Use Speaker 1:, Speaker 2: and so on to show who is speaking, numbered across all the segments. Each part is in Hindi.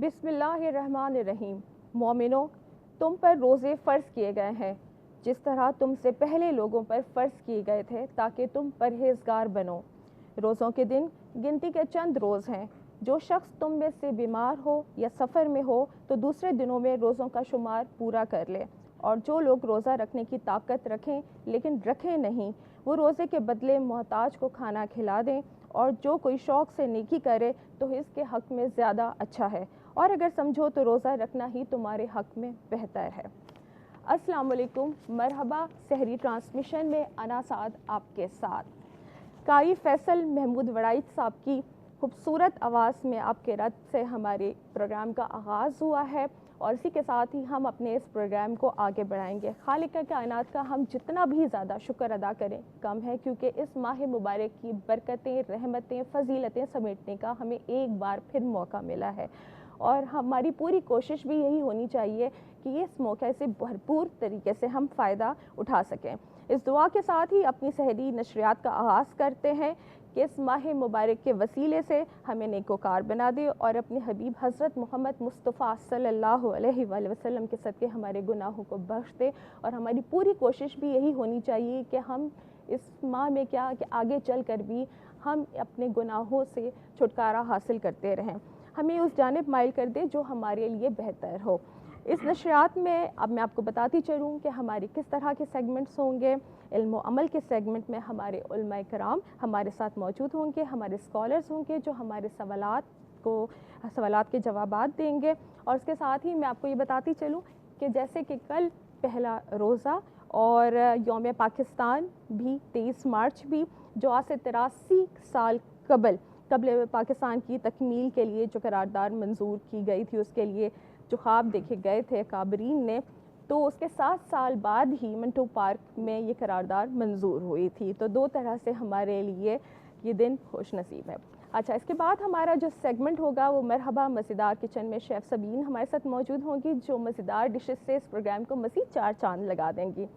Speaker 1: बिस्मिल्लाहिर्रहमानिर्रहीम। मोमिनो, तुम पर रोज़े फ़र्ज़ किए गए हैं जिस तरह तुमसे पहले लोगों पर फ़र्ज़ किए गए थे ताकि तुम परहेज़गार बनो। रोज़ों के दिन गिनती के चंद रोज़ हैं। जो शख्स तुम में से बीमार हो या सफ़र में हो तो दूसरे दिनों में रोज़ों का शुमार पूरा कर ले। और जो लोग रोज़ा रखने की ताकत रखें लेकिन रखें नहीं, वो रोज़े के बदले मोहताज को खाना खिला दें। और जो कोई शौक़ से नेकी करे तो इसके हक़ में ज़्यादा अच्छा है, और अगर समझो तो रोज़ा रखना ही तुम्हारे हक़ में बेहतर है। अस्सलाम वालेकुम, मरहबा। सहरी ट्रांसमिशन में अना साद आपके साथ। कारी फैसल महमूद वड़ाइच साहब की खूबसूरत आवाज़ में आपके रद से हमारे प्रोग्राम का आगाज़ हुआ है, और इसी के साथ ही हम अपने इस प्रोग्राम को आगे बढ़ाएंगे। खालिक कायनात का हम जितना भी ज़्यादा शुक्र अदा करें कम है, क्योंकि इस माह मुबारक की बरकतें, रहमतें, फ़जीलतें समेटने का हमें एक बार फिर मौका मिला है। और हमारी पूरी कोशिश भी यही होनी चाहिए कि इस मौके से भरपूर तरीके से हम फ़ायदा उठा सकें। इस दुआ के साथ ही अपनी सहरी नशरियात का आगाज़ करते हैं कि इस माह मुबारक के वसीले से हमें नेकोकार बना दे और अपने हबीब हज़रत मोहम्मद मुस्तफ़ा सल्लल्लाहु अलैहि वसल्लम के सदक़े हमारे गुनाहों को बख्श दे। और हमारी पूरी कोशिश भी यही होनी चाहिए कि हम इस माह में क्या कि आगे चल कर भी हम अपने गुनाहों से छुटकारा हासिल करते रहें, हमें उस जानिब माइल कर दे जो हमारे लिए बेहतर हो। इस नशरियात में अब मैं आपको बताती चलूँ कि हमारे किस तरह के सेगमेंट्स होंगे। इल्म व अमल के सेगमेंट में हमारे उलमाए कराम हमारे साथ मौजूद होंगे, हमारे स्कॉलर्स होंगे जो हमारे सवालात के जवाबात देंगे। और उसके साथ ही मैं आपको ये बताती चलूँ कि जैसे कि कल पहला रोज़ा और यौम पाकिस्तान भी 23 मार्च भी, जो आज से 83 साल कबल कबल पाकिस्तान की तकमील के लिए जो करारदाद मंजूर की गई थी, उसके लिए जो ख्वाब देखे गए थे काबरीन ने, तो उसके 7 साल बाद ही मिंटो पार्क में ये करारदाद मंजूर हुई थी। तो 2 तरह से हमारे लिए ये दिन खुश नसीब है। अच्छा, इसके बाद हमारा जो सेगमेंट होगा वो मरहबा मज़ेदार किचन में शेफ़ सबीन हमारे साथ मौजूद होंगी, जो मज़ेदार डिशेस से इस प्रोग्राम को मज़ीद 4 चांद लगा देंगी।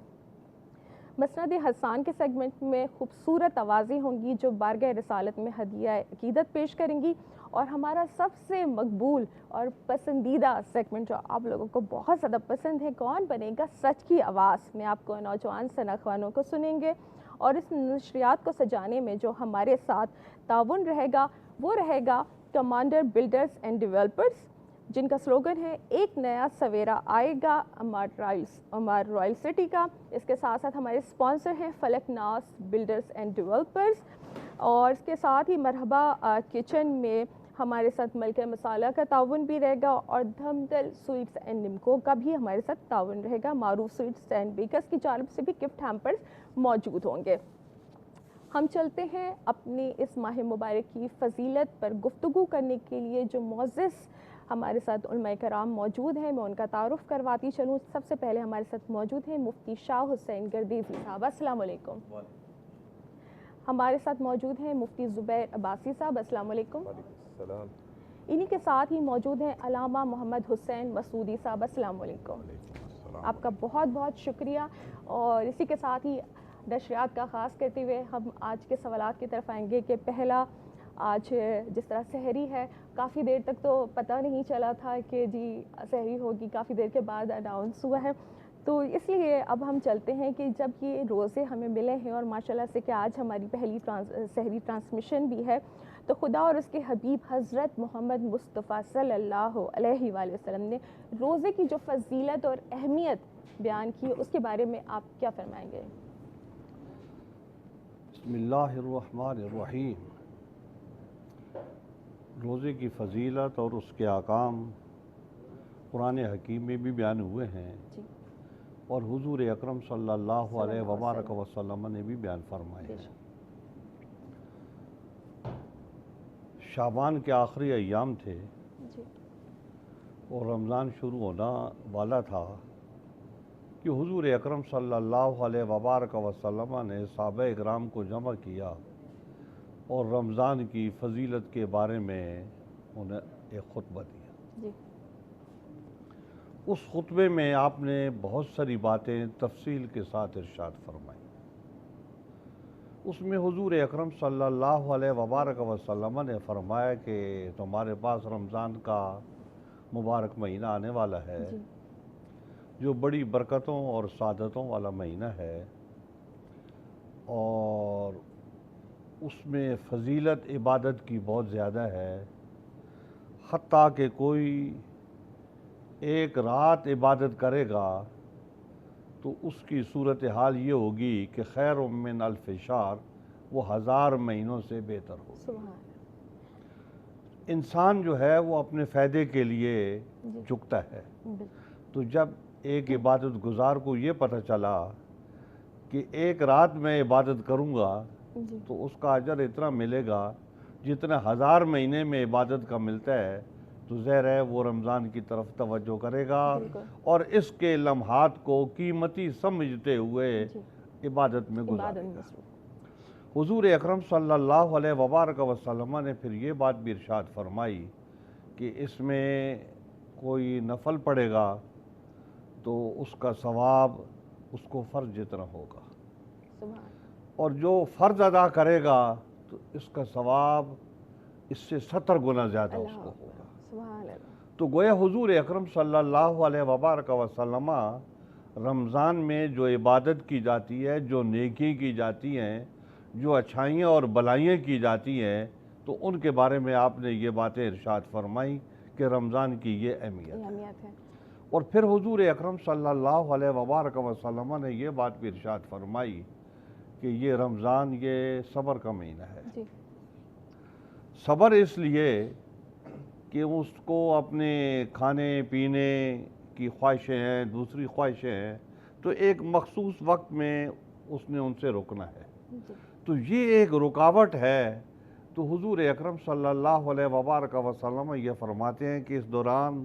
Speaker 1: मसनद हसान के सेगमेंट में खूबसूरत आवाज़ें होंगी जो बारगाह रसालत में हदिया अकीदत पेश करेंगी। और हमारा सबसे मकबूल और पसंदीदा सेगमेंट जो आप लोगों को बहुत ज़्यादा पसंद है, कौन बनेगा सच की आवाज़ में, आपको नौजवान सनाख्वानों को सुनेंगे। और इस नशरियात को सजाने में जो हमारे साथ ताउन रहेगा वो रहेगा कमांडर बिल्डर्स एंड डेवलपर्स, जिनका स्लोगन है एक नया सवेरा आएगा अमार रॉयल सिटी का। इसके साथ साथ हमारे स्पॉन्सर हैं फलकनास बिल्डर्स एंड डेवलपर्स। और इसके साथ ही मरहबा किचन में हमारे साथ मलका मसाला का ताउन भी रहेगा और धमदल स्वीट्स एंड निमको का भी हमारे साथ ताउन रहेगा। मारूफ स्वीट्स एंड बेकर्स की जानब से भी गिफ्ट हैम्पर्स मौजूद होंगे। हम चलते हैं अपनी इस माह मुबारक की फजीलत पर गुफ्तगू करने के लिए जो मोअज़्ज़िज़ हमारे साथ उलमाए कराम मौजूद हैं, मैं उनका तारुफ करवाती चलूँ। सबसे पहले हमारे साथ मौजूद हैं मुफ्ती शाह हुसैन गर्दीज़ी साहब, अस्सलाम वालेकुम। हमारे साथ मौजूद हैं मुफ्ती ज़ुबैर अब्बासी साहब, अस्सलाम वालेकुम। इन्हीं के साथ ही मौजूद हैं अलामा मोहम्मद हुसैन मसूदी साहब, अस्सलाम वालेकुम। आपका बहुत बहुत शुक्रिया। और इसी के साथ ही नशरियात का ख़ास करते हुए हम आज के सवालात की तरफ आएंगे कि पहला, आज जिस तरह सहरी है, काफ़ी देर तक तो पता नहीं चला था कि जी सहरी होगी, काफ़ी देर के बाद अनाउंस हुआ है। तो इसलिए अब हम चलते हैं कि जब ये रोज़े हमें मिले हैं और माशाल्लाह से कि आज हमारी पहली सहरी ट्रांसमिशन भी है, तो खुदा और उसके हबीब हज़रत मोहम्मद मुस्तफ़ा सल्लल्लाहु अलैहि वसल्लम ने रोज़े की जो फजीलत और अहमियत बयान की, उसके बारे में आप क्या फरमाएंगे?
Speaker 2: बिस्मिल्लाहिर्रहमानिर्रहीम। रोज़े की फ़जीलत और उसके आकाम कुरान हकीम में भी बयान हुए हैं जी। और हुज़ूर अकरम सल्लल्लाहु अलैहि वसल्लम ने भी बयान फरमाए हैं। शाबान के आखिरी अय्याम थे जी। और रमज़ान शुरू होना वाला था कि हुज़ूर अकरम सल्लल्लाहु अलैहि वसल्लम ने सहाबा इकराम को जमा किया और रमज़ान की फ़जीलत के बारे में उन्हें एक खुतबा दिया जी। उस खुतबे में आपने बहुत सारी बातें तफसील के साथ इरशाद फरमाई। उसमें हुज़ूर अकरम सल्लल्लाहु अलैहि वसल्लम ने फरमाया कि तुम्हारे पास रमज़ान का मुबारक महीना आने वाला है जी। जो बड़ी बरकतों और सादतों वाला महीना है और उसमें फ़जीलत इबादत की बहुत ज़्यादा है। हत्ता कि कोई एक रात इबादत करेगा तो उसकी सूरत हाल ये होगी कि खैर मिन अल्फ़ शहर, वो 1000 महीनों से बेहतर होगी। इंसान जो है वो अपने फ़ायदे के लिए झुकता है। तो जब एक इबादत गुजार को ये पता चला कि एक रात में इबादत करूँगा तो उसका अजर इतना मिलेगा जितना 1000 महीने में इबादत का मिलता है, तो ज़ाहिर है वो रमज़ान की तरफ तवज्जो करेगा और इसके लम्हात को कीमती समझते हुए इबादत में गुजारेगा। हुज़ूर अकरम सल्लल्लाहु अलैहि वसल्लम ने फिर ये बात भी इरशाद फरमाई कि इसमें कोई नफल पड़ेगा तो उसका सवाब उसको फ़र्ज जितना होगा और जो फ़र्ज अदा करेगा तो इसका सवाब इससे 70 गुना ज़्यादा उसको होगा। तो गोया हुज़ूर अकरम सल्लल्लाहु अलैहि वसल्लम रमज़ान में जो इबादत की जाती है, जो नेकी की जाती हैं, जो अच्छाइयाँ और भलाइयाँ की जाती हैं, तो उनके बारे में आपने ये बातें इरशाद फरमाई कि रमज़ान की ये अहमियत है। और फिर हुज़ूर अकरम सल्लल्लाहु अलैहि वसल्लम ने ये बात भी इरशाद फरमाई कि ये रमज़ान ये सब्र का महीना है जी। सब्र इसलिए कि उसको अपने खाने पीने की ख्वाहिशें हैं, दूसरी ख्वाहिशें हैं, तो एक मखसूस वक्त में उसने उनसे रुकना है। तो ये एक रुकावट है। तो हुजूर अकरम सल्लल्लाहु अलैहि वबारक वसल्लम ये फरमाते हैं कि इस दौरान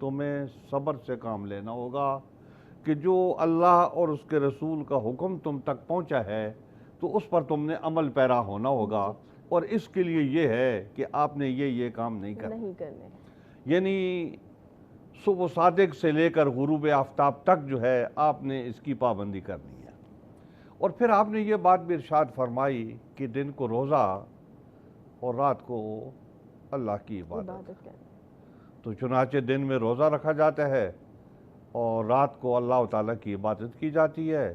Speaker 2: तुम्हें सब्र से काम लेना होगा कि जो अल्लाह और उसके रसूल का हुक्म तुम तक पहुंचा है तो उस पर तुमने अमल पैरा होना होगा, और इसके लिए ये है कि आपने ये काम नहीं करने। यानी सुबह सादिक से लेकर गुरूब आफ्ताब तक जो है आपने इसकी पाबंदी करनी है। और फिर आपने ये बात भी इरशाद फरमाई कि दिन को रोज़ा और रात को अल्लाह की इबादत। तो चुनाचे दिन में रोज़ा रखा जाता है और रात को अल्लाह ताला की इबादत की जाती है।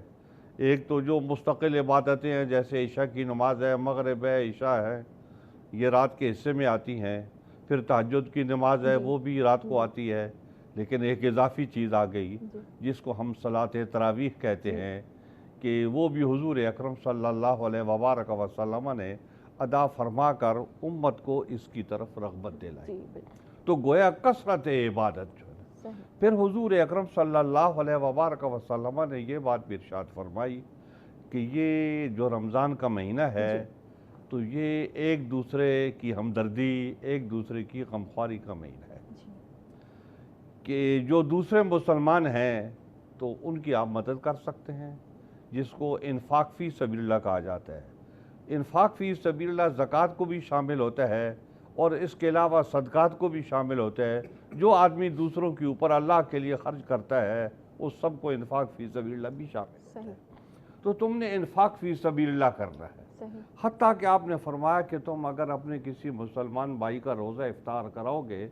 Speaker 2: एक तो जो मुस्तकिल इबादतें हैं जैसे इशा की नमाज है, मगरिब है, इशा है, ये रात के हिस्से में आती हैं। फिर तहज्जुद की नमाज है, वो भी रात को आती है। लेकिन एक इजाफी चीज़ आ गई जिसको हम सलात तरावीह कहते हैं कि वो भी हुजूर अकरम सल्लल्लाहु अलैहि वबारक वसल्लम ने अदा फरमा कर उम्मत को इसकी तरफ रग़बत दिलाई। तो गोया कसरत इबादत जो है। फिर हुजूर अकरम सल्लल्लाहु अलैहि वबारक वसल्लम ने ये बात भी इरशाद फरमाई कि ये जो रमज़ान का महीना है तो ये एक दूसरे की हमदर्दी, एक दूसरे की गमख्वारी का महीना है कि जो दूसरे मुसलमान हैं तो उनकी आप मदद कर सकते हैं, जिसको इन्फाक फ़ी सबीलिल्लाह कहा जाता है। इन्फाक फ़ी सबीलिल्लाह ज़कात को भी शामिल होता है और इसके अलावा सदक़ात को भी शामिल होता है। जो आदमी दूसरों के ऊपर अल्लाह के लिए खर्च करता है उस सब को इन्फाक फ़ी सबीलिल्लाह भी शामिल है। तो तुमने इन्फाक फ़ी सबीलिल्लाह करना है। हत्ता कि आपने फरमाया कि तुम अगर अपने किसी मुसलमान भाई का रोज़ा इफ्तार कराओगे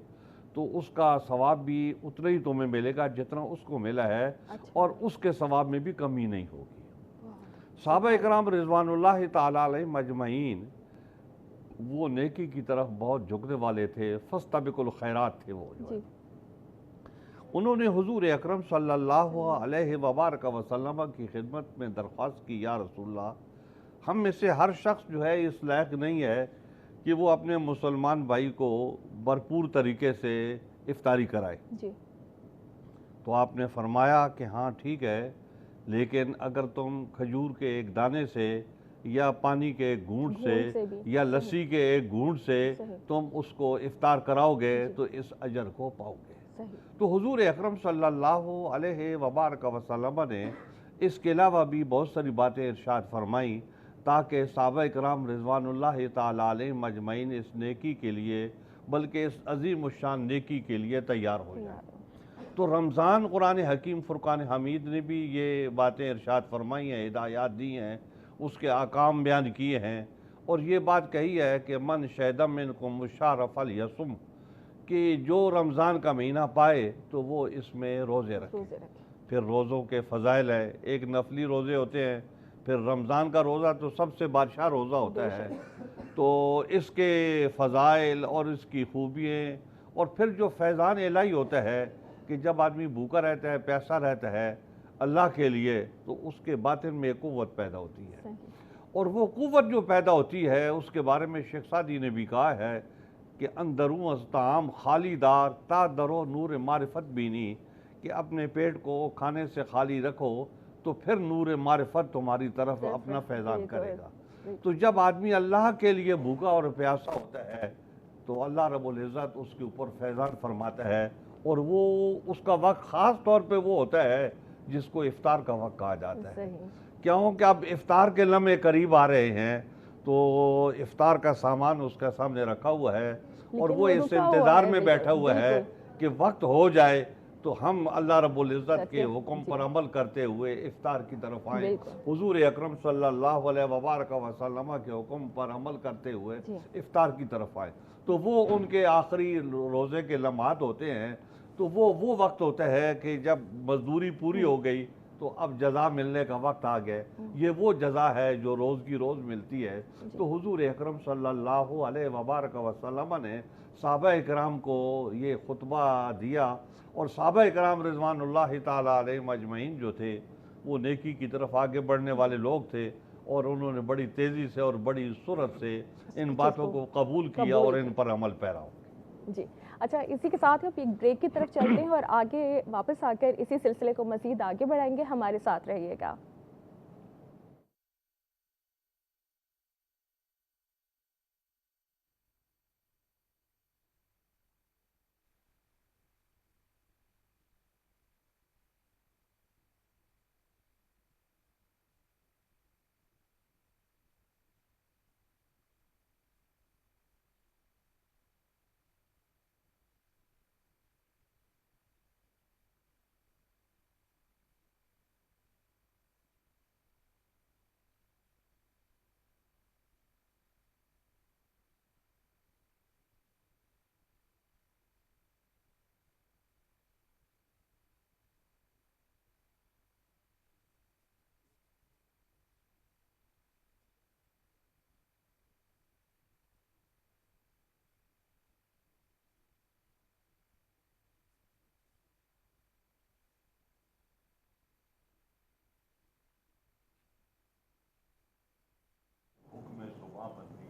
Speaker 2: तो उसका सवाब भी उतना ही तुम्हें मिलेगा जितना उसको मिला है, और उसके सवाब में भी कमी नहीं होगी। सहाबा इकराम रिज़वानुल्लाह ताला अलैहिम अजमईन वो नेकी की तरफ बहुत झुकने वाले थे, फस्तबिकुल खैरात थे वो जो है। उन्होंने हुजूर अकरम सल्लल्लाहु अलैहि वबारक वसल्लम की खिदमत में दरख्वास्त की, या रसूलल्लाह, हम में से हर शख्स जो है इस लायक नहीं है कि वो अपने मुसलमान भाई को भरपूर तरीके से इफ्तारी कराए। तो आपने फरमाया कि हाँ ठीक है, लेकिन अगर तुम खजूर के एक दाने से या पानी के एक घूंट से या लस्सी के एक घूंट से तुम उसको इफ्तार कराओगे तो इस अजर को पाओगे। तो हुजूर अकरम सल्लल्लाहु अलैहि वबारक वसल्लम ने इसके अलावा भी बहुत सारी बातें इरशाद फरमाई ताकि सहाबा इकराम रिज़वानुल्लाह ताला अलैहिम अजमईन इस नेकी के लिए, बल्कि इस अजीम शान नेकी के लिए तैयार हो जाए। तो रमज़ान कुरान हकीम फुरकान हमीद ने भी ये बातें इरशाद फरमाई हैं, हिदायत दी हैं, उसके अहकाम बयान किए हैं, और ये बात कही है कि मन शहदम मिनकुम शहर फलयसुम, कि जो रमज़ान का महीना पाए तो वो इसमें रोज़े रखे। फिर रोज़ों के फ़ज़ाइल है, एक नफली रोज़े होते हैं, फिर रमज़ान का रोज़ा तो सबसे बादशाह रोज़ा होता है। तो इसके फ़ज़ाइल और इसकी खूबियाँ, और फिर जो फैज़ान इलाही होता है कि जब आदमी भूखा रहता है, प्यासा रहता है अल्लाह के लिए, तो उसके बातिन में क़ुव्वत पैदा होती है। और वो क़ुव्वत जो पैदा होती है उसके बारे में शेख सादी ने भी कहा है कि अंदरूं अस्ताम खालीदार ता दरो नूर मारिफत बीनी, कि अपने पेट को खाने से खाली रखो तो फिर नूर मारिफत तुम्हारी तरफ अपना फैज़ान करेगा। तो जब आदमी अल्लाह के लिए भूखा और प्यासा होता है तो अल्लाह रब्बुल इज़्ज़त उसके ऊपर फैज़ान फरमाता है, और वो उसका वक्त ख़ास तौर पे वो होता है जिसको इफ्तार का वक्त कहा जाता है। क्योंकि अब इफ्तार के लम्हे करीब आ रहे हैं तो इफ्तार का सामान उसके सामने रखा हुआ है और वो इस इंतज़ार में बैठा हुआ है कि वक्त हो जाए तो हम अल्लाह रब्बुल इज़्ज़त के हुक्म पर अमल करते हुए इफ्तार की तरफ आए, हुजूर अकरम सल्लल्लाहु अलैहि वबारक वसल्लम के हुक्म पर अमल करते हुए इफ्तार की तरफ आए। तो वो उनके आखिरी रोज़े के लम्हात होते हैं। तो वो वक्त होता है कि जब मजदूरी पूरी हो गई तो अब जज़ा मिलने का वक्त आ गया। ये वो जज़ा है जो रोज़ की रोज़ मिलती है। तो हुजूर अकरम सल्लल्लाहु अलैहि वबारक वसल्लम ने सहाबा इकराम को ये खुतबा दिया, और सहाबा इकराम रिज़वानुल्लाह ताला अलैहिम अजमईन जो थे वो नेकी की तरफ आगे बढ़ने वाले लोग थे, और उन्होंने बड़ी तेज़ी से और बड़ी सुरत से इन बातों को कबूल किया और इन पर अमल पैरा हो।
Speaker 1: जी अच्छा, इसी के साथ हम एक ब्रेक की तरफ चलते हैं और आगे वापस आकर इसी सिलसिले को मज़ीद आगे बढ़ाएंगे। हमारे साथ रहिएगा।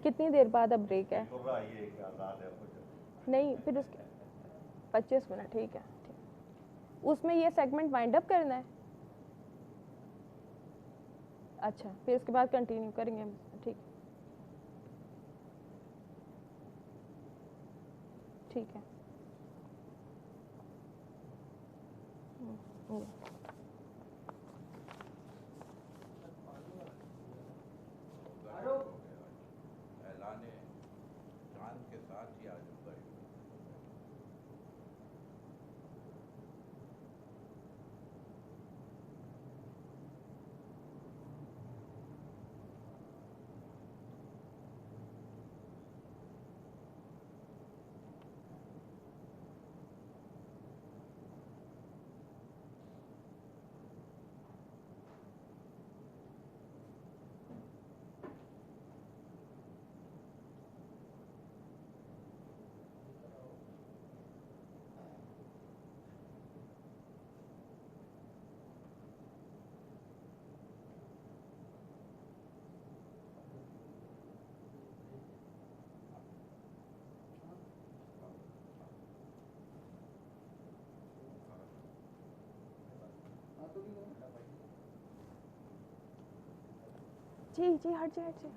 Speaker 1: कितनी देर बाद अब ब्रेक है? नहीं, फिर उसके 25 मिनट, ठीक है। उसमें ये सेगमेंट वाइंड अप करना है? अच्छा, फिर उसके बाद कंटिन्यू करेंगे, ठीक ठीक है। जी जी, हट जाए, हट जाए।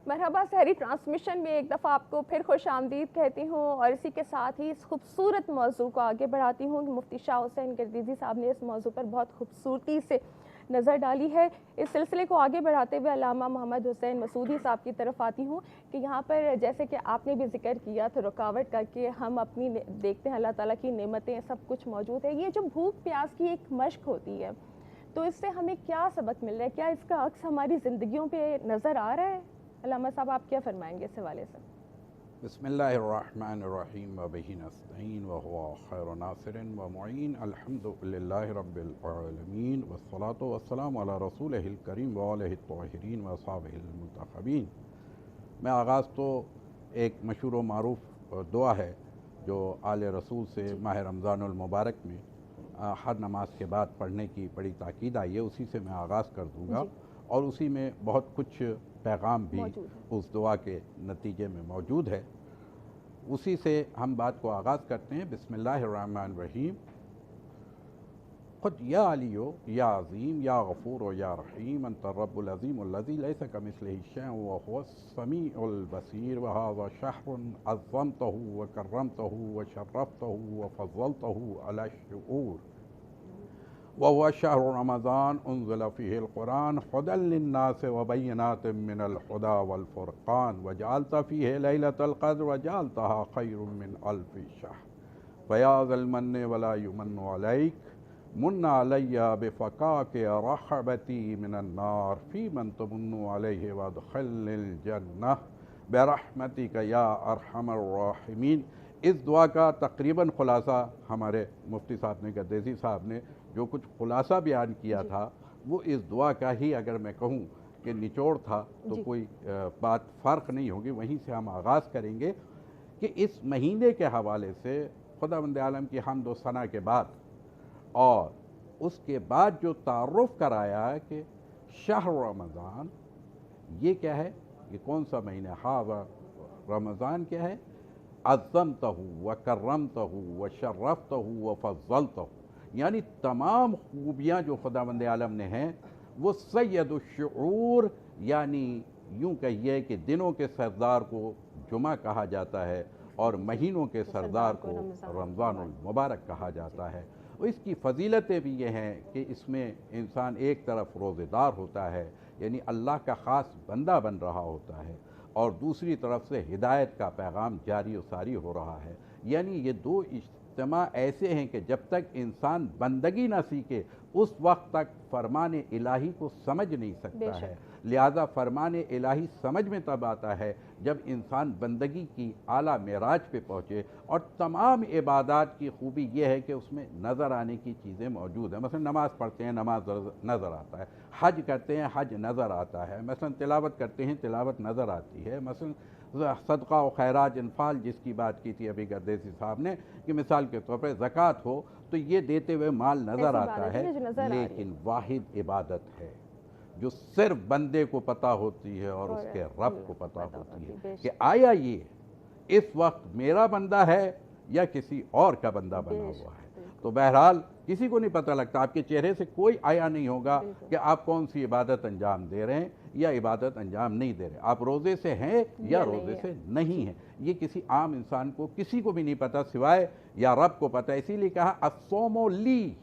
Speaker 1: मरहबा, सहरी ट्रांसमिशन में एक दफ़ा आपको फिर खुश आमदीद कहती हूँ और इसी के साथ ही इस खूबसूरत मौजू को आगे बढ़ाती हूँ। मुफ्ती शाह हुसैन गर्दीज़ी साहब ने इस मौजू पर बहुत खूबसूरती से नज़र डाली है। इस सिलसिले को आगे बढ़ाते हुए अल्लामा मोहम्मद हुसैन मसूदी साहब की तरफ आती हूँ कि यहाँ पर जैसे कि आपने भी जिक्र किया था रुकावट का कि हम अपनी देखते हैं अल्लाह ताला की नेमतें सब कुछ मौजूद है। ये जो भूख प्यास की एक मश्क होती है, तो इससे हमें क्या सबक मिल रहा है? क्या इसका अक्स हमारी ज़िंदगियों पर नज़र आ रहा है? अल्लामा साहब, आप क्या फरमाएंगे इस हवाले से?
Speaker 3: बिस्मिल्लाहिर्रहमानिर्रहीम व बिही नस्तईन व हुवा खैरु नासिरिन व मुईन अल्हम्दुलिल्लाहि रब्बिल आलमीन वस्सलातु वस्सलामु अला रसूलिहिल करीम व आलिहि त्ताहिरीन व असहाबिहिल मुंतखबीन। मैं आगाज़ तो एक मशहूर व मारूफ दुआ है जो आले रसूल से माह रमज़ानुल मुबारक में हर नमाज के बाद पढ़ने की बड़ी ताकीद आई है, उसी से मैं आगाज़ कर दूँगा और उसी में बहुत कुछ पैगाम भी उस दुआ के नतीजे में मौजूद है। उसी से हम बात को आगाज़ करते हैं। बिस्मिल्लाहिर्रहमानिर्रहीम। खुद या अलियो या अज़ीम या गफ़ूर या रहीम अंत रब्बुल अज़ीमुल्लज़ी लैसा कमिस्लिही शैउन व हुवस समीउल बसीर व हाज़ा शहरुन अज़्ज़मतहु व कर्रमतहु व शर्रफ़तहु व फ़ज़्ज़लतहु अला शुऊर व हुवा शहरु रमज़ान उन्ज़िला फ़ीहिल क़ुरान हुदल लिन्नास व बय्यिनातिम मिनल हुदा वल फ़ुरक़ान व जअलत फ़ीहि लैलतल क़द्र व जअलतहा ख़ैरुम मिन अल्फ़ि शहर फ़या ज़ल मन्नि वला युमन्नु अलैक मुन्ना अलैया बिफ़काके रहबती मिनन नार फ़ीमन तमुन्नु अलैहि वअदख़िलनिल जन्नह बिरहमतिक या अरहमर राहिमीन। इस दुआ का तकरीबन ख़ुलासा हमारे मुफ्ती साहब ने, गर्देज़ी साहब ने जो कुछ खुलासा बयान किया था वो इस दुआ का ही अगर मैं कहूँ कि निचोड़ था तो कोई बात फ़र्क नहीं होगी। वहीं से हम आगाज़ करेंगे कि इस महीने के हवाले से खुदावंद आलम की हम्द व सना के बाद और उसके बाद जो तारुफ़ कराया कि शहर रमज़ान ये क्या है, ये कौन सा महीना? हाँ, रमज़ान क्या है? अज़्ज़मतहु व कर्रमतहु व शर्रफ़तहु व फ़ज़्ज़लतहु, यानी तमाम खूबियाँ जो खुदावंद आलम ने हैं वो सय्यदुश्शूर, यानी यूँ कहिए कि दिनों के सरदार को जुमा कहा जाता है और महीनों के सरदार को रमज़ानुल मुबारक कहा जाता है। और इसकी फ़जीलतें भी ये हैं कि इसमें इंसान एक तरफ रोज़ेदार होता है, यानी अल्लाह का ख़ास बंदा बन रहा होता है, और दूसरी तरफ से हिदायत का पैगाम जारी व सारी हो रहा है। यानी ये दो इज्तिमा ऐसे हैं कि जब तक इंसान बंदगी ना सीखे उस वक्त तक फरमान इलाही को समझ नहीं सकता है। लिहाजा फरमान इलाही समझ में तब आता है जब इंसान बंदगी की आला मेराज पे पहुँचे। और तमाम इबादत की खूबी यह है कि उसमें नज़र आने की चीज़ें मौजूद हैं। मसलन नमाज़ पढ़ते हैं, नमाज नज़र आता है, हज करते हैं, हज नज़र आता है, मसलन तिलावत करते हैं, तिलावत नज़र आती है, मसलन सदका व खैरात इनफाल जिसकी बात की थी अभी गर्देसी साहब ने कि मिसाल के तौर पर ज़कात हो तो ये देते हुए माल नज़र आता है, लेकिन वाहिद इबादत है जो सिर्फ बंदे को पता होती है और उसके रब को पता होती है कि आया ये इस वक्त मेरा बंदा है या किसी और का बंदा बना हुआ है। तो बहरहाल किसी को नहीं पता लगता, आपके चेहरे से कोई आया नहीं होगा कि आप कौन सी इबादत अंजाम दे रहे हैं या इबादत अंजाम नहीं दे रहे, आप रोज़े से हैं या रोज़े से नहीं हैं। ये किसी आम इंसान को किसी को भी नहीं पता सिवाय या रब को पता है। इसीलिए कहा अस्सोमो ली।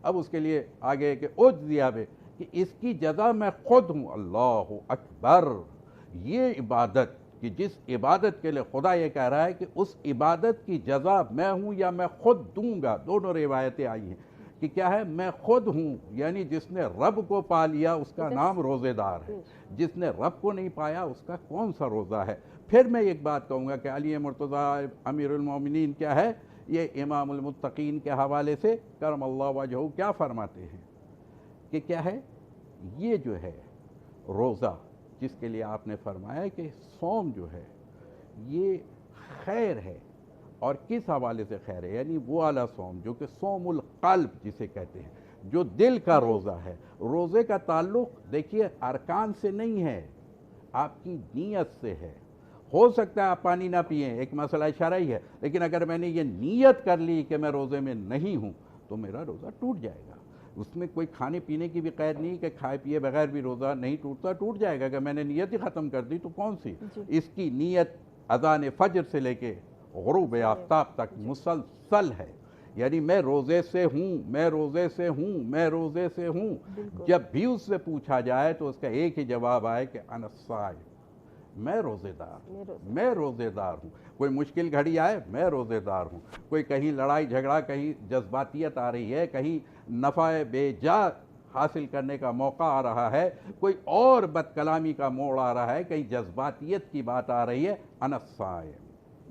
Speaker 3: अब उसके लिए आगे के उज दिया बे कि इसकी जजा मैं खुद हूँ। अल्लाह अकबर। ये इबादत कि जिस इबादत के लिए खुदा ये कह रहा है कि उस इबादत की जजा मैं हूँ या मैं खुद दूंगा, दोनों रिवायतें आई हैं कि क्या है, मैं खुद हूँ, यानी जिसने रब को पा लिया उसका नाम रोज़ेदार है, जिसने रब को नहीं पाया उसका कौन सा रोज़ा है। फिर मैं एक बात कहूँगा कि अली मुर्तज़ा अमीरुल मोमिनीन क्या है, ये इमामुल मुत्तकीन के हवाले से करम अल्लाह वजहू क्या फरमाते हैं कि क्या है, ये जो है रोज़ा जिसके लिए आपने फरमाया कि सोम जो है ये खैर है, और किस हवाले से खैर है, यानी वो वाला सोम जो कि सोमुल क़ल्ब जिसे कहते हैं, जो दिल का रोज़ा है। रोज़े का ताल्लुक़ देखिए अरकान से नहीं है, आपकी नीयत से है। हो सकता है आप पानी ना पिएं, एक मसला शरई है, लेकिन अगर मैंने ये नीयत कर ली कि मैं रोज़े में नहीं हूँ तो मेरा रोज़ा टूट जाएगा। उसमें कोई खाने पीने की भी कैद नहीं कि खाए पिए बगैर भी रोज़ा नहीं टूटता, टूट जाएगा। अगर मैंने नीयत ही ख़त्म कर दी तो कौन सी, इसकी नीयत अज़ान फ़ज्र से लेके ग़ुरूब आफ्ताब तक मुसलसल है, यानी मैं रोज़े से हूँ, मैं रोज़े से हूँ, मैं रोज़े से हूँ। जब भी उससे पूछा जाए तो उसका एक ही जवाब आए कि अनस्साइम, मैं रोज़ेदार, मैं रोज़ेदार हूँ। कोई मुश्किल घड़ी आए मैं रोज़ेदार हूँ, कोई कहीं लड़ाई झगड़ा, कहीं जज्बातियत आ रही है, कहीं नफ़ा बेजा हासिल करने का मौका आ रहा है, कोई और बदकलामी का मोड़ आ रहा है, कहीं जज्बातियत की बात आ रही है, अनस्साइम,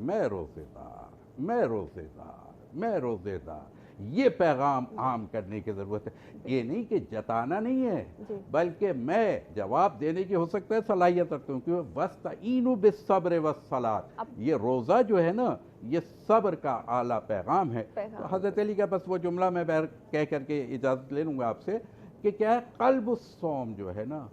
Speaker 3: मैं रोज़ेदार, मैं रोज़ेदार, मैं रोज़ेदार। ये पैगाम आम करने की ज़रूरत है। ये नहीं कि जताना नहीं है, बल्कि मैं जवाब देने की हो सकता है सलाहियत रखता हूँ, क्योंकि वस्तईनु बिस्सब्र वस्सलात, ये रोज़ा जो है ना ये सब्र का आला पैगाम है। तो हज़रत अली का बस वो जुमला मैं कह करके इजाज़त ले लूँगा आपसे कि क्या है, क़ल्ब सोम जो है ना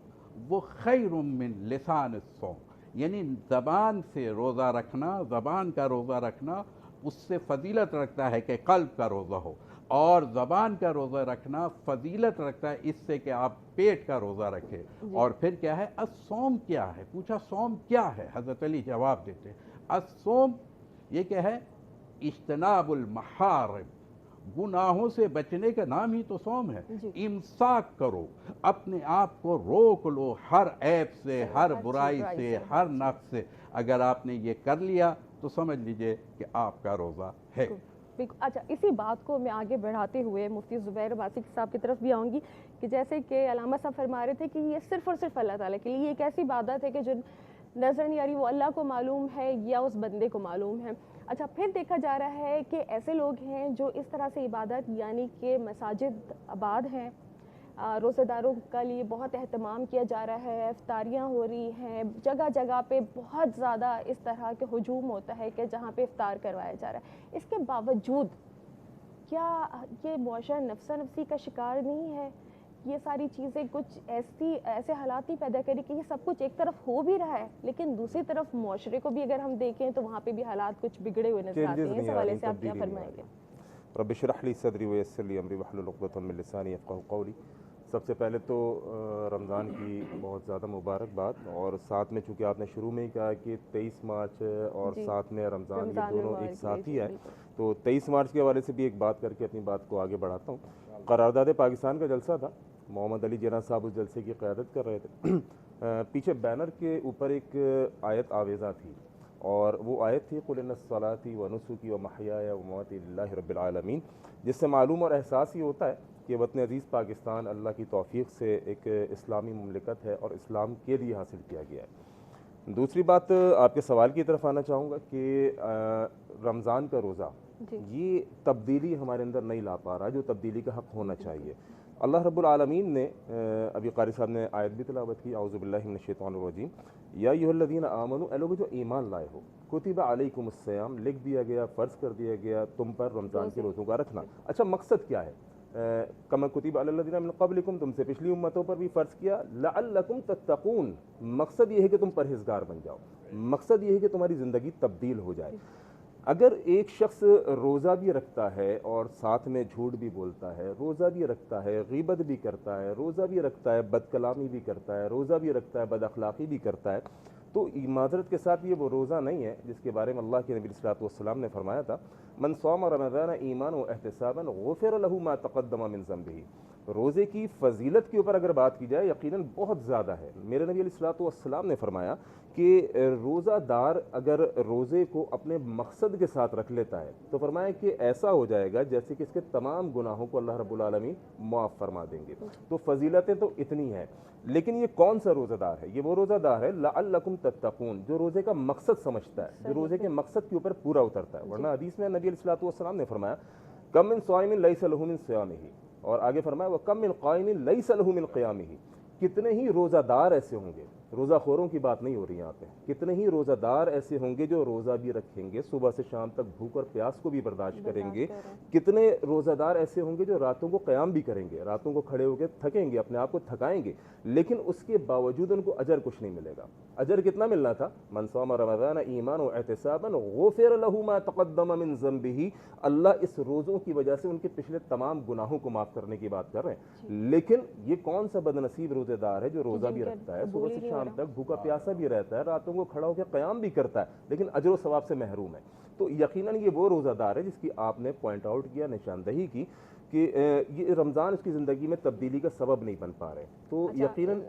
Speaker 3: वो खैरुम मिन लिसान सोम, यानी ज़बान से रोज़ा रखना, ज़बान का रोज़ा रखना उससे फ़जीलत रखता है कि क़ल्ब का रोज़ा हो, और ज़बान का रोज़ा रखना फ़जीलत रखता है इससे कि आप पेट का रोज़ा रखें। और फिर क्या है, अस्सोम क्या है, पूछा सोम क्या है, हज़रत अली जवाब देते हैं अस्सोम ये क्या है, इज्तनाबुल महारिम, गुनाहों से बचने का नाम ही तो सोम है। इमसाक करो, अपने आप को रोक लो हर ऐब से, हर बुराई से, हर नफ्स से। अगर आपने ये कर लिया तो समझ लीजिए कि आपका रोज़ा है।
Speaker 1: अच्छा, इसी बात को मैं आगे बढ़ाते हुए मुफ्ती ज़ुबैर वासिक साहब की तरफ भी आऊँगी कि जैसे कि अलामा साहब फरमा रहे थे कि ये सिर्फ़ और सिर्फ अल्लाह ताला के लिए एक ऐसी इबादत है कि जो नज़र नहीं आ रही, वो अल्लाह को मालूम है या उस बंदे को मालूम है। अच्छा, फिर देखा जा रहा है कि ऐसे लोग हैं जो इस तरह से इबादत, यानी कि मसाजिद आबाद हैं, रोज़ेदारों का लिए बहुत एहतमाम किया जा रहा है, इफ्तारियाँ हो रही हैं, जगह जगह पे बहुत ज़्यादा इस तरह के हुजूम होता है कि जहाँ पे इफ्तार करवाया जा रहा है। इसके बावजूद क्या ये मुआशरा नफ्सा नफसी का शिकार नहीं है? ये सारी चीज़ें कुछ ऐसे हालात ही पैदा करें कि ये सब कुछ एक तरफ हो भी रहा है, लेकिन दूसरी तरफ मुआशरे को भी अगर हम देखें तो वहाँ पे भी हालात कुछ बिगड़े हुए नजर आते हैं। इस हवाले से आप क्या फरमाएंगे?
Speaker 4: रब्बि इश्रह ली सदरी व यस्सिर ली अमरी वहलुल उक़दतम मिन लिसानी यफ़क़हू क़ौली। सबसे पहले तो रमज़ान की बहुत ज़्यादा मुबारकबाद, और साथ में चूँकि आपने शुरू में ही कहा कि 23 मार्च और साथ में रमज़ान ये दोनों एक साथ ही है, तो 23 मार्च के हवाले से भी एक बात करके अपनी बात को आगे बढ़ाता हूँ। करारदाद पाकिस्तान का जलसा था, मोहम्मद अली जिन्ना साहब उस जलसे की क़यादत कर रहे थे। पीछे बैनर के ऊपर एक आयत आवेज़ा थी, और वो आयत थी कुल इन्ना सलाती व नुसुकी व महयाया व ममाती लिल्लाहि रब्बिल आलमीन, जिससे मालूम और एहसास ये होता है कि वतन अज़ीज़ पाकिस्तान अल्लाह की तौफ़ीक़ से एक इस्लामी मुमलिकत है और इस्लाम के लिए हासिल किया गया है। दूसरी बात आपके सवाल की तरफ आना चाहूँगा कि रमज़ान का रोज़ा ये तब्दीली हमारे अंदर नहीं ला पा रहा, जो तब्दीली का हक़ होना चाहिए। अल्लाह रब्बुल आलमीन ने अभी कारी साहब ने आयत भी तिलावत की, औज़ु बिल्लाहि मिनश शैतानिर रजीम, या अय्युहल्लज़ीना आमनू, ए लोगो जो ईमान लाए हो, कुतिबा अलैकुमुस्सियाम, लिख दिया गया, फ़र्ज़ कर दिया गया तुम पर रमज़ान के रोज़ों का रखना। अच्छा, मकसद क्या है? कमा कुतिबा अलल्लज़ीना मिन क़ब्लिकुम, तुमसे पिछली उम्मतों पर भी फ़र्ज़ किया, लअल्लकुम तत्तक़ून, मकसद ये है कि तुम परहेज़गार बन जाओ, मकसद ये है कि तुम्हारी ज़िंदगी तब्दील हो जाए। अगर एक शख्स रोज़ा भी रखता है और साथ में झूठ भी बोलता है, रोज़ा भी रखता है, ग़ीबत भी करता है, रोज़ा भी रखता है, बदकलामी भी करता है, रोज़ा भी रखता है, बदअखलाक़ी भी करता है, तो माज़रत के साथ ये वो रोज़ा नहीं है जिसके बारे में अल्लाह के नबी सल्लल्लाहु अलैहि वसल्लम ने फरमाया था, मन सौम रमज़ान ईमान व एहतिसाबन गुफ़िर लहू मा तक़द्दम मिन ज़ंबिही। रोज़े की फ़जीलत के ऊपर अगर बात की जाए, यकीनन बहुत ज़्यादा है। मेरे नबी सल्लल्लाहु अलैहि वसल्लम ने फरमाया कि रोज़ादार अगर रोज़े को अपने मकसद के साथ रख लेता है तो फरमाया कि ऐसा हो जाएगा जैसे कि इसके तमाम गुनाहों को अल्लाह रब्बुल आलमीन माफ़ फरमा देंगे। तो फ़जीलतें तो इतनी हैं, लेकिन ये कौन सा रोज़ादार है? ये वो रोज़ादार है लअल्लकुम तत्तक़ून, जो रोज़े का मकसद समझता है, जो रोज़े के मकसद के ऊपर पूरा उतरता है। वरना हदीस में नबी सल्लल्लाहु अलैहि वसल्लम ने फरमाया, कम मिन साइमिन लैसा लहू मिन सियामिही, और आगे फरमाया व कम मिन क़ाइमिन लैसा लहू मिन क़ियामिही। कितने ही रोज़ादार ऐसे होंगे, रोज़ाखोरों की बात नहीं हो रही यहाँ पे, कितने ही रोज़ादार ऐसे होंगे जो रोज़ा भी रखेंगे, सुबह से शाम तक भूख और प्यास को भी बर्दाश्त करेंगे। कितने रोज़ादार ऐसे होंगे जो रातों को क़याम भी करेंगे, रातों को खड़े होकर थकेंगे, अपने आप को थकाएंगे, लेकिन उसके बावजूद उनको अजर कुछ नहीं मिलेगा। अजर कितना मिलना था? मन सौम रमज़ान ईमान व एहतिसाबन गुफ़िर लहू मा तक़द्दम मिन ज़ंबिही। अल्लाह इस रोज़ों की वजह से उनके पिछले तमाम गुनाहों को माफ़ करने की बात कर रहे हैं। लेकिन ये कौन सा बदनसीब रोज़ेदार है जो रोज़ा भी रखता है, सुबह से शाम तक भूखा प्यासा भी रहता है, रातों को खड़ा होकर क़याम भी करता है, लेकिन अजर व सवाब से महरूम है। तो यकीनन ये वो रोज़ादार है जिसकी आपने पॉइंट आउट किया, निशानदही की कि ये रमज़ान उसकी ज़िंदगी में तब्दीली का सबब नहीं बन पा रहे। तो यकीनन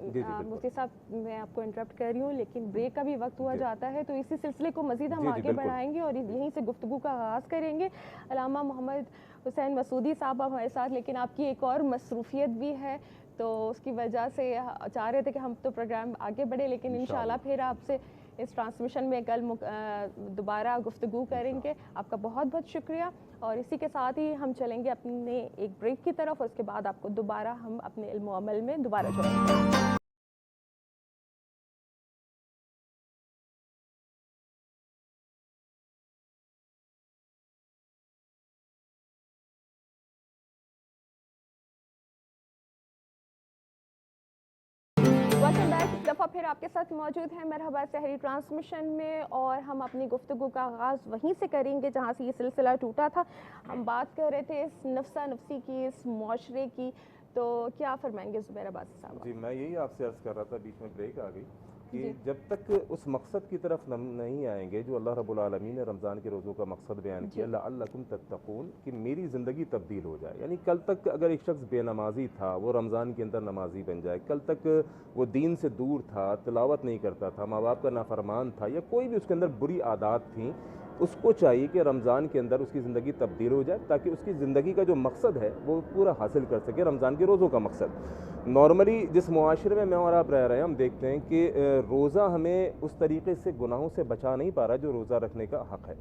Speaker 1: मुफ्ती साहब, मैं आपको इंटरप्ट कर रही हूँ, लेकिन ब्रेक का भी वक्त हुआ जाता है, तो इसी सिलसिले को मज़ीद हम आगे बढ़ाएंगे और यहीं से गुफ्तगू का आगाज़ करेंगे। अल्लामा मोहम्मद हुसैन मसूदी साहब हमारे साथ, लेकिन आपकी एक और मसरूफ़ियत भी है, तो उसकी वजह से चाह रहे थे कि हम तो प्रोग्राम आगे बढ़े, लेकिन इंशाल्लाह फिर आपसे इस ट्रांसमिशन में कल दोबारा गुफ्तगू करेंगे। आपका बहुत बहुत शुक्रिया, और इसी के साथ ही हम चलेंगे अपने एक ब्रेक की तरफ, और उसके बाद आपको दोबारा हम अपने इल्म व अमल में दोबारा जोड़ेंगे। इस दफ़ा फिर आपके साथ मौजूद हैं मरहबा सहरी ट्रांसमिशन में, और हम अपनी गुफ्तगू का आगाज़ वहीं से करेंगे जहाँ से ये सिलसिला टूटा था। हम बात कर रहे थे इस नफ्सा नफसी की, इस मुआशरे की, तो क्या फरमाएंगे ज़ुबैर अब्बासी साहब?
Speaker 4: जी, मैं यही आपसे अर्ज़ कर रहा था, बीच में ब्रेक आ गई, कि जब तक उस मकसद की तरफ नहीं आएंगे जो अल्लाह रब्बुल आलमीन ने रमज़ान के रोज़ों का मकसद बयान किया, लअल्लकुम तत्तक़ून, कि मेरी ज़िंदगी तब्दील हो जाए। यानी कल तक अगर एक शख्स बेनमाजी था, वो रमज़ान के अंदर नमाजी बन जाए। कल तक वो दीन से दूर था, तिलावत नहीं करता था, माँ बाप का नाफरमान था, या कोई भी उसके अंदर बुरी आदत थी, उसको चाहिए कि रमज़ान के अंदर उसकी ज़िंदगी तब्दील हो जाए, ताकि उसकी ज़िंदगी का जो मकसद है वो पूरा हासिल कर सके, रमज़ान के रोज़ों का मकसद। नॉर्मली जिस मुआशरे में मैं और आप रह रहे हैं, हम देखते हैं कि रोज़ा हमें उस तरीके से गुनाहों से बचा नहीं पा रहा जो रोज़ा रखने का हक़ है।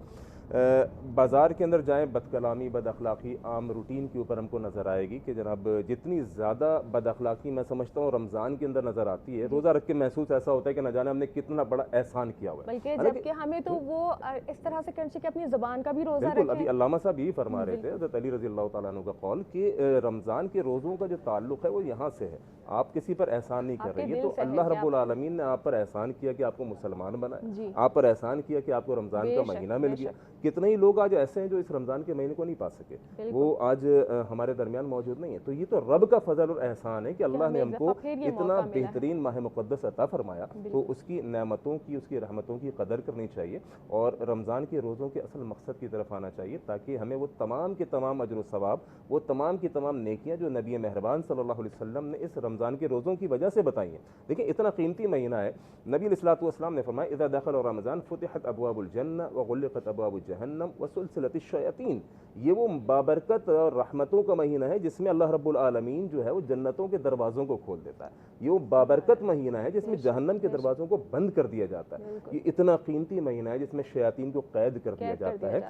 Speaker 4: बाज़ार के अंदर जाएं, बदकलामी, बदअखलाक़ी आम रूटीन के ऊपर हमको नज़र आएगी कि जनाब जितनी ज़्यादा बदअखलाक़ी मैं समझता हूँ रमज़ान के अंदर नज़र आती है, रोज़ा रख के महसूस ऐसा होता है कि न जाने हमने कितना बड़ा एहसान किया हुआ है।
Speaker 1: बल्कि जबकि हमें तो वो इस तरह से करना चाहिए कि अपनी ज़बान का भी रोज़ा
Speaker 4: बिल्कुल,
Speaker 1: रखें।
Speaker 4: अभी अल्लामा साहब यही फरमा रहे थे, हज़रत अली रज़ी अल्लाह तआला अन्हु का कौल कि रमज़ान के रोज़ों का जो ताल्लुक़ है वो यहाँ से है, आप किसी पर एहसान नहीं कर रही है। तो अल्लाह रब्बुल आलमीन ने आप पर एहसान किया कि आपको मुसलमान बनाया, आप पर एहसान किया कि आपको रमज़ान का महीना मिल गया, कितने ही लोग आज ऐसे हैं जो इस रमज़ान के महीने को नहीं पा सके, वो आज हमारे दरमियान मौजूद नहीं है। तो ये तो रब का फजल और एहसान है कि अल्लाह ने हमको इतना बेहतरीन माह मुक़द्दस अता फरमाया, तो उसकी नेमतों की, उसकी रहमतों की कदर करनी चाहिए और रमज़ान के रोज़ों के असल मकसद की तरफ आना चाहिए, ताकि हमें वो तमाम के तमाम अजर सवाब, वो तमाम की तमाम नेकियां जो नबी मेहरबान सल्लल्लाहु अलैहि वसल्लम ने इस रमज़ान के रोज़ों की वजह से बताई हैं। देखिए इतना कीमती महीना है, नबी अलैहिस्सलातु वस्सलाम ने फरमाया इज़ा दखल रमज़ान फुतिहत अबवाबुल जन्नह व गुल्लिक़त अबवाबुज जहन्नम व सुलसिलतिश शयातीन। ये वो बाबरकत और रहमतों का महीना है जिसमें अल्लाह रब्बुल आलमीन जो है वो जन्नतों के दरवाज़ों को खोल देता है। ये वो बाबरकत महीना है जिसमें जहन्नम के दरवाज़ों को बंद कर दिया जाता है। ये इतना कीमती महीना है जिसमें शयातीन को कैद कर दिया जाता है।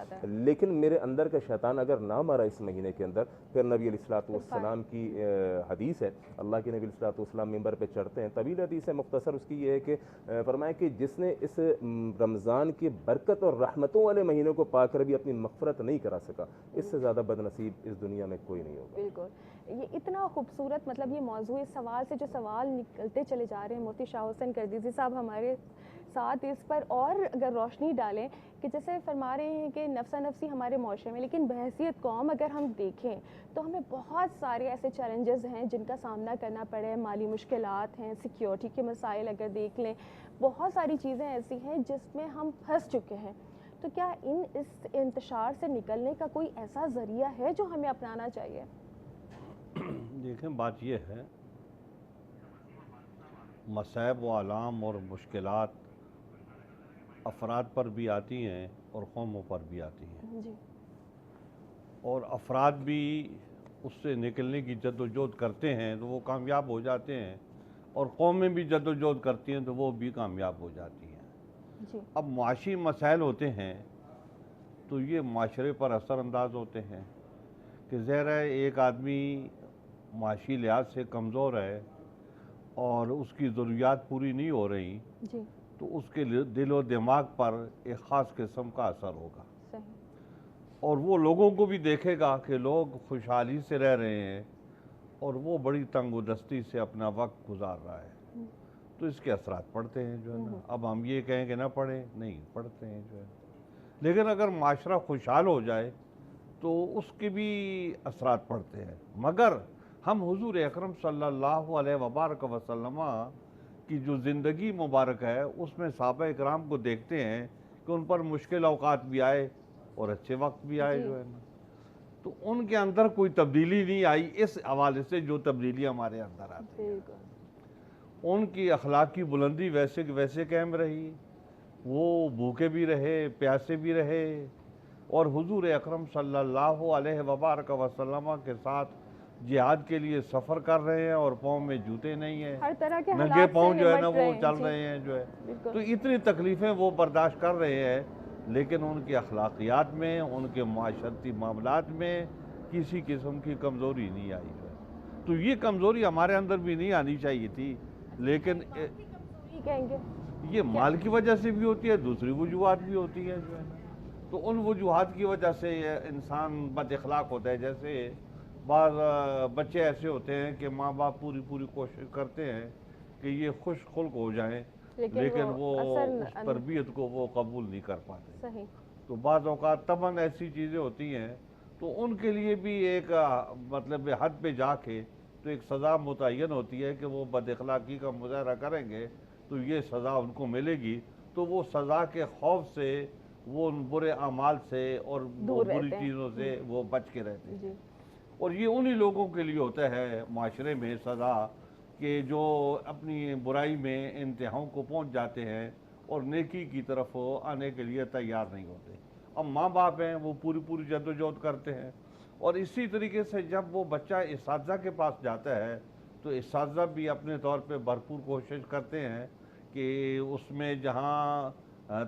Speaker 4: लेकिन मेरे अंदर का शैतान अगर ना मारा इस महीने के अंदर, फिर नबी अलैहिस्सलातु वस्सलाम की हदीस है, अल्लाह के नबी अलैहिस्सलातु वस्सलाम मिंबर पे चढ़ते हैं, तवील हदीस है, मुख्तसर उसकी ये है कि फरमाया कि जिसने इस रमज़ान की बरकत और रहमतों वाले महीने को पाकर भी अपनी मग़फ़िरत नहीं करा सका, इससे ज़्यादा बदनसीब इस दुनिया में कोई नहीं होगा।
Speaker 1: बिल्कुल, ये इतना खूबसूरत मतलब ये मौजू, इस सवाल से जो सवाल निकलते चले जा रहे हैं, मुफ्ती शाह हुसैन करदीसी साहब हमारे साथ इस पर और अगर रोशनी डालें कि जैसे फरमा रहे हैं कि नफ्सा नफ्सी हमारे माशरे में, लेकिन बहैसियत कौम अगर हम देखें तो हमें बहुत सारे ऐसे चैलेंजेस हैं जिनका सामना करना पड़े, माली मुश्किलात हैं, सिक्योरिटी के मसाइल अगर देख लें, बहुत सारी चीज़ें ऐसी हैं जिसमें हम फंस चुके हैं। तो क्या इस इंतशार से निकलने का कोई ऐसा ज़रिया है जो हमें अपनाना चाहिए?
Speaker 2: देखें, बात यह है, मसाइब व आलाम और मुश्किलात अफराद पर भी आती हैं और कौमों पर भी आती हैं
Speaker 1: जी।
Speaker 2: और अफराद भी उससे निकलने की जद्दोजहद करते हैं तो वो कामयाब हो जाते हैं और कौमें भी जद्दोजहद करती हैं तो वो भी कामयाब हो जाती हैं
Speaker 1: जी।
Speaker 2: अब माशी मसाइल होते हैं तो ये माशरे पर असरअंदाज होते हैं कि ज़ाहिर है एक आदमी माशी लिहाज से कमज़ोर है और उसकी ज़रूरियात पूरी नहीं हो रही
Speaker 1: जी।
Speaker 2: तो उसके दिल और दिमाग पर एक ख़ास किस्म का असर होगा।
Speaker 1: सही।
Speaker 2: और वो लोगों को भी देखेगा कि लोग खुशहाली से रह रहे हैं और वो बड़ी तंगुदस्ती से अपना वक्त गुजार रहा है, तो इसके असरात पड़ते हैं जो है ना। अब हम ये कहें कि ना पढ़े, नहीं पढ़ते हैं जो है, लेकिन अगर माशरा खुशहाल हो जाए तो उसके भी असरात पड़ते हैं। मगर हम हुजूर अकरम सल्लल्लाहु अलैहि वबारक वसल्लम की जो ज़िंदगी मुबारक है उसमें सहाबा इकराम को देखते हैं कि उन पर मुश्किल औकात भी आए और अच्छे वक्त भी आए जो है ना, तो उनके अंदर कोई तब्दीली नहीं आई इस हवाले से जो तब्दीली हमारे अंदर आती है। उनकी अखलाकी बुलंदी वैसे की वैसे कायम रही, वो भूखे भी रहे, प्यासे भी रहे और हुजूर अकरम सल्लल्लाहु अलैहि वबारक वसल्लम के साथ जिहाद के लिए सफ़र कर रहे हैं और पाँव में जूते नहीं हैं,
Speaker 1: हर तरह के
Speaker 2: नंगे पाँव जो है ना वो चल
Speaker 1: जी।
Speaker 2: रहे हैं जो है, तो इतनी तकलीफ़ें वो बर्दाश्त कर रहे हैं, लेकिन उनकी अखलाकियात में, उनके माशरती मामलात में किसी किस्म की कमज़ोरी नहीं आई जो है। तो ये कमज़ोरी हमारे अंदर भी नहीं आनी चाहिए थी, लेकिन ये माल की वजह से भी होती है, दूसरी वजूहात भी होती है जो है ना। तो उन वजूहात की वजह से इंसान बद अखलाक होता है। जैसे बाज़ बच्चे ऐसे होते हैं कि माँ बाप पूरी पूरी कोशिश करते हैं कि ये खुश खुल्क हो जाएं, लेकिन वो उस तरबियत को वो कबूल नहीं कर पाते।
Speaker 1: सही।
Speaker 2: तो बाज़ औक़ात तबन ऐसी चीज़ें होती हैं तो उनके लिए भी एक मतलब हद पे जाके तो एक सज़ा मुतय्यन होती है कि वो बद अखलाकी का मुज़ाहरा करेंगे तो ये सज़ा उनको मिलेगी, तो वो सज़ा के खौफ से, वो उन बुरे अमाल से और बुरी चीज़ों से वो बच के रहते हैं। और ये उन्हीं लोगों के लिए होता है माशरे में सज़ा कि जो अपनी बुराई में इंतहाओं को पहुंच जाते हैं और नेकी की तरफ आने के लिए तैयार नहीं होते। अब माँ बाप हैं वो पूरी पूरी जद्दोजहद करते हैं और इसी तरीके से जब वो बच्चा इसातिज़ा के पास जाता है तो इसातिज़ा भी अपने तौर पे भरपूर कोशिश करते हैं कि उसमें जहाँ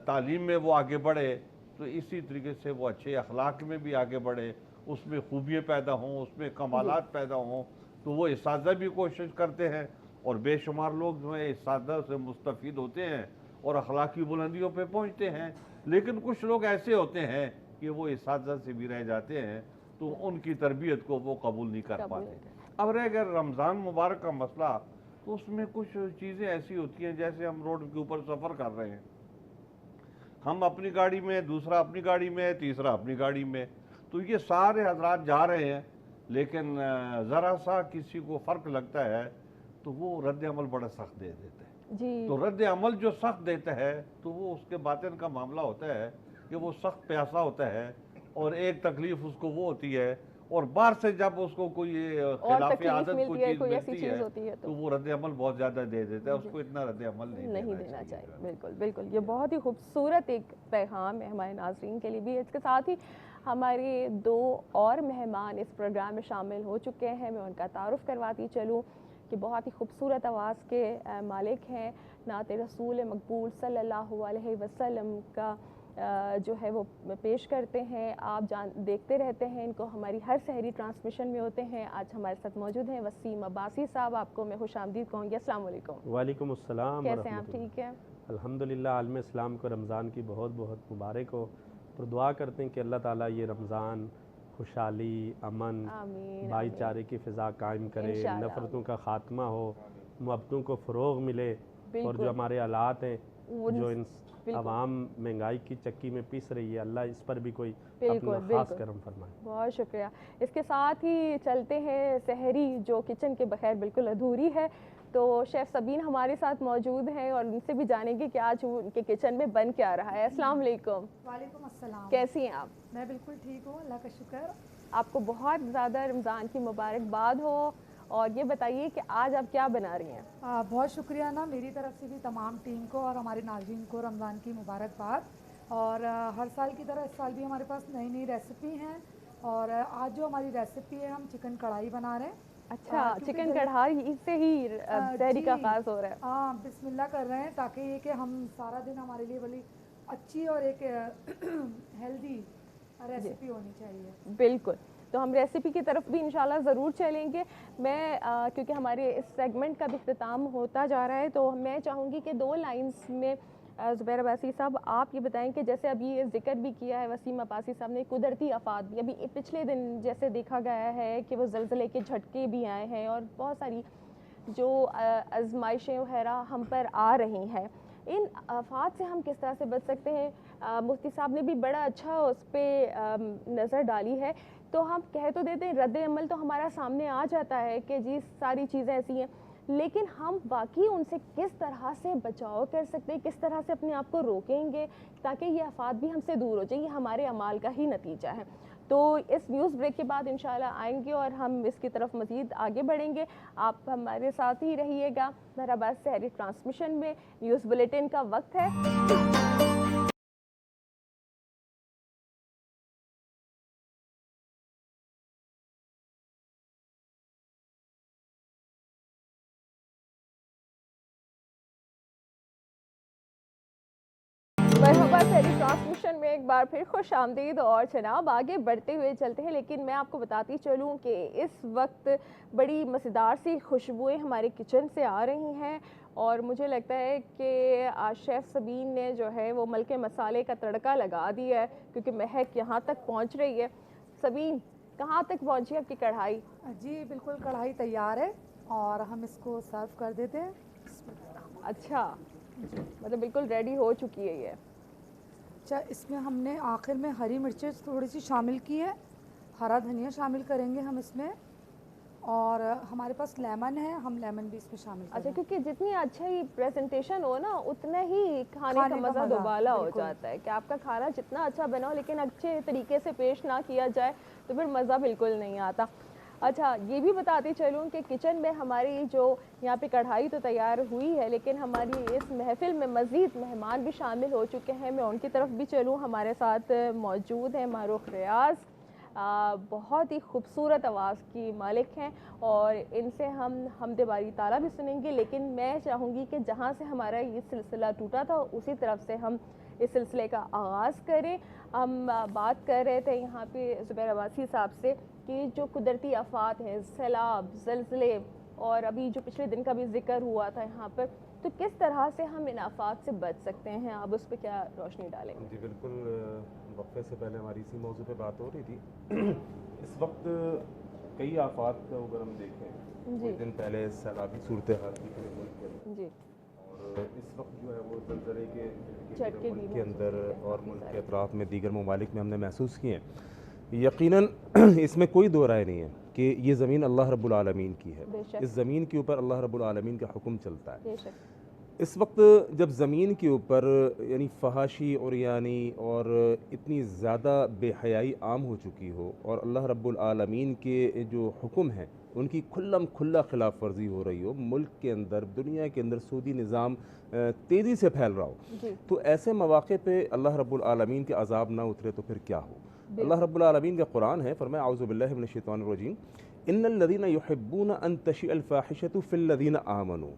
Speaker 2: तालीम में वो आगे बढ़े तो इसी तरीके से वो अच्छे अखलाक में भी आगे बढ़े, उसमें खूबियाँ पैदा हों, उसमें कमालात पैदा हों, तो वो इसातिज़ा भी कोशिश करते हैं और बेशुमार लोग जो है इसातिज़ा से मुस्तफ़ीद होते हैं और अखलाकी बुलंदियों पे पहुंचते हैं। लेकिन कुछ लोग ऐसे होते हैं कि वो इसातिज़ा से भी रह जाते हैं तो उनकी तरबियत को वो कबूल नहीं कर पाते। अब रह गया रमज़ान मुबारक का मसला, तो उसमें कुछ चीज़ें ऐसी होती हैं, जैसे हम रोड के ऊपर सफ़र कर रहे हैं हम अपनी गाड़ी में, दूसरा अपनी गाड़ी में, तीसरा अपनी गाड़ी में। तो ये सारे हजरात जा रहे हैं, लेकिन ज़रा सा किसी को फ़र्क लगता है तो वो रद्द अमल बड़ा सख्त दे देते हैं
Speaker 1: जी।
Speaker 2: तो रद्द अमल जो सख्त देता है तो वो उसके बातिन का मामला होता है कि वो सख्त प्यासा होता है और एक तकलीफ उसको वो होती है, और बाहर से जब उसको कोई खिलाफी आदत कोई चीज़ मिलती है तो वो रद्द अमल बहुत ज़्यादा दे देता है। उसको इतना रद्द अमल नहीं देना चाहिए।
Speaker 1: बिल्कुल बिल्कुल, ये बहुत ही खूबसूरत एक पैगाम है हमारे नाज़रीन के लिए भी। इसके साथ ही हमारे 2 और मेहमान इस प्रोग्राम में शामिल हो चुके हैं। मैं उनका तारुफ़ करवाती चलूँ कि बहुत ही खूबसूरत आवाज़ के मालिक हैं, नाते रसूल मकबूल सल्लल्लाहु अलैहि वसल्लम का जो है वो पेश करते हैं। आप देखते रहते हैं इनको, हमारी हर सहरी ट्रांसमिशन में होते हैं। आज हमारे साथ मौजूद हैं वसीम अब्बासी साहब। आपको मैं खुशामदीद कहूँगी। अस्सलाम वालेकुम।
Speaker 5: वालेकुम अस्सलाम।
Speaker 1: कैसे हैं आप? ठीक है
Speaker 5: अल्हम्दुलिल्लाह। आलम इस्लाम को रमज़ान की बहुत बहुत मुबारक हो। तो दुआ करते हैं कि अल्लाह ताला ये रमज़ान खुशहाली, अमन, भाईचारे की फ़िज़ा कायम करे, नफ़रतों का ख़ात्मा हो, मोहब्बतों को फ़रोग़ मिले, और जो हमारे हालात हैं, जो इन आवाम महंगाई की चक्की में पिस रही है, अल्लाह इस पर भी कोई अपना ख़ास करम फरमाए।
Speaker 1: बहुत शुक्रिया। इसके साथ ही चलते हैं सहरी जो किचन के बगैर बिल्कुल अधूरी है। तो शेफ़ सबीन हमारे साथ मौजूद हैं और उनसे भी जानेंगे कि आज उनके किचन में बन क्या रहा है। अस्सलाम वालेकुम।
Speaker 6: वालेकुम अस्सलाम।
Speaker 1: कैसी हैं आप?
Speaker 6: मैं बिल्कुल ठीक हूँ, अल्लाह का शुक्र।
Speaker 1: आपको बहुत ज़्यादा रमज़ान की मुबारकबाद हो, और ये बताइए कि आज आप क्या बना रही हैं?
Speaker 6: बहुत शुक्रिया ना, मेरी तरफ से भी तमाम टीम को और हमारे नाज़रीन को रमज़ान की मुबारकबाद। और हर साल की तरह इस साल भी हमारे पास नई नई रेसिपी हैं, और आज जो हमारी रेसिपी है, हम चिकन कढ़ाई बना रहे हैं।
Speaker 1: अच्छा, चिकन कढ़ाई से ही सहरी का आगाज़ हो रहा है?
Speaker 6: हाँ, बिस्मिल्लाह कर रहे हैं, ताकि ये कि हम सारा दिन हमारे लिए बड़ी अच्छी और एक हेल्दी रेसिपी होनी चाहिए।
Speaker 1: बिल्कुल, तो हम रेसिपी की तरफ भी इंशाल्लाह ज़रूर चलेंगे। मैं क्योंकि हमारे इस सेगमेंट का भी इख्तिताम होता जा रहा है, तो मैं चाहूँगी कि 2 लाइन्स में ज़ुबैर अब्बासी साहब आप ये बताएं कि जैसे अभी ये जिक्र भी किया है वसीम अब्बासी साहब ने, कुदरती आफात भी अभी पिछले दिन जैसे देखा गया है कि वो ज़लज़ले के झटके भी आए हैं और बहुत सारी जो आजमाइशें वगैरह हम पर आ रही हैं। इन आफात से हम किस तरह से बच सकते हैं? मुफ्ती साहब ने भी बड़ा अच्छा उस पर नज़र डाली है। तो हम कह तो देते हैं, रद्द अमल तो हमारा सामने आ जाता है कि जी सारी चीज़ें ऐसी हैं, लेकिन हम वाकई उनसे किस तरह से बचाव कर सकते हैं, किस तरह से अपने आप को रोकेंगे ताकि ये आफात भी हमसे दूर हो जाए? ये हमारे अमाल का ही नतीजा है। तो इस न्यूज़ ब्रेक के बाद इंशाल्लाह आएंगे और हम इसकी तरफ मज़ीद आगे बढ़ेंगे। आप हमारे साथ ही रहिएगा। बराबर सहरी ट्रांसमिशन में न्यूज़ बुलेटिन का वक्त है। मरहबा सहरी ट्रांसमिशन में एक बार फिर खुश आमदीद। और जनाब आगे बढ़ते हुए चलते हैं, लेकिन मैं आपको बताती चलूँ कि इस वक्त बड़ी मज़ेदार सी खुशबुएँ हमारे किचन से आ रही हैं, और मुझे लगता है कि शेफ़ सबीन ने जो है वो मलके मसाले का तड़का लगा दिया है, क्योंकि महक यहाँ तक पहुँच रही है। सबीन, कहाँ तक पहुँची आपकी कढ़ाई?
Speaker 6: जी बिल्कुल, कढ़ाई तैयार है और हम इसको सर्व कर देते हैं।
Speaker 1: अच्छा, मतलब बिल्कुल रेडी हो चुकी है ये।
Speaker 6: अच्छा, इसमें हमने आखिर में हरी मिर्चें थोड़ी सी शामिल की है, हरा धनिया शामिल करेंगे हम इसमें, और हमारे पास लेमन है, हम लेमन भी इसमें शामिल करेंगे।
Speaker 1: अच्छा, क्योंकि जितनी अच्छी प्रेजेंटेशन हो ना, उतना ही खाने का मज़ा दोबाला हो जाता है। कि आपका खाना जितना अच्छा बना हो, लेकिन अच्छे तरीके से पेश ना किया जाए तो फिर मज़ा बिल्कुल नहीं आता। अच्छा, ये भी बताते चलूँ कि किचन में हमारी जो यहाँ पे कढ़ाई तो तैयार हुई है, लेकिन हमारी इस महफिल में मज़ीद मेहमान भी शामिल हो चुके हैं। मैं उनकी तरफ भी चलूँ। हमारे साथ मौजूद हैं मारूफ रियाज, बहुत ही खूबसूरत आवाज़ की मालिक हैं, और इनसे हम हमदे बारी ताला भी सुनेंगे। लेकिन मैं चाहूँगी कि जहाँ से हमारा ये सिलसिला टूटा था, उसी तरफ से हम इस सिलसिले का आगाज़ करें। हम बात कर रहे थे यहाँ पे ज़ुबैर अब्बासी साहब से कि जो कुदरती आफात हैं, सैलाब, ज़लज़ले, और अभी जो पिछले दिन का भी जिक्र हुआ था यहाँ पर, तो किस तरह से हम इन आफात से बच सकते हैं? आप उस पर क्या रोशनी डालेंगे?
Speaker 4: जी बिल्कुल, वक्फे से पहले हमारी इसी मौजू पे बात हो रही थी। इस वक्त कई आफात को अगर हम देखें, कुछ दिन पहले सैलाबी सूरत हाल थी पूरे मुल्क में,
Speaker 1: जी,
Speaker 4: और इस वक्त जो है वो ज़लज़ले
Speaker 1: झटके
Speaker 4: मुल्क
Speaker 1: भी
Speaker 4: के अंदर
Speaker 1: महसूस
Speaker 4: और
Speaker 1: होते हैं
Speaker 4: मुल्क
Speaker 1: काफ़ी
Speaker 4: के अतराफ़ में दीगर ममालिक में हमने महसूस किए हैं। यकीनन इसमें कोई दो राय नहीं है कि ये ज़मीन अल्लाह रब्बुल आलमीन की है।
Speaker 1: बेशक।
Speaker 4: इस ज़मीन के ऊपर अल्लाह रब्बुल आलमीन का हुक्म चलता है।
Speaker 1: बेशक।
Speaker 4: इस वक्त जब ज़मीन के ऊपर यानी फहाशी और यानी और इतनी ज़्यादा बेहयाई आम हो चुकी हो और अल्लाह रब्बुल आलमीन के जो हुक्म हैं उनकी खुल्लम खुल्ला खिलाफ वर्जी हो रही हो, मुल्क के अंदर दुनिया के अंदर सूदी निज़ाम तेज़ी से फैल रहा हो, तो ऐसे मौक़े पे अल्लाह रब्बुल आलमीन के अज़ाब ना उतरे तो फिर क्या हो। अल्लाह रब्बुल आलमीन का कुरान है, फरमाया औज़ु बिल्लाहि मिनश शैतानिर रजीम, इन्नल लज़ीना युहिब्बूना अन तशिअल फ़ाहिशतु फ़िल लज़ीना आमनू,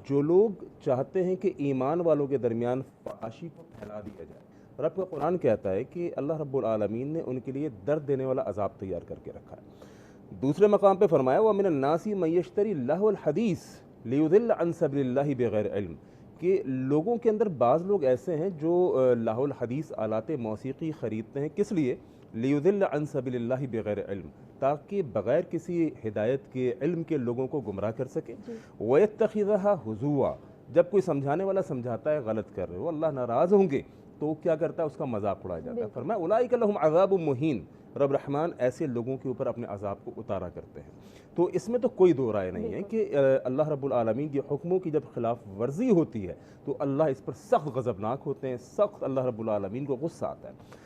Speaker 4: जो लोग चाहते हैं कि ईमान वालों के दरमियान फहाशी को फैला दिया जाए। और आपका कुरान कहता है कि अल्लाह रब्बुल आलमीन ने उनके लिए दर्द देने वाला अजाब तैयार करके रखा है। दूसरे मकाम पे फरमाया व मिनन नासी मन यश्तरी लहवल हदीस लियुदिल्ल अन सबलिल्लाहि बिगैर इल्म, कि लोगों के अंदर बाज़ लोग ऐसे हैं जो लहवल हदीस आलात मौसीकी ख़रीदते हैं, किस लिए? लियुदिल्ल अन सबलिल्लाहि बिगैर इल्म, ताकि बग़ैर किसी हिदायत के इल्म के लोगों को गुमराह कर सके। वयत्तखिज़हा हुज़ुआ, जब कोई समझाने वाला समझाता है गलत कर रहे हो, अल्लाह नाराज़ होंगे तो क्या करता है, उसका मजाक उड़ाया जाता है। फरमाया उलाइका लहुम अज़ाबुम मुहीन, रब रहमान ऐसे लोगों के ऊपर अपने अजाब को उतारा करते हैं। तो इसमें तो कोई दो राय नहीं है कि अल्लाह रब्बुल आलमीन के हुक्मों की जब खिलाफ वर्जी होती है तो अल्लाह इस पर सख्त गज़बनाक होते हैं, सख्त अल्लाह रब्बुल आलमीन को गुस्सा आता है।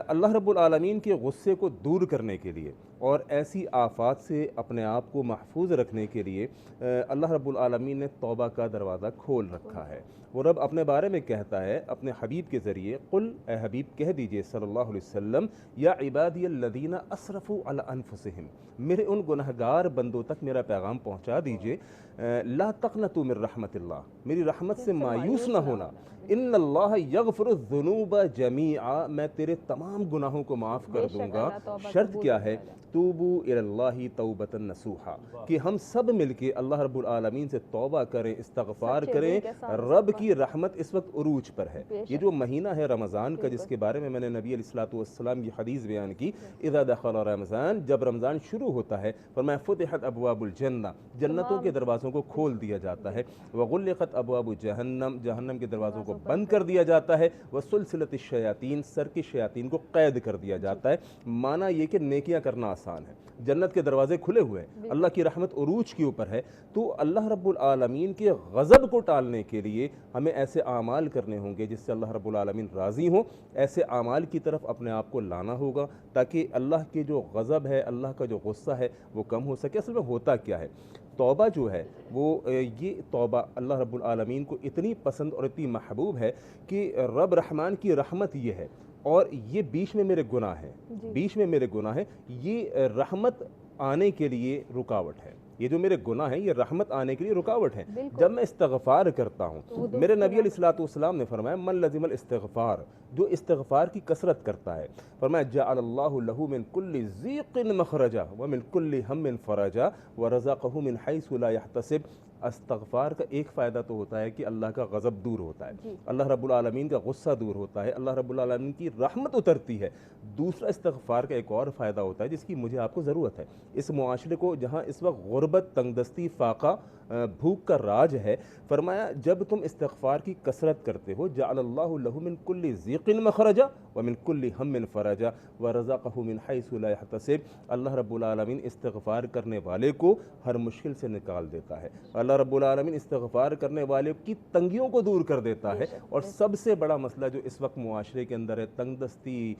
Speaker 4: अल्लाह रब्बुल आलमीन के गुस्से को दूर करने के लिए और ऐसी आफात से अपने आप को महफूज रखने के लिए अल्लाह रब्बुल आलमीन ने तौबा का दरवाज़ा खोल रखा है। वो रब अपने बारे में कहता है अपने हबीब के ज़रिए, कुल ए हबीब कह दीजिए सल्लल्लाहु अलैहि वसल्लम, या इबादियल्लज़ीना असरफ़ू अला अनफुसिहिम, मेरे उन गुनहगार बंदों तक मेरा पैगाम पहुँचा दीजिए, ला तक़नतू मिर रहमतिल्लाह, मेरी रहमत से मायूस ना होना, इन्नल्लाह यग़फ़िरुज़्ज़ुनूब जमीआ, मैं तेरे तमाम गुनाहों को माफ़ कर दूंगा। शर्त क्या है? तूबू इलल्लाहि तौबतन नसूहा, कि हम सब मिलके अल्लाह रब्बुल आलमीन से तौबा करें, इस्तग़फ़ार करें। रब की रहमत इस वक्त उरूज पर है। ये जो महीना है रमज़ान का, जिसके बारे में मैंने नबी अलैहिस्सलातु वस्सलाम की हदीस बयान की, इज़ा दख़ल रमज़ान, जब रमज़ान शुरू होता है फरमाया फ़ुतिहत अबवाबुल जन्नह, जन्नतों के दरवाज़ों को खोल दिया जाता है। व ग़ुल्लिक़त अबवाबु जहन्नम, जहन्नम के दरवाज़ों को बंद कर दिया जाता है। व सुलसिलतिश शयातीन, सर के शयातीन को कैद कर दिया जाता है। माना ये कि नेकियां करना आसान है, जन्नत के दरवाजे खुले हुए हैं, अल्लाह की रहमत उरूज के ऊपर है। तो अल्लाह रब्बुल आलमीन के गज़ब को टालने के लिए हमें ऐसे आमाल करने होंगे जिससे अल्लाह रब्बुल आलमीन राज़ी हो। ऐसे आमाल की तरफ अपने आप को लाना होगा ताकि अल्लाह के जो गज़ब है, अल्लाह का जो गुस्सा है वो कम हो सके। असल में होता क्या है, तौबा जो है वो ये तौबा अल्लाह रब्बुल आलमीन को इतनी पसंद और इतनी महबूब है कि रब रहमान की रहमत ये है और ये बीच में मेरे गुनाह हैं, बीच में मेरे गुनाह हैं, ये रहमत आने के लिए रुकावट है। ये जो मेरे गुनाह हैं ये रहमत आने के लिए रुकावट है। जब मैं इस्तग़फ़ार करता हूँ, मेरे नबी अलैहिस्सलातु वस्सलाम ने फरमाया मन लज़िमल इस्तग़फ़ार, जो इस्तग़फ़ार की कसरत करता है, फरमाया जअलल्लाहु लहू मिन कुल्लि ज़ीक़िन मख़रजा व मिन कुल्लि हम्मिन फ़रजा व रज़क़हु मिन हैसु ला यहतसिब। इस्तग़फ़ार का एक फ़ायदा तो होता है कि अल्लाह का गज़ब दूर होता है, अल्लाह रब्बुल आलमीन का गुस्सा दूर होता है, अल्लाह रब्बुल आलमीन की रहमत उतरती है। दूसरा इस्तग़फ़ार का एक और फ़ायदा होता है जिसकी मुझे आपको ज़रूरत है। इस मुआशरे को जहाँ इस वक्त गुरबत, तंगदस्ती, फ़ाक़ा, भूख का राज है, फरमाया जब तुम इस्तग़फ़ार की कसरत करते हो, जअलल्लाहु लहू मिन कुल्लि ज़ीक़िन मख़रजा व मिन कुल्लि हम्मिन फ़रजा व रज़क़हु मिन हैसु ला यहतसिब। अल्लाह रब्बुल आलमीन इस्तग़फ़ार करने वाले को हर मुश्किल से निकाल देता है। अल्लाह रब्बुल आलमीन इस्तग़फ़ार करने वाले की तंगियों को दूर कर देता है। और सबसे बड़ा मसला जो इस वक्त मुआशरे के अंदर है, तंगदस्ती,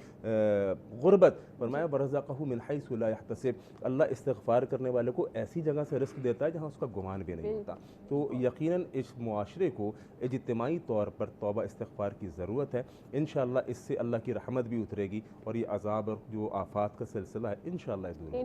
Speaker 4: गुरबत, फरमाया व रज़क़हु मिन हैसु ला यहतसिब, अल्लाह इस्तग़फ़ार करने वाले को ऐसी जगह से रिस्क देता है जहाँ उसका गुमान भी नहीं होता। तो यकीनन इस मुआशरे को इज्तिमाई तौर पर तौबा इस्तग़फ़ार की ज़रूरत है। इंशाअल्लाह इससे अल्लाह की रहमत भी उतरेगी और ये अज़ाब और जो आफ़ात का सिलसिला है इंशाअल्लाह दूर होगा।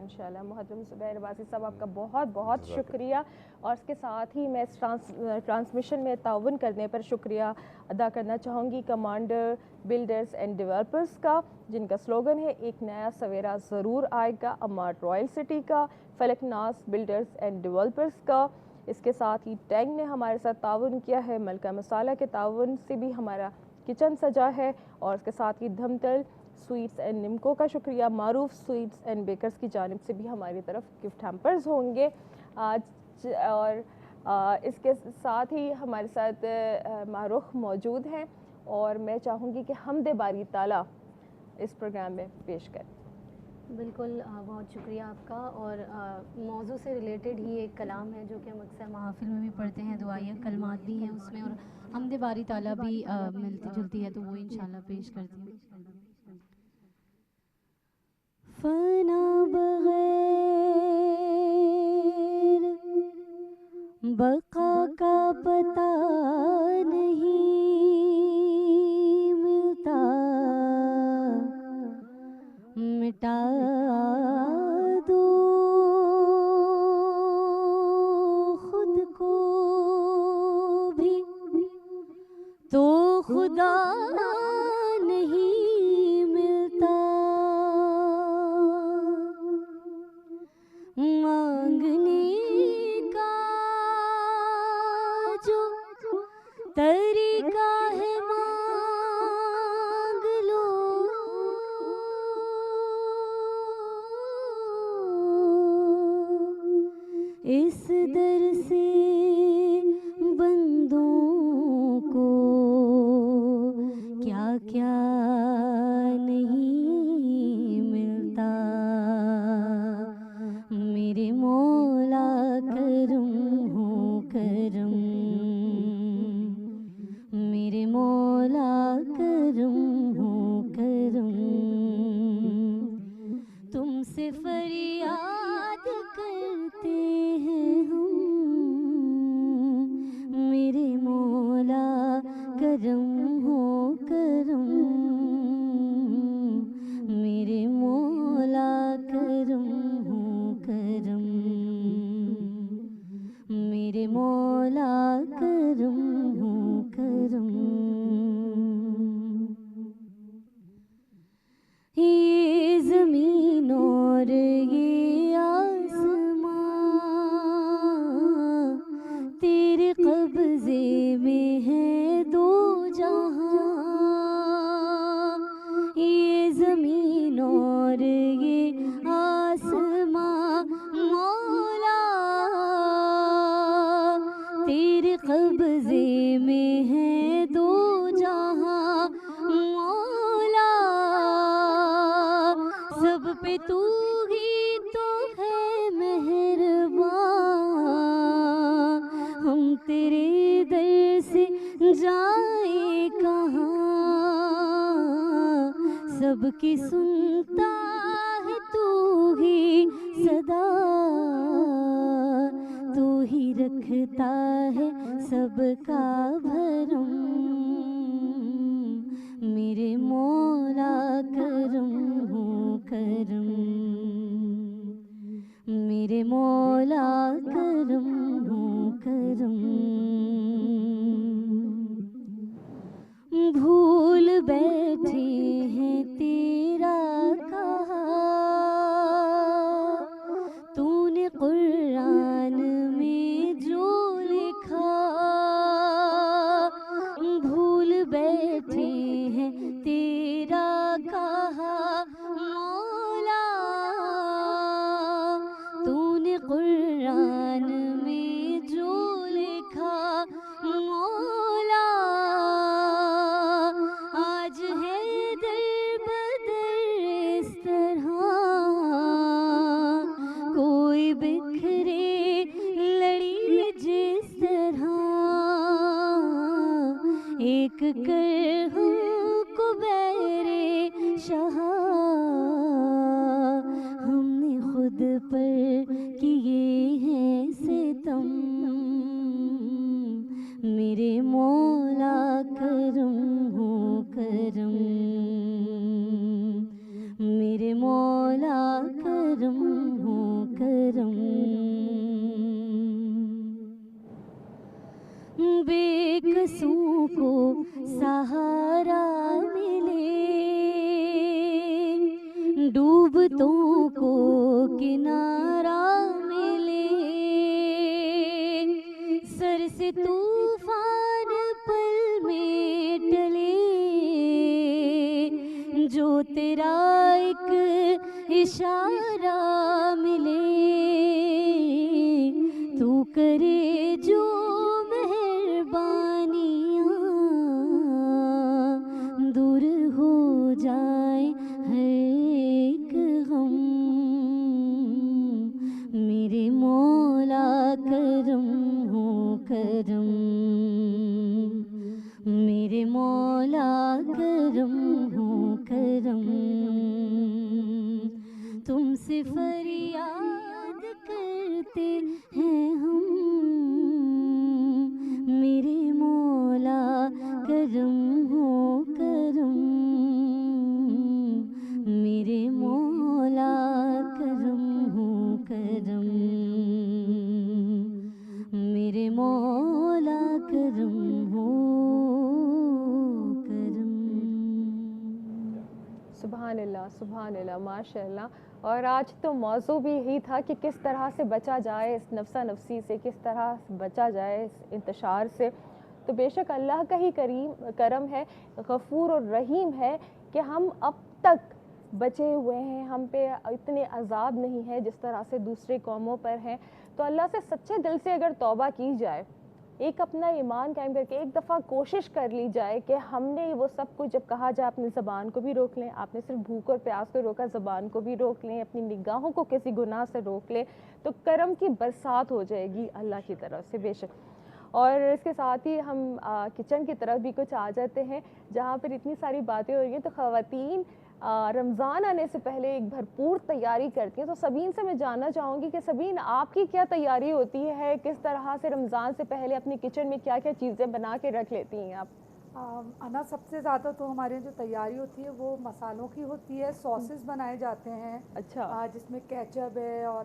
Speaker 1: इंशाअल्लाह। मुहर्रम ज़ुबैर वासी साहब, आपका बहुत बहुत शुक्रिया। और इसके साथ ही मैं इस ट्रांसमिशन में ताउन करने पर शुक्रिया अदा करना चाहूँगी कमांडर बिल्डर्स एंड डेवलपर्स का, जिनका स्लोगन है एक नया सवेरा ज़रूर आएगा, अमार रॉयल सिटी का, फलकनास बिल्डर्स एंड डेवलपर्स का। इसके साथ ही टैंग ने हमारे साथ ताउन किया है, मलका मसाला के ताउन से भी हमारा किचन सजा है। और इसके साथ ही धमतल स्वीट्स एंड निम्को का शुक्रिया, मारूफ स्वीट्स एंड बेकर्स की जानिब से भी हमारी तरफ गिफ्ट हैम्पर्स होंगे आज। और इसके साथ ही हमारे साथ मारूख मौजूद हैं और मैं चाहूँगी कि हमदे बारी ताला इस प्रोग्राम में पेश करें।
Speaker 7: बिल्कुल, बहुत शुक्रिया आपका। और मौजू से रिलेटेड ही एक कलाम है जो कि हम अक्सर महफिल में भी पढ़ते हैं, दुआएं कलमात भी हैं उसमें, और हमदे बारी ताला भी मिलती जुलती है, तो वो इंशाल्लाह पेश करती हूँ। फना बगैर बका का पता नहीं मिलता, मिटा दो खुद को भी तो खुदा नहीं मिलता, मांगने का जो तरीका है मांग लो, इस दर से बंदों को क्या क्या नहीं मिलता, मेरे मौला करम हो करम, मेरे मौला करम हो करम, तुमसे फरियाद करते हैं हम, मेरे मौला करम हो करम, मेरे मौला करम हो करम, मेरे मौला करम हो करम। ये ज़मीन और ये आसमां तेरे कब्ज़े में है दो जहां, ये ज़मीन और ये आसमां मौला तेरे कब्ज़े में है दो जहां, मौला सब पे तू ही तो है मेहरबान, हम तेरे दर से जाए कहाँ, सबकी सुनता है तू ही सदा, तू ही रखता है सबका भरम, मेरे मौला करम हो करम, मेरे मौला करम हो करम। भूल बैठे हैं तेरा कहा तूने कुरान में जो लिखा, भूल बैठे हैं तेरा कहा मौला तूने कुरान में जो लिखा, मौला आज है दर बदर इस तरह, कोई बिखरे लड़ी जिस तरह, एक कर हमको बैरे शहा, हमने खुद पर किए हैं सितम, मेरे मौला करम हो करम, मेरे मौला करम हो करम। बेकसों को सहारा मिले, डूबतों को किनारा मिले, सर से तूफान पल में टले, जो तेरा एक इशारा मिले, तू करे जो करम, मेरे मौला करम हो करम, तुमसे फरियाद करते हैं हम, मेरे मौला करम हो करम, मेरे मौला करम हो करम, मेरे मौला करम हो करम।
Speaker 1: सुभान अल्लाह, सुभान अल्लाह, माशाअल्लाह। और आज तो मौजू भी यही था कि किस तरह से बचा जाए इस नफ्सा नफसी से, किस तरह से बचा जाए इस इंतशार से। तो बेशक अल्लाह का ही करम है, गफ़ूर और रहीम है कि हम अब तक बचे हुए हैं, हम पे इतने अजाब नहीं है जिस तरह से दूसरे कौमों पर हैं। तो अल्लाह से सच्चे दिल से अगर तौबा की जाए, एक अपना ईमान कायम करके एक दफ़ा कोशिश कर ली जाए कि हमने वो सब कुछ, जब कहा जाए अपनी ज़बान को भी रोक लें, आपने सिर्फ भूख और प्यास को रोका, ज़बान को भी रोक लें, अपनी निगाहों को किसी गुनाह से रोक लें, तो करम की बरसात हो जाएगी अल्लाह की तरफ से बेशक। और इसके साथ ही हम किचन की तरफ भी कुछ आ जाते हैं, जहाँ पर इतनी सारी बातें हो रही हैं। तो ख़वातीन रमज़ान आने से पहले एक भरपूर तैयारी करती हैं। तो सबीन से मैं जानना चाहूँगी कि सबीन, आपकी क्या तैयारी होती है, किस तरह से रमज़ान से पहले अपनी किचन में क्या क्या चीज़ें बना के रख लेती हैं आप?
Speaker 6: अना सबसे ज़्यादा तो हमारे जो तैयारी होती है वो मसालों की होती है। सॉसेस बनाए जाते हैं,
Speaker 1: अच्छा,
Speaker 6: जिसमें केचप है और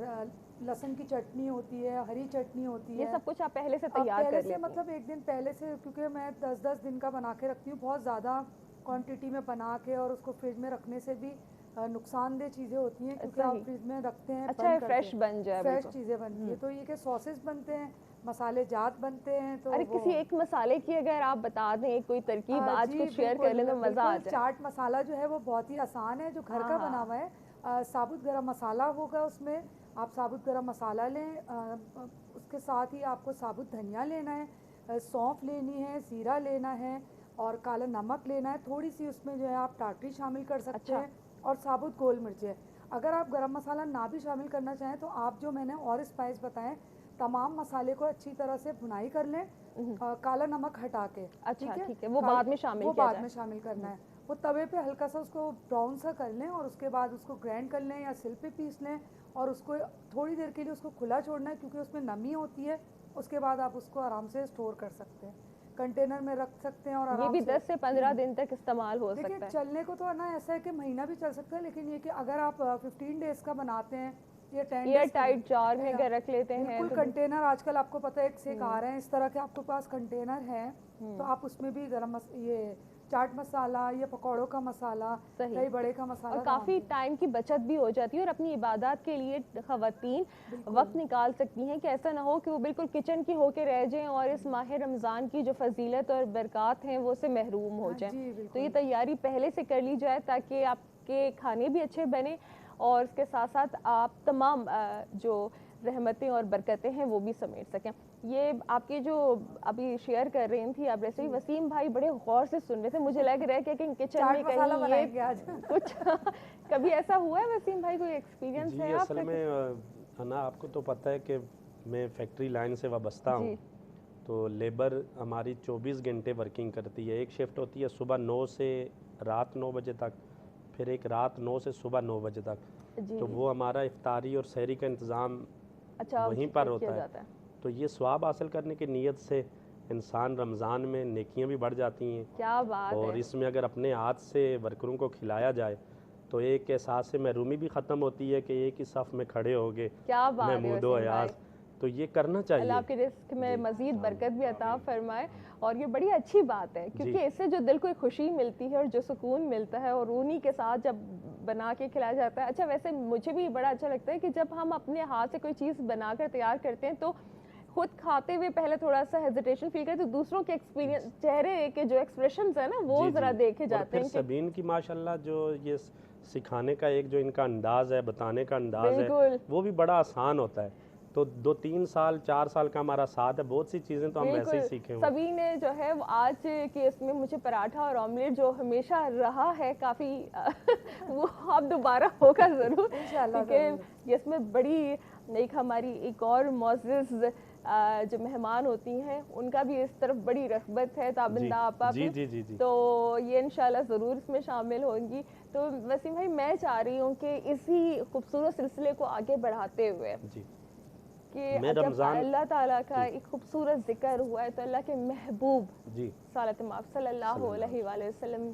Speaker 6: लहसुन की चटनी होती है, हरी चटनी होती है।
Speaker 1: ये सब कुछ आप पहले से तैयार कर लेती हैं?
Speaker 6: मतलब एक दिन पहले से, क्योंकि मैं 10-10 दिन का बना के रखती हूँ, बहुत ज़्यादा क्वांटिटी में बना के, और उसको फ्रिज में रखने से भी नुकसानदेह चीज़ें होती हैं, क्योंकि आप फ्रिज में रखते हैं,
Speaker 1: अच्छा, फ्रेश बन जाए,
Speaker 6: फ्रेश चीज़ें बनती है। तो ये कि सॉसेस बनते हैं, मसाले जात बनते हैं। तो
Speaker 1: अरे किसी एक मसाले की अगर आप बता दें कोई तरकीब आज कुछ शेयर कर लें तो मज़ा आ जाए।
Speaker 6: चाट मसाला जो है वो बहुत ही आसान है, जो घर का बना हुआ है। साबुत गरम मसाला होगा उसमें, आप साबुत गरम मसाला लें, उसके साथ ही आपको साबुत धनिया लेना है, सौंफ लेनी है, ज़ीरा लेना है और काला नमक लेना है। थोड़ी सी उसमें जो है आप टाटरी शामिल कर सकते हैं और साबुत गोल मिर्चें। अगर आप गरम मसाला ना भी शामिल करना चाहें तो आप जो मैंने और स्पाइस बताएं, तमाम मसाले को अच्छी तरह से भुनाई कर लें, काला नमक हटा के।
Speaker 1: अच्छा, ठीक है, वो बाद में शामिल
Speaker 6: करना है। वो तवे पे हल्का सा उसको ब्राउन सा कर लें और उसके बाद उसको ग्राइंड कर लें या सिल पे पीस लें, और उसको थोड़ी देर के लिए उसको खुला छोड़ना है, क्योंकि उसमें नमी होती है। उसके बाद आप उसको आराम से स्टोर कर सकते हैं, कंटेनर में रख सकते हैं, और आराम
Speaker 1: ये भी 10 से 15 दिन तक इस्तेमाल हो सकता है।
Speaker 6: चलने को तो ना ऐसा है कि महीना भी चल सकता है, लेकिन ये कि अगर आप 15 डेज का बनाते हैं, ये 10
Speaker 1: एयर टाइट जार में अगर रख लेते हैं,
Speaker 6: बिल्कुल कंटेनर आजकल आपको पता है एक से एक आ रहे हैं, इस तरह के आपके पास कंटेनर हैं, तो आप उसमें भी ये चाट मसाला या पकौड़ों का मसाला, कई बड़े का मसाला,
Speaker 1: और काफ़ी टाइम की बचत भी हो जाती है, और अपनी इबादत के लिए ख़वातीन वक्त निकाल सकती हैं कि ऐसा ना हो कि वो बिल्कुल किचन की होके रह जाएं और इस माह रमज़ान की जो फजीलत और बरक़ात हैं वो से महरूम हो जाएं। तो ये तैयारी पहले से कर ली जाए ताकि आपके खाने भी अच्छे बने और इसके साथ साथ आप तमाम जो रहमतें और बरकतें हैं वो भी समेट सकें। ये आपकी जो अभी शेयर कर रही थी आप रेसिपी, वसीम भाई बड़े गौर से सुन रहे थे, मुझे लग रहा है कि किचन में कहीं ये आज कुछ कभी ऐसा हुआ है वसीम भाई, कोई एक्सपीरियंस है आपका?
Speaker 5: असल में ना आपको तो पता है कि मैं फैक्ट्री लाइन से वाबस्ता हूँ, तो लेबर हमारी 24 घंटे वर्किंग करती है। एक शिफ्ट होती है सुबह 9 से रात 9 बजे तक, फिर एक रात 9 से सुबह 9 बजे तक, तो वो हमारा इफ्तारी और सहरी का इंतज़ाम वहीं पर होता है। तो ये स्वाब हासिल करने की नीयत से इंसान रमज़ान में नेकियां भी बढ़ जाती हैं।
Speaker 1: क्या बात
Speaker 5: और
Speaker 1: है।
Speaker 5: इसमें अगर अपने हाथ से वर्करों को खिलाया जाए तो एक एहसास से महरूमी भी ख़त्म होती है कि एक ही सफ़ में खड़े हो गए,
Speaker 1: क्या बात है
Speaker 5: महमूदो अयाज, तो ये करना चाहिए।
Speaker 1: अल्लाह आपके रिस्क में मज़ीद बरकत भी अता फरमाए, और ये बड़ी अच्छी बात है क्योंकि इससे जो दिल को खुशी मिलती है और जो सुकून मिलता है, और उन्हीं के साथ जब बना के खिलाया जाता है। अच्छा, वैसे मुझे भी बड़ा अच्छा लगता है कि जब हम अपने हाथ से कोई चीज़ बनाकर तैयार करते हैं तो खुद खाते हुए पहले थोड़ा सा हेजिटेशन फील करते, तो दूसरों के एक्सपीरियंस, चेहरे के जो एक्सप्रेशंस है ना वो ज़रा देखे जाते हैं।
Speaker 5: सबीन की माशाल्लाह जो ये सिखाने का एक जो इनका अंदाज़ है, बताने का अंदाज़ है, वो भी बड़ा आसान होता है। तो 2-3 साल 4 साल का हमारा साथ है, बहुत सी चीज़ें तो हम वैसे ही सीखे हुए।
Speaker 1: सभी ने जो है वो आज के इसमें मुझे पराठा और ऑमलेट जो हमेशा रहा है काफ़ी वो अब दोबारा होगा ज़रूर, क्योंकि इसमें बड़ी एक हमारी एक और मौज़िज़ जो मेहमान होती हैं उनका भी इस तरफ बड़ी रग़बत है ताबिंदा आपा
Speaker 5: जी, जी, जी, जी।
Speaker 1: तो ये इंशाल्लाह ज़रूर इसमें शामिल होंगी। तो वसीम भाई मैं चाह रही हूँ कि इसी खूबसूरत सिलसिले को आगे बढ़ाते हुए
Speaker 5: जी
Speaker 1: कि जब अल्लाह ताला का एक खूबसूरत जिक्र हुआ है तो अल्लाह के महबूब
Speaker 5: जी
Speaker 1: सल्लल्लाहु अलैहि वसल्लम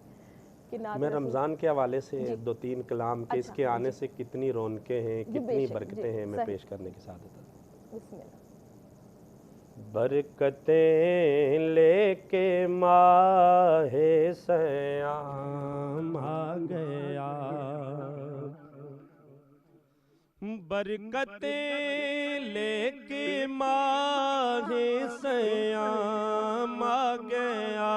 Speaker 1: की नात
Speaker 5: मैं रमज़ान के हवाले से 2-3 कलाम के इसके आने से कितनी रौनकें हैं, कितनी बरकतें हैं, मैं पेश करने की सादत है। बरकतें लेके माहे सयाम आ गया, बरकतें लेके माहे सयाम आ गया,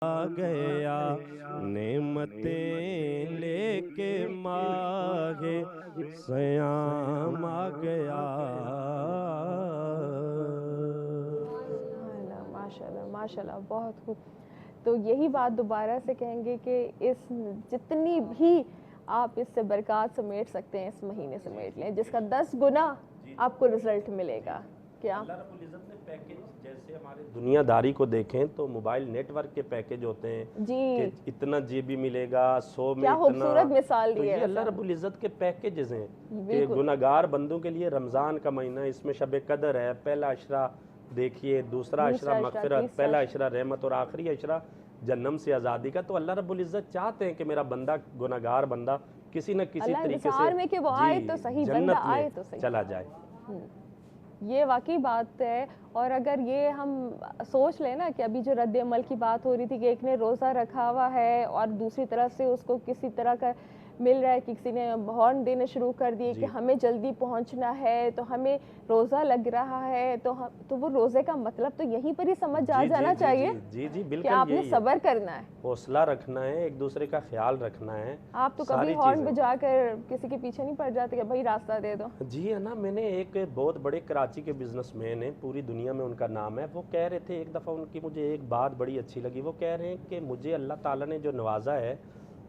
Speaker 5: आ गया नेमतें लेके माहे सयाम आ गया।
Speaker 1: माशाल्लाह माशाल्लाह बहुत खूब। तो यही बात दोबारा से कहेंगे कि इस जितनी भी आप इससे बरकत समेट सकते हैं इस महीने समेट लें, जिसका 10 गुना आपको रिजल्ट मिलेगा। क्या
Speaker 5: अल्लाह रब्बुल इज़्ज़त ने पैकेज जैसे हमारे दुनियादारी को देखें तो मोबाइल नेटवर्क के पैकेज होते हैं
Speaker 1: जी,
Speaker 5: कि इतना जीबी मिलेगा 100 में
Speaker 1: क्या
Speaker 5: इतना,
Speaker 1: खूबसूरत मिसाल
Speaker 5: तो
Speaker 1: दी
Speaker 5: ये
Speaker 1: है
Speaker 5: अल्लाह रब्बुल इज़्ज़त के पैकेजेस हैं कि गुनाहगार बंदों के लिए रमज़ान का महीना, इसमें शब कदर है, पहला अशरा देखिए, दूसरा अशरा मगफिरत, पहला अशरा रहमत और आखिरी अशरा जन्नम से आज़ादी का। तो अल्लाह रब्बुल इज़्ज़त चाहते हैं कि मेरा बंदा, गुनाहगार बंदा किसी न किसी तरीके से
Speaker 1: में कि वो आए तो सही, बंदा आए तो सही,
Speaker 5: चला जाए।
Speaker 1: ये वाकई बात है। और अगर ये हम सोच लें ना कि अभी जो रद्द अमल की बात हो रही थी कि एक ने रोज़ा रखा हुआ है और दूसरी तरफ से उसको किसी तरह का मिल रहा है कि किसी ने हॉर्न देने शुरू कर दिए कि हमें जल्दी पहुंचना है, तो हमें रोज़ा लग रहा है, तो वो रोज़े का मतलब तो यहीं पर ही समझ आ जाना चाहिए।
Speaker 5: जी जी बिल्कुल,
Speaker 1: कि आपने सब्र करना है,
Speaker 5: हौसला रखना है, एक दूसरे का ख्याल रखना है।
Speaker 1: आप तो कभी हॉर्न बजाकर किसी के पीछे नहीं पड़ जाते कि भाई रास्ता दे दो।
Speaker 5: जी है ना, मैंने एक बहुत बड़े कराची के बिजनेसमैन हैं, पूरी दुनिया में उनका नाम है, वो कह रहे थे एक दफ़ा, उनकी मुझे एक बात बड़ी अच्छी लगी। वो कह रहे हैं कि मुझे अल्लाह ताला ने जो नवाजा है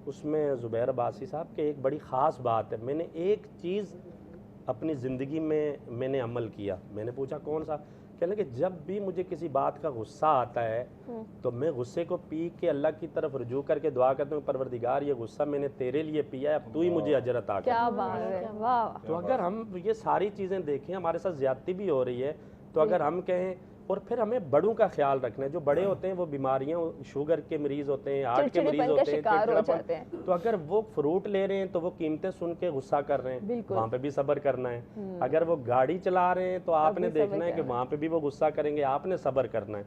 Speaker 5: उसमें ज़ुबैर अब्बासी साहब के एक बड़ी ख़ास बात है, मैंने एक चीज़ अपनी ज़िंदगी में मैंने अमल किया। मैंने पूछा कौन सा? कह लगे जब भी मुझे किसी बात का गुस्सा आता है तो मैं गुस्से को पी के अल्लाह की तरफ रुजू करके दुआ करता हूँ, परवरदिगार ये गुस्सा मैंने तेरे लिए पिया है, अब तू ही मुझे अजर अता कर।
Speaker 1: क्या बात है, वाह।
Speaker 5: तो अगर हम ये सारी चीज़ें देखें, हमारे साथ ज्यादती भी हो रही है, तो अगर हम कहें, और फिर हमें बड़ों का ख्याल रखना है। जो बड़े होते हैं वो बीमारियां, शुगर के मरीज होते हैं, हार्ट के मरीज होते हैं, तो अगर वो फ्रूट ले रहे हैं तो वो कीमतें सुन के गुस्सा कर रहे हैं, वहाँ पे भी सब्र करना है। अगर वो गाड़ी चला रहे हैं तो आपने देखना है कि वहाँ पे भी वो गुस्सा करेंगे, आपने सब्र करना है।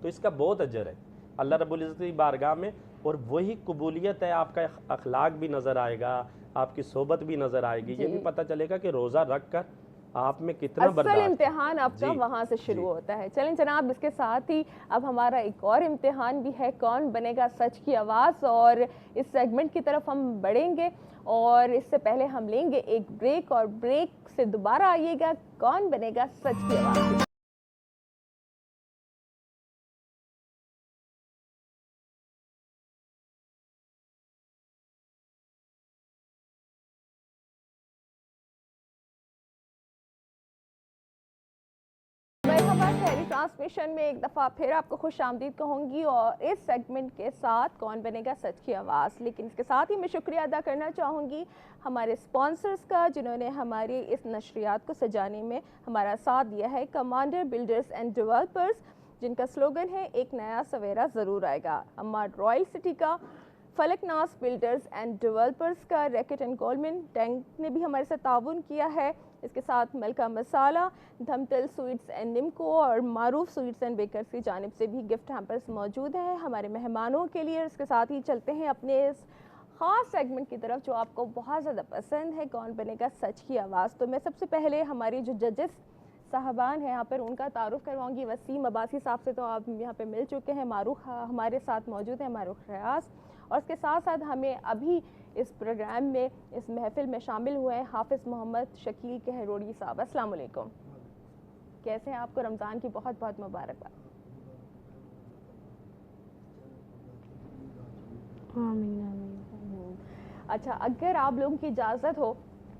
Speaker 5: तो इसका बहुत अजर है अल्लाह रब्बुल इज़्ज़त की बारगाह में, और वही कबूलियत है। आपका अखलाक भी नज़र आएगा, आपकी सोबत भी नज़र आएगी, ये भी पता चलेगा कि रोज़ा रख कर आप में कितना
Speaker 1: असल इम्तिहान आपका वहाँ से शुरू होता है। चलें जनाब, इसके साथ ही अब हमारा एक और इम्तिहान भी है, कौन बनेगा सच की आवाज़, और इस सेगमेंट की तरफ हम बढ़ेंगे और इससे पहले हम लेंगे एक ब्रेक और ब्रेक से दोबारा आइएगा कौन बनेगा सच की आवाज़। ट्रांसमिशन में एक दफ़ा फिर आपको खुश आमदीद कहूँगी और इस सेगमेंट के साथ कौन बनेगा सच की आवाज़। लेकिन इसके साथ ही मैं शुक्रिया अदा करना चाहूँगी हमारे स्पॉन्सर्स का, जिन्होंने हमारी इस नशरियात को सजाने में हमारा साथ दिया है। कमांडर बिल्डर्स एंड डेवलपर्स, जिनका स्लोगन है एक नया सवेरा ज़रूर आएगा। अम्मार रॉयल सिटी का, फलकनास बिल्डर्स एंड डेवलपर्स का, रैकेट एंड गोल्डमैन टैंक ने भी हमारे साथ ताउन किया है। इसके साथ मलका मसाला, धमतल स्वीट्स एंड निमको और मारूफ स्वीट्स एंड बेकर्स की जानिब से भी गिफ्ट हैम्पर्स मौजूद हैं हमारे मेहमानों के लिए। इसके साथ ही चलते हैं अपने इस ख़ास सेगमेंट की तरफ जो आपको बहुत ज़्यादा पसंद है, कौन बनेगा सच की आवाज़। तो मैं सबसे पहले हमारी जो जजेस साहबान हैं यहाँ पर उनका तारुफ करवाऊँगी। वसीम अब्बासी साहब से तो आप यहाँ पे मिल चुके हैं, मारूफ हमारे साथ मौजूद हैं, मारूफ रियाज, और इसके साथ साथ हमें अभी इस प्रोग्राम में इस महफिल में शामिल हुए हैं हाफिज़ मोहम्मद शकील कहरोड़ी साहब। अस्सलाम वालेकुम, कैसे हैं? आपको रमज़ान की बहुत बहुत मुबारकबाद। अच्छा, अगर आप लोगों की इजाज़त हो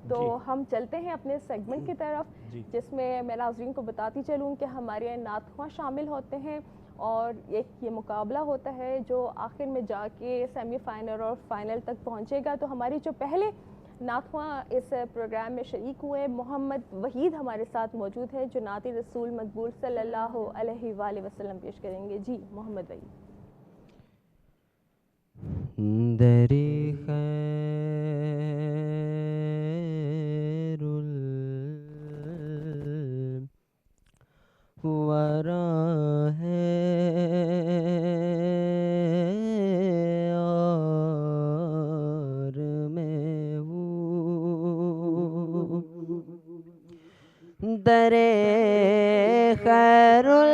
Speaker 1: तो हम चलते हैं अपने सेगमेंट की तरफ, जिसमें मैं नाज़रीन को बताती चलूँ कि हमारे नातख़्वां शामिल होते हैं और एक ये मुकाबला होता है जो आखिर में जाके सेमीफाइनल और फाइनल तक पहुंचेगा। तो हमारी जो पहले नातख़्वां इस प्रोग्राम में शरीक हुए, मोहम्मद वहीद हमारे साथ मौजूद है जो नाते रसूल मकबूल सल्लल्लाहु अलैहि वसल्लम पेश करेंगे। जी मोहम्मद वहीद।
Speaker 8: दरे वरा है और मैं हूँ दरे खैरुल।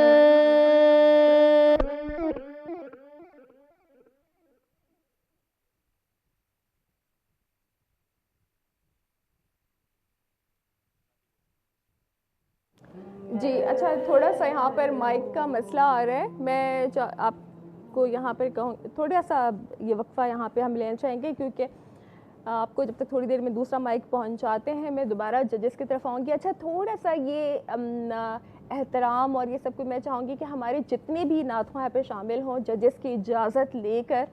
Speaker 1: जी अच्छा, थोड़ा सा यहाँ पर माइक का मसला आ रहा है। मैं आपको यहाँ पर कहूँ थोड़ा सा ये वक्फा यहाँ पे हम लेना चाहेंगे, क्योंकि आपको जब तक थोड़ी देर में दूसरा माइक पहुँचाते हैं मैं दोबारा जजेस की तरफ आऊँगी। अच्छा, थोड़ा सा ये एहतराम और ये सब कुछ मैं चाहूँगी कि हमारे जितने भी नातख़्वां यहाँ पर शामिल हों जजेस की इजाज़त लेकर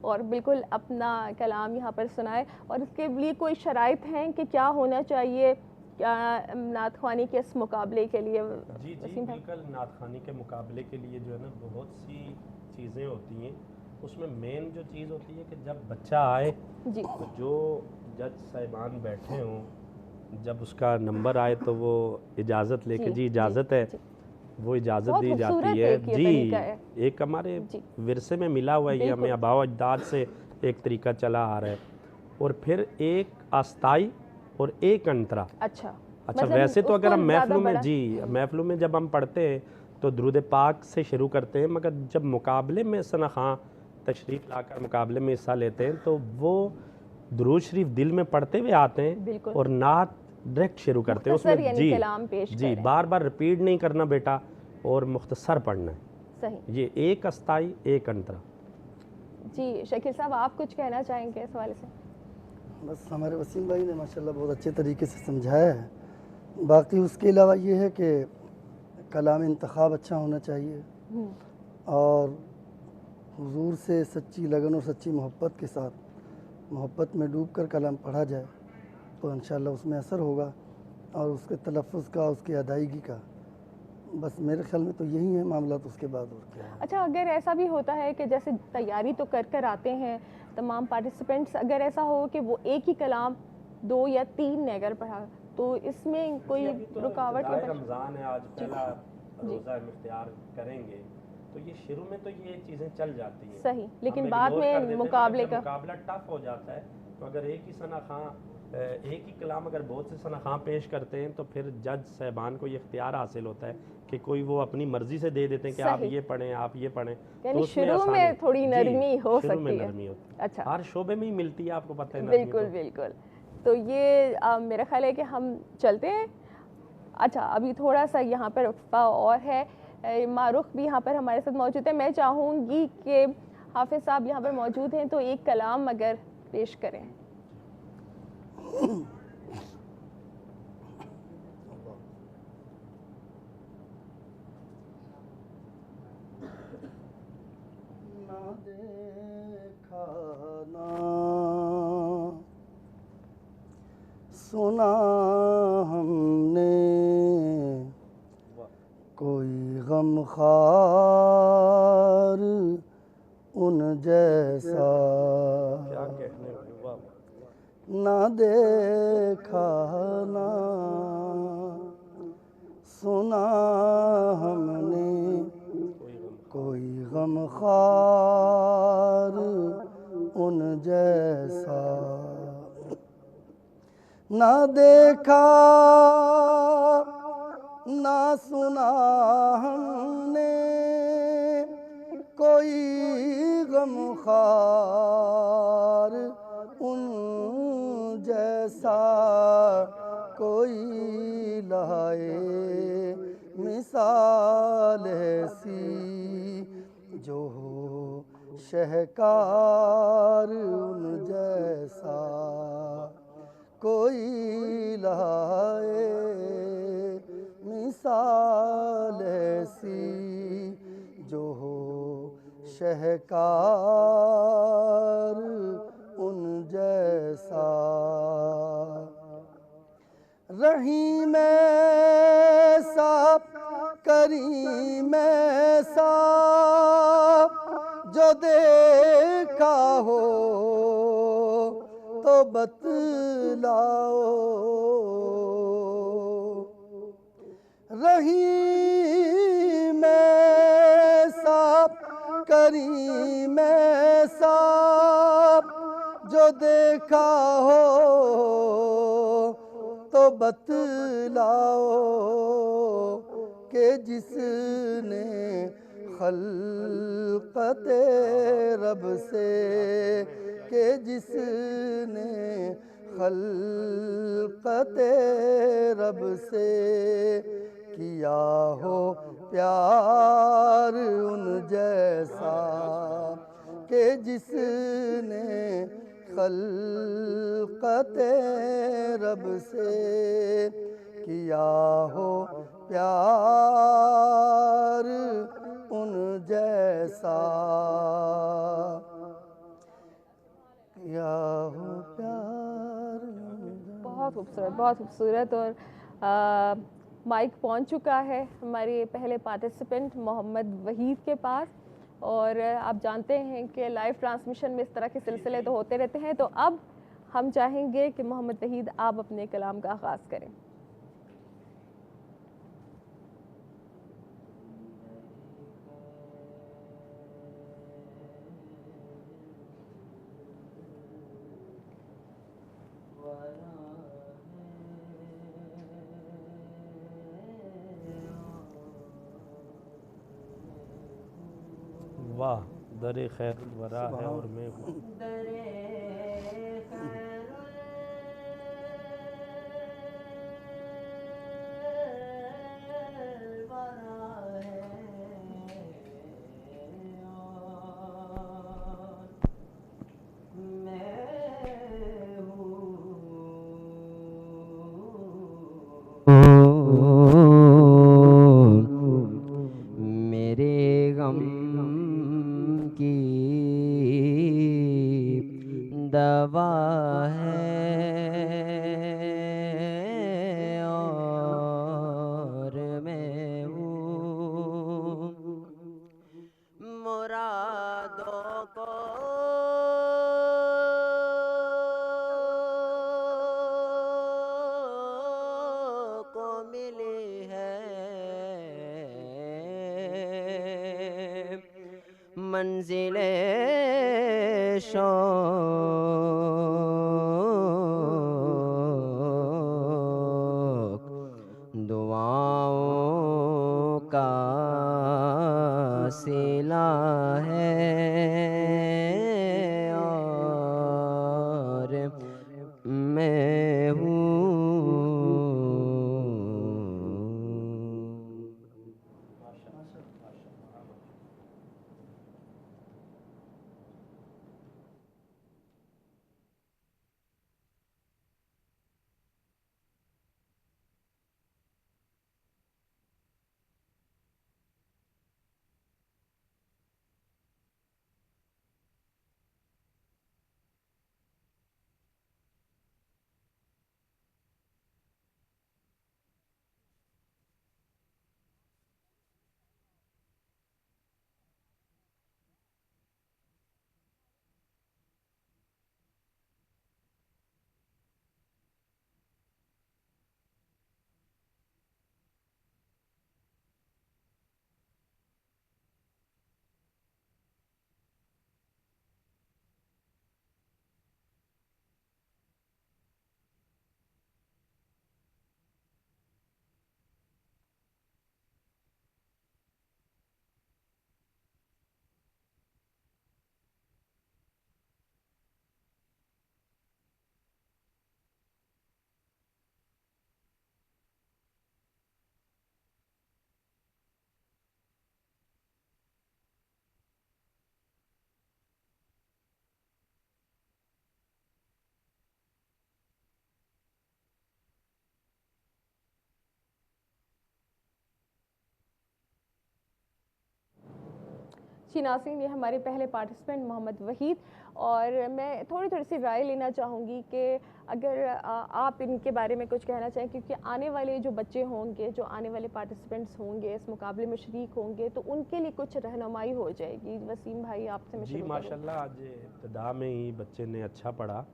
Speaker 1: और बिल्कुल अपना कलाम यहाँ पर सुनाए। और इसके लिए कोई शराइत हैं कि क्या होना चाहिए नातख़्वानी के इस मुकाबले के लिए?
Speaker 5: जी बिल्कुल, नातख़्वानी के मुकाबले के लिए जो है ना बहुत सी चीज़ें होती हैं। उसमें मेन जो चीज़ होती है कि जब बच्चा आए जी, तो जो जज साहिबान बैठे हों, जब उसका नंबर आए तो वो इजाज़त लेके जी इजाज़त है, वो इजाज़त दी जाती है। जी एक हमारे विरसे में मिला हुआ है, ये हमें आबाओ अजदाद से एक तरीका चला आ रहा है। और फिर एक आस्ताई और एक अंतरा। अच्छा मतलब वैसे तो अगर हम महफिलों में जब हम पढ़ते हैं तो दुरूद पाक से शुरू करते हैं, मगर जब मुकाबले में सना खां तशरीफ़ लाकर मुकाबले में हिस्सा लेते हैं तो वो दुरूद शरीफ दिल में पढ़ते हुए आते हैं और नात डायरेक्ट शुरू करते हैं उसमें। जी बार बार रिपीट नहीं करना बेटा और मुख्तसर पढ़ना है। सही। ये एक अस्थाई एक अंतरा।
Speaker 1: जी शकील साहब, आप कुछ कहना चाहेंगे इस हवाले से?
Speaker 9: बस हमारे वसीम भाई ने माशाल्लाह बहुत अच्छे तरीके से समझाया है। बाकी उसके अलावा ये है कि कलाम इंतखाब अच्छा होना चाहिए और हुजूर से सच्ची लगन और सच्ची मोहब्बत के साथ मोहब्बत में डूबकर कलाम पढ़ा जाए तो इंशाल्लाह उसमें असर होगा और उसके तलफ़्फ़ुज़ का, उसकी अदायगी का। बस मेरे ख्याल में तो यही है मामला। तो उसके बाद और क्या है?
Speaker 1: अच्छा, अगर ऐसा भी होता है कि जैसे तैयारी तो कर आते हैं तमाम पार्टिसिपेंट्स, अगर ऐसा हो कि वो एक ही कलाम 2 या 3 ने अगर पढ़ा तो इसमें कोई रुकावट?
Speaker 5: रमज़ान है, आज पहला रोज़ा इफ्तियार करेंगे तो ये शुरू में तो ये चीज़ें चल जाती हैं।
Speaker 1: सही, लेकिन बाद में मुकाबला टफ
Speaker 5: हो जाता है तो अगर एक ही सना खां एक ही कलाम अगर बहुत से सना खां पेश करते हैं तो फिर जज साहबान को ये इख्तियार हासिल होता है कि कोई वो अपनी मर्जी से दे देते हैं कि आप ये पढ़ें आप ये पढ़ें, तो
Speaker 1: शुरू में थोड़ी नरमी हो सकती है।
Speaker 5: नरमी होती है, अच्छा, हर शोबे में ही मिलती है, आपको पता है।
Speaker 1: बिल्कुल बिल्कुल। तो ये मेरा ख्याल है कि हम चलते हैं। अच्छा, अभी थोड़ा सा यहाँ पर वक्फा और है, मारूख भी यहाँ पर हमारे साथ मौजूद है। मैं चाहूँगी कि हाफिज़ साहब यहाँ पर मौजूद हैं तो एक कलाम अगर पेश करें।
Speaker 9: ना देखा ना सुना हमने कोई गमखार उन जैसा,
Speaker 5: क्या कहने,
Speaker 9: ना देखा ना सुना हमने कोई गमखार उन जैसा, ना देखा ना सुना हमने कोई गमखार उन जैसा, कोई लाए मिसाल ऐसी जो हो शहकार उन जैसा, कोई लाए मिसाल ऐसी जो हो शहकार उन जैसा। रहीम ऐसा करीम ऐसा जो देखा हो तो बतलाओ, रहीम ऐसा करीम ऐसा जो देखा हो तो बतलाओ, कि जिसने खल्क़ते रब से, कि जिसने खल्क़ते रब से किया हो प्यार उन जैसा, कि जिसने खल्क़ते रब से किया हो प्यार उन जैसा, किया हो प्यार।
Speaker 1: बहुत खूबसूरत, बहुत खूबसूरत। और माइक पहुंच चुका है हमारे पहले पार्टिसिपेंट मोहम्मद वहीद के पास, और आप जानते हैं कि लाइव ट्रांसमिशन में इस तरह के सिलसिले तो होते रहते हैं। तो अब हम चाहेंगे कि मोहम्मद वहीद आप अपने कलाम का आगाज़ करें।
Speaker 5: वाह, दरे खैरुल वरा है और मैं हूँ।
Speaker 8: मेरे गम की दवा है और मैं हूँ मुरादों को मिली है मंजिले शौक़ फासिला है और मैं हूँ।
Speaker 1: जी नाज़रीन, ये हमारे पहले पार्टिसिपेंट मोहम्मद वहीद, और मैं थोड़ी सी राय लेना चाहूँगी कि अगर आप इनके बारे में कुछ कहना चाहें, क्योंकि आने वाले जो बच्चे होंगे, जो आने वाले पार्टिसिपेंट्स होंगे, इस मुकाबले में शरीक होंगे, तो उनके लिए कुछ रहनुमाई हो जाएगी। वसीम भाई, आपसे मैं
Speaker 5: जी माशाल्लाह, आज इब्तिदा में ही बच्चे ने अच्छा पढ़ा,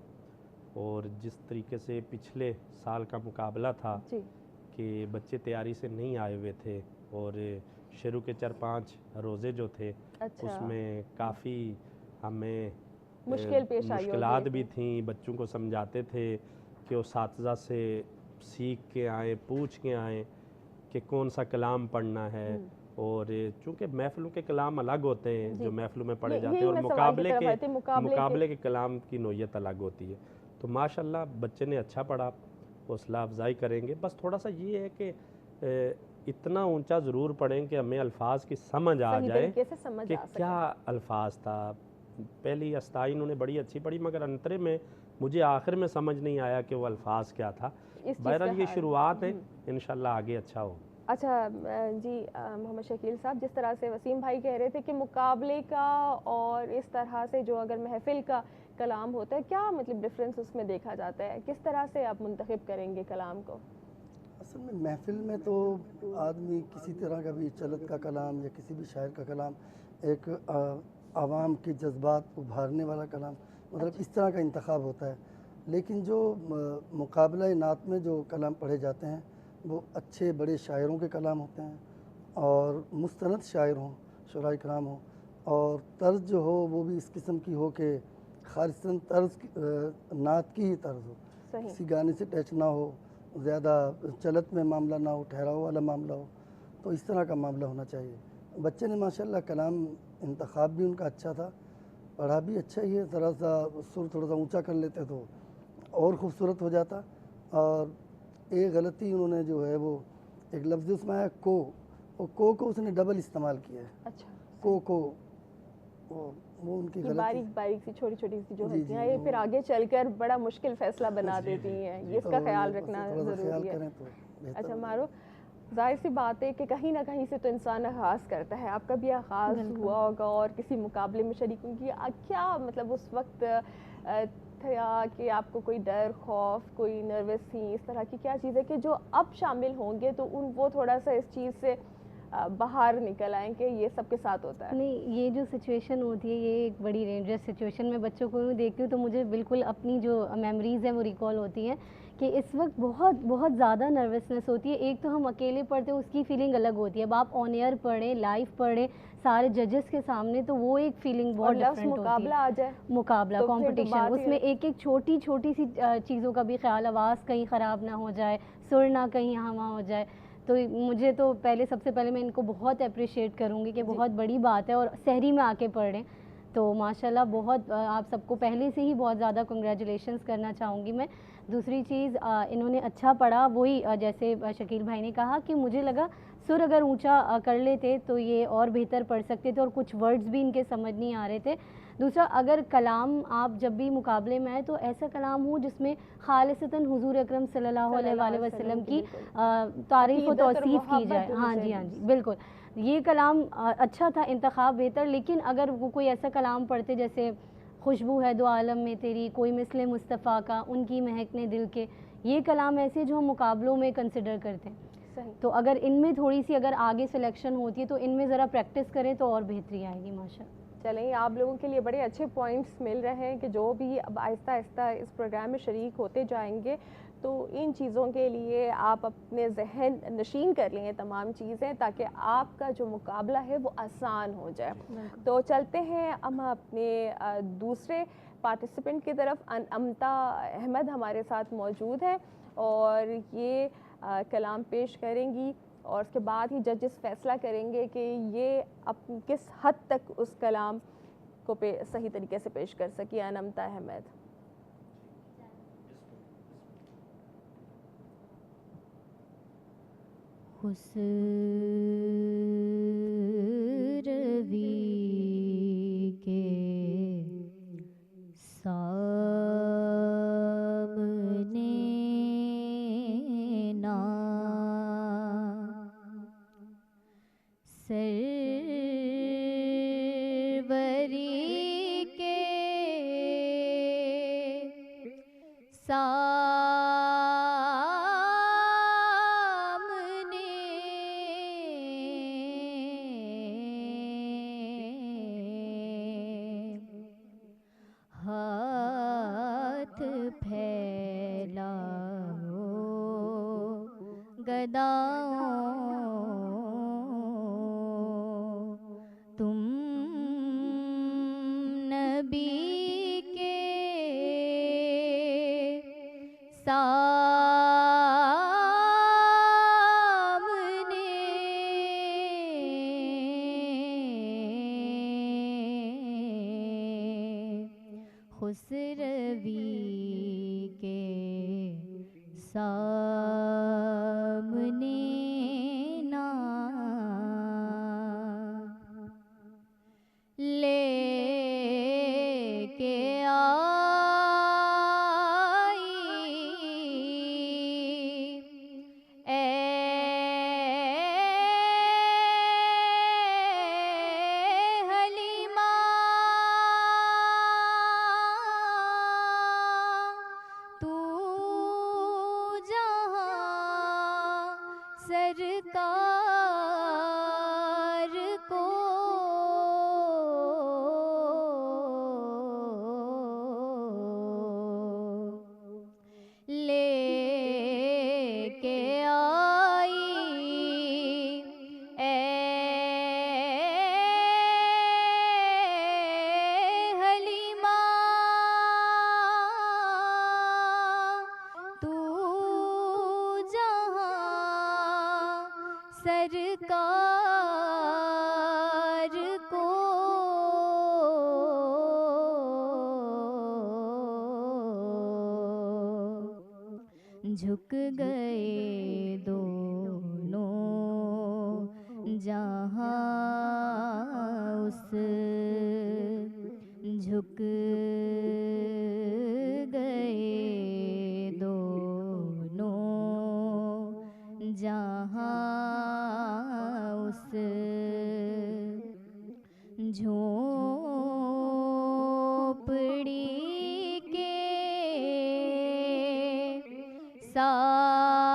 Speaker 5: और जिस तरीके से पिछले साल का मुकाबला था कि बच्चे तैयारी से नहीं आए हुए थे, और शुरू के 4-5 रोज़े जो थे उसमें काफ़ी हमें मुश्किलात भी थी। बच्चों को समझाते थे कि वो साथीज़ा से सीख के आए, पूछ के आए कि कौन सा कलाम पढ़ना है, और चूँकि महफ़िलों के कलाम अलग होते हैं जो महफ़िलों में पढ़े जाते हैं, और मुकाबले के कलाम की नोयत अलग होती है। तो माशाल्लाह बच्चे ने अच्छा पढ़ा, हौसला अफजाई करेंगे। बस थोड़ा सा ये है कि इतना ऊंचा ज़रूर पढ़ें कि हमें अल्फाज की समझ आ जाए कि क्या अल्फाज था। पहली अस्ताई इन्होंने बड़ी अच्छी पढ़ी, मगर अंतरे में मुझे आखिर में समझ नहीं आया कि वो अल्फाज क्या था। बहरहाल ये शुरुआत है, इंशाल्लाह आगे अच्छा हो।
Speaker 1: अच्छा जी मोहम्मद शकील साहब, जिस तरह से वसीम भाई कह रहे थे कि मुकाबले का और इस तरह से जो अगर महफिल का कलाम होता है, क्या मतलब डिफरेंस उसमें देखा जाता है? किस तरह से आप मुंतखब करेंगे कलाम को?
Speaker 9: असल में महफिल में तो आदमी किसी तरह का भी चलत का कलाम या किसी भी शायर का कलाम, एक आवाम के जज्बात उभारने वाला कलाम, मतलब इस तरह का इंतखाब होता है। लेकिन जो मुकाबला नात में जो कलाम पढ़े जाते हैं वो अच्छे बड़े शायरों के कलाम होते हैं, और मुस्तनद शायर हों, शुराए कराम हों, और तर्ज जो हो वो भी इस किस्म की हो कि खालिसन तर्ज नात की ही तर्ज हो, किसी गाने से टच ना हो, ज़्यादा चलत में मामला ना हो, ठहराव वाला मामला हो। तो इस तरह का मामला होना चाहिए। बच्चे ने माशाल्लाह कलाम इंतखाब भी उनका अच्छा था, पढ़ा भी अच्छा ही है। ज़रा सा सुर थोड़ा सा ऊंचा कर लेते तो और ख़ूबसूरत हो जाता। और एक गलती उन्होंने जो है वो एक लफ्ज़ उसमें आया को, और को उसने डबल इस्तेमाल किया है।
Speaker 1: अच्छा,
Speaker 9: को वो उनकी
Speaker 1: बारीक सी छोटी सी जो होती हैं, ये फिर आगे चलकर बड़ा मुश्किल फैसला बना देती हैं। ये इसका ख्याल रखना ज़रूरी है। अच्छा मारो, जाहिर सी बात है कि कहीं ना कहीं से तो इंसान आगाज़ करता है। आपका भी आगाज़ हुआ होगा और किसी मुकाबले में शरीक होंगी, क्या मतलब उस वक्त था कि आपको कोई डर, खौफ, कोई नर्वस थी, इस तरह की क्या चीज़ है कि जो अब शामिल होंगे तो वो थोड़ा सा इस चीज़ से बाहर निकल आए कि ये सबके साथ होता है?
Speaker 7: नहीं, ये जो सिचुएशन होती है ये एक बड़ी डेंजरस सिचुएशन। मैं बच्चों को देखती हूँ तो मुझे बिल्कुल अपनी जो मेमोरीज़ हैं वो रिकॉल होती हैं कि इस वक्त बहुत ज़्यादा नर्वसनेस होती है। एक तो हम अकेले पढ़ते हैं, उसकी फ़ीलिंग अलग होती है। अब आप ऑन एयर पढ़ें, लाइव पढ़ें, सारे जजेस के सामने, तो वो एक फ़ीलिंग बहुत डिफरेंट होती है।
Speaker 1: मुकाबला आ जाए,
Speaker 7: मुकाबला, कॉम्पिटिशन, उसमें एक छोटी सी चीज़ों का भी ख्याल, आवाज़ कहीं ख़राब ना हो जाए, सुर ना कहीं यहाँ वहाँ हो जाए। तो मुझे तो पहले सबसे पहले मैं इनको बहुत अप्रिशिएट करूँगी कि बहुत बड़ी बात है और सहरी में आके पढ़ रहे हैं। तो माशाल्लाह बहुत आप सबको पहले से ही बहुत ज़्यादा कंग्रेचुलेशंस करना चाहूँगी मैं। दूसरी चीज़ इन्होंने अच्छा पढ़ा, वही जैसे शकील भाई ने कहा कि मुझे लगा सुर अगर ऊंचा कर लेते तो ये और बेहतर पढ़ सकते थे और कुछ वर्ड्स भी इनके समझ नहीं आ रहे थे। दूसरा, अगर कलाम आप जब भी मुकाबले में आए तो ऐसा कलाम हो जिसमें खालिसतन हुजूर अकरम सल्लल्लाहु अलैहि वसल्लम की तारीफ़ और तौसीफ़ की जाए। हाँ जी, हाँ जी, बिल्कुल। ये कलाम अच्छा था, इंतखाब बेहतर। लेकिन अगर वो कोई ऐसा कलाम पढ़ते जैसे खुशबू है दो आलम में तेरी, कोई मिसले मुस्तफ़ा का, उनकी महकने दिल के, ये कलाम ऐसे जो हम मुकाबलों में कंसिडर करते हैं। तो अगर इनमें थोड़ी सी अगर आगे सिलेक्शन होती है तो इनमें ज़रा प्रैक्टिस करें तो और बेहतरी आएगी माशाल्लाह।
Speaker 1: चलें, आप लोगों के लिए बड़े अच्छे पॉइंट्स मिल रहे हैं कि जो भी अब आहिस्ता आहिस्ता इस प्रोग्राम में शरीक होते जाएंगे तो इन चीज़ों के लिए आप अपने जहन नशीन कर लें तमाम चीज़ें, ताकि आपका जो मुकाबला है वो आसान हो जाए। तो चलते हैं हम अपने दूसरे पार्टिसिपेंट की तरफ। अमता अहमद हमारे साथ मौजूद है और ये कलाम पेश करेंगी और उसके बाद ही जजेस फैसला करेंगे कि ये अब किस हद तक उस कलाम को सही तरीके से पेश कर सकी। अमता अहमद।
Speaker 7: खुसरवी के सामने ना सरवरी के हाथ फैलाओ गदाओं, तुम नबी के खुसरवी के सामने ना लेके आई ए हलीमा, तू जहाँ सरकार को लेके आई ए हलीमा, तू जहाँ सरकार को झुक गए दोनों जहाँ उस झुक गए दोनों जहाँ उस झोंपड़ी के सामने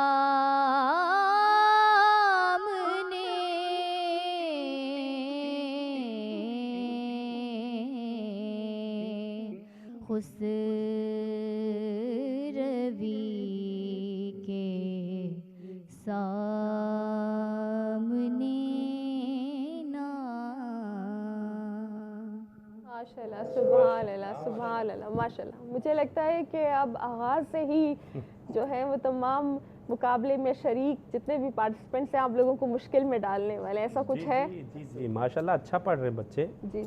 Speaker 7: खुसरवी के सामने ना।
Speaker 1: माशाल्लाह, सुभान अल्लाह, सुभान अल्लाह, माशाल्लाह। मुझे लगता है कि अब आगाज़ से ही जो है वो तमाम मुकाबले में शरीक जितने भी पार्टिसिपेंट्स हैं आप लोगों को मुश्किल में डालने वाले, ऐसा कुछ है?
Speaker 5: जी माशाल्लाह अच्छा पढ़ रहे बच्चे
Speaker 1: जी।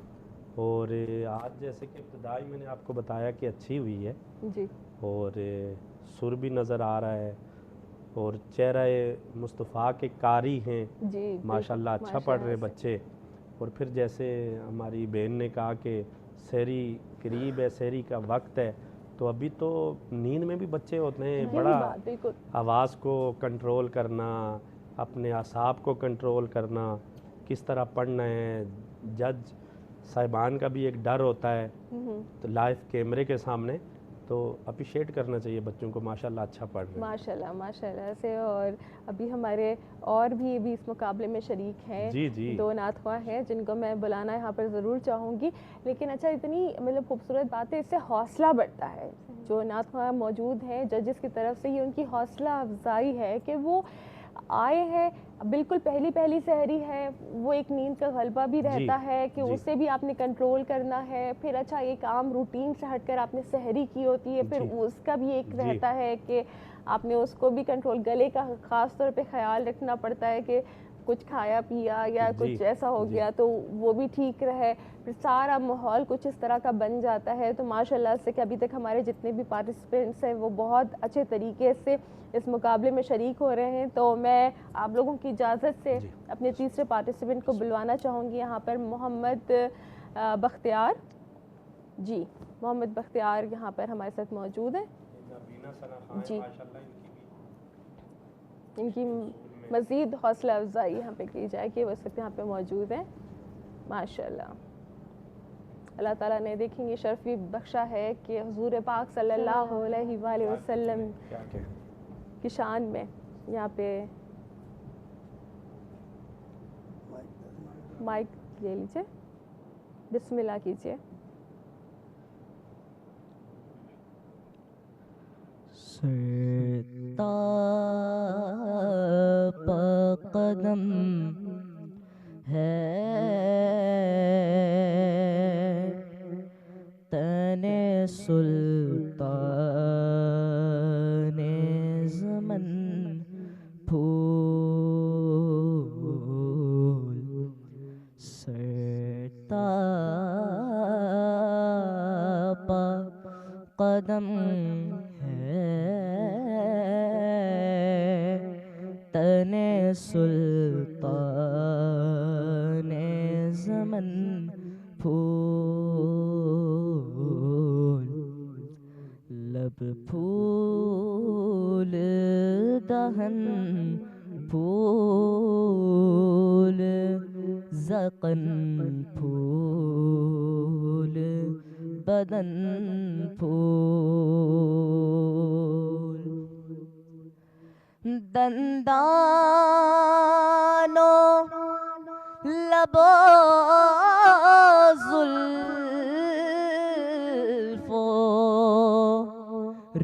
Speaker 5: और आज जैसे कि इब्तदाई मैंने आपको बताया कि अच्छी हुई है
Speaker 1: जी,
Speaker 5: और सुर भी नज़र आ रहा है और चेहरा मुस्तफ़ा के कारी हैं
Speaker 1: जी,
Speaker 5: माशाल्लाह, अच्छा पढ़ रहे बच्चे। और फिर जैसे हमारी बहन ने कहा कि सहरी करीब है, सहरी का वक्त है, तो अभी तो नींद में भी बच्चे होते हैं, बड़ा आवाज़ को कंट्रोल करना, अपने आसाब को कंट्रोल करना, किस तरह पढ़ना है। जज साहिबान का भी एक डर होता है तो लाइव कैमरे के सामने, तो अप्रिशिएट करना चाहिए बच्चों को, माशाल्लाह अच्छा पढ़ रहे हैं।
Speaker 1: माशाल्लाह माशाल्लाह से। और अभी हमारे और भी इस मुकाबले में शरीक हैं,
Speaker 5: जी।
Speaker 1: 2 नातख़्वाह हैं जिनको मैं बुलाना यहाँ पर ज़रूर चाहूँगी। लेकिन अच्छा, इतनी मतलब खूबसूरत बात है, इससे हौसला बढ़ता है। जो नातख़्वाह मौजूद हैं जजेस की तरफ से, ये उनकी हौसला अफजाई है कि वो आए हैं, बिल्कुल पहली सहरी है, वो एक नींद का गलबा भी रहता है कि उसे भी आपने कंट्रोल करना है। फिर अच्छा, एक आम रूटीन से हटकर आपने सहरी की होती है, फिर उसका भी एक रहता है कि आपने उसको भी कंट्रोल, गले का ख़ास तौर पे ख्याल रखना पड़ता है कि कुछ खाया पिया या कुछ ऐसा हो गया तो वो भी ठीक रहे। फिर सारा माहौल कुछ इस तरह का बन जाता है। तो माशाल्लाह से कि अभी तक हमारे जितने भी पार्टिसिपेंट्स हैं वो बहुत अच्छे तरीके से इस मुकाबले में शरीक हो रहे हैं। तो मैं आप लोगों की इजाज़त से अपने तीसरे पार्टिसिपेंट को बुलवाना चाहूँगी यहाँ पर, मोहम्मद बख्तियार। जी, मोहम्मद बख्तियार यहाँ पर हमारे साथ मौजूद हैं। जी, इनकी मज़ीद हौसला अफजाई यहाँ पे की जाए कि वो इस वक्त यहाँ पे मौजूद हैं। माशाल्लाह, अल्लाह ताला ने देखेंगे शर्फ भी बख्शा है कि हुजूर पाक सल्लल्लाहु अलैहि वसल्लम की शान में यहाँ पे माइक ले लीजिए, बिस्मिल्लाह कीजिए।
Speaker 10: कदम है तने सुल्तान ज़मन फूल सरता कदम तने सुल्तान ज़मन फूल लब फूल दहन फूल ज़क़न फूल बदन फूल दंदानो लबो ज़ुल्फ़ो